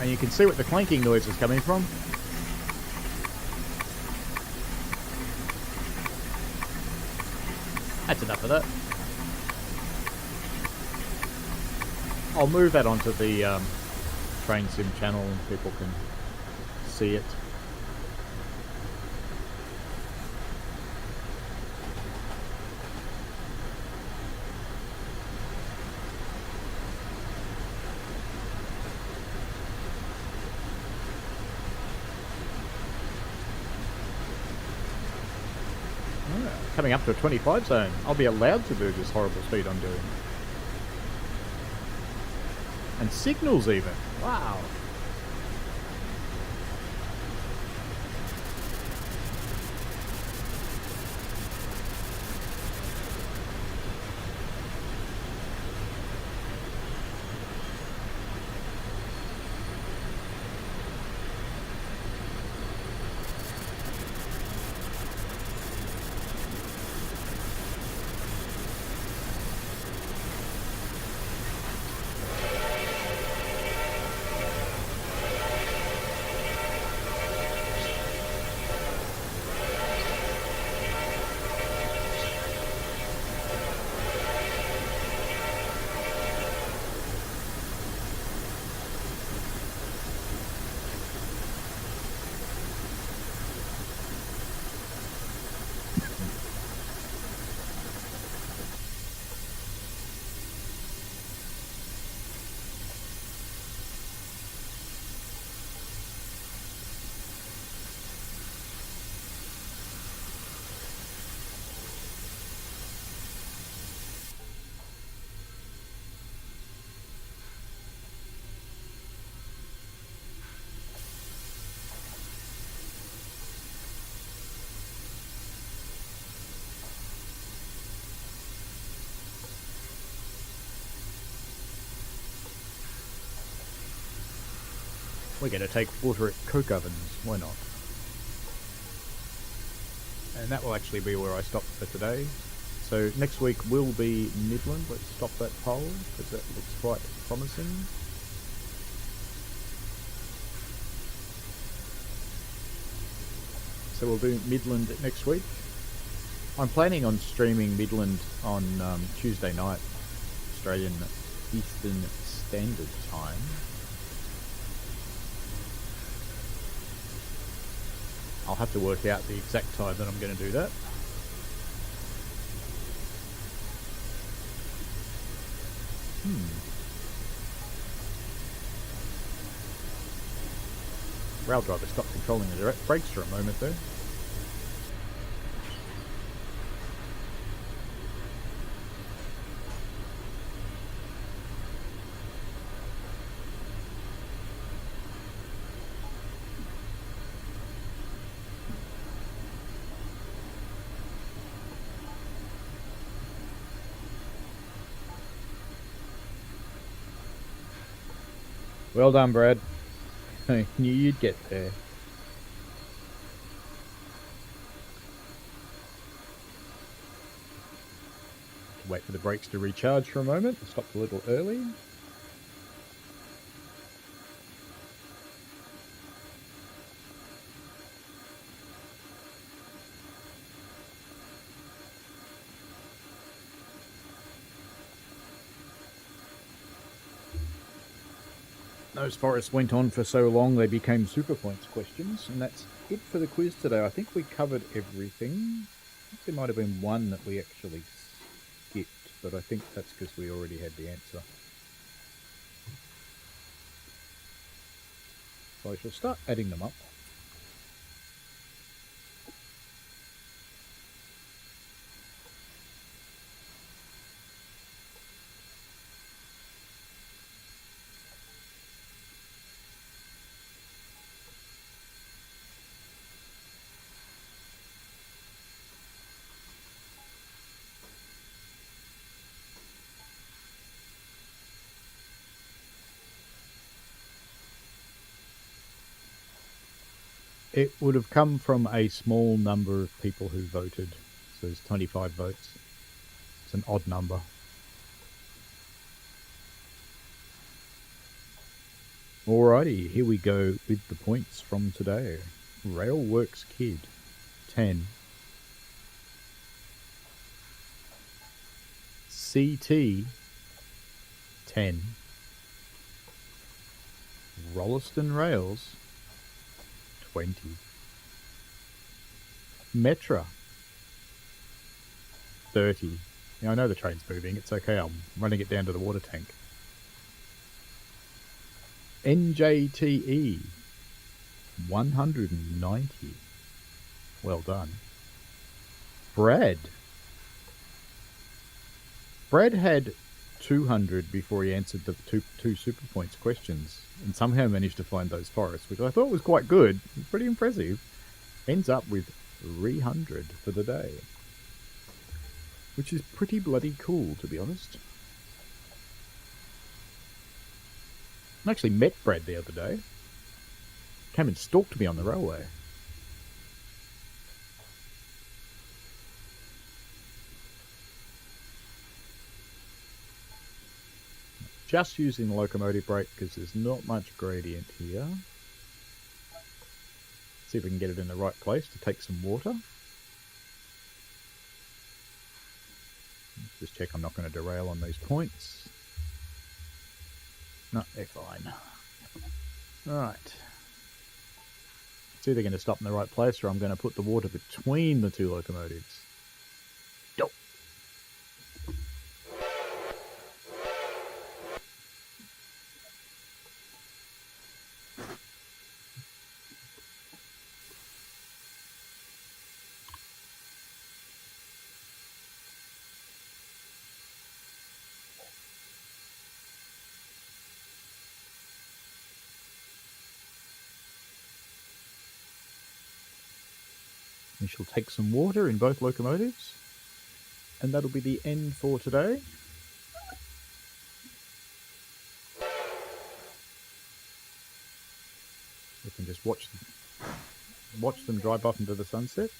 And you can see what the clanking noise is coming from. That's enough of that. I'll move that onto the train sim channel and people can see it. Coming up to a 25 zone. I'll be allowed to do this horrible speed I'm doing. And signals even. Wow. We're going to take water at coke ovens, why not? And that will actually be where I stop for today. So next week will be Midland. Let's stop that poll because that looks quite promising. So we'll do Midland next week. I'm planning on streaming Midland on Tuesday night, Australian Eastern Standard Time. I'll have to work out the exact time that I'm going to do that. Rail driver stopped controlling the direct brakes for a moment there. Well done, Brad. I knew you'd get there. Wait for the brakes to recharge for a moment. Stopped a little early. Those forests went on for so long they became super points questions, and that's it for the quiz today. I think we covered everything. I think there might have been one that we actually skipped, but I think that's because we already had the answer. So I shall start adding them up. It would have come from a small number of people who voted. So there's 25 votes. It's an odd number. Alrighty, here we go with the points from today. Railworks Kid, 10. CT, 10. Rolliston Rails, 20. Metra, 30. Now I know the train's moving, it's okay, I'm running it down to the water tank. NJTE, 190. Well done. Brad had 200 before he answered the two super points questions and somehow managed to find those forests, which I thought was quite good. Pretty impressive. Ends up with 300 for the day, which is pretty bloody cool, to be honest. I actually met Brad the other day. Came and stalked me on the railway. Just using the locomotive brake because there's not much gradient here. See if we can get it in the right place to take some water. Just check I'm not going to derail on these points. No, they're fine. Alright. It's either going to stop in the right place or I'm going to put the water between the two locomotives. Go! We shall take some water in both locomotives, and that'll be the end for today. We can just watch them drive off into the sunset.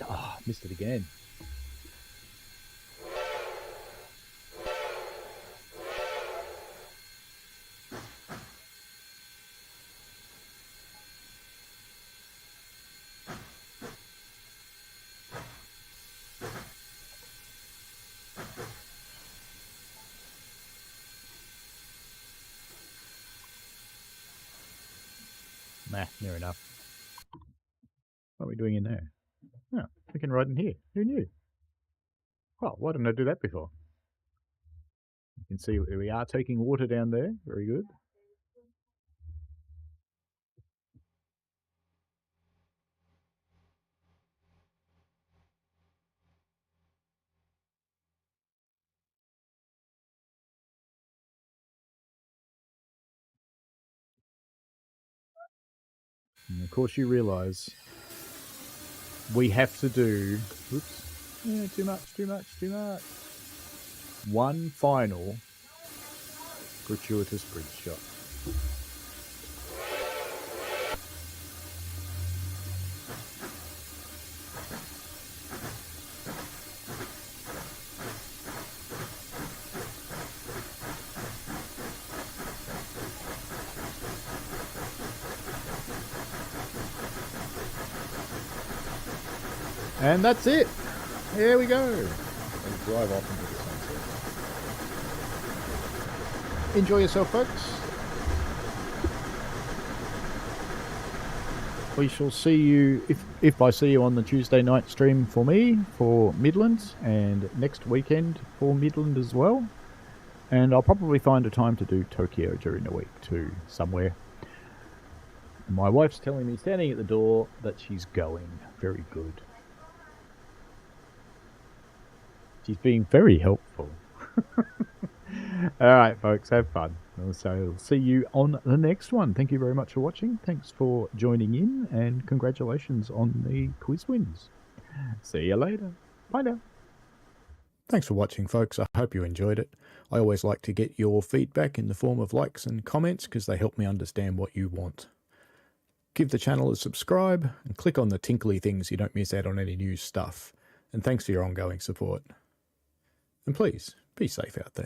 Ah, missed it again. Nah, near enough. What are we doing in there? Oh, we can ride in here. Who knew? Well, why didn't I do that before? You can see we are taking water down there. Very good. And of course you realise we have to do... Oops. Yeah, too much. One final gratuitous bridge shot. And that's it. Here we go. And drive off into the sunset. Enjoy yourself, folks. We shall see you, if I see you on the Tuesday night stream for me, for Midlands, and next weekend for Midland as well. And I'll probably find a time to do Tokyo during the week too, somewhere. My wife's telling me, standing at the door, that she's going. Very good. She's being very helpful. Alright folks, have fun. So I'll see you on the next one. Thank you very much for watching. Thanks for joining in, and congratulations on the quiz wins. See you later. Bye now. Thanks for watching, folks. I hope you enjoyed it. I always like to get your feedback in the form of likes and comments because they help me understand what you want. Give the channel a subscribe and click on the tinkly things so you don't miss out on any new stuff. And thanks for your ongoing support. And please, be safe out there.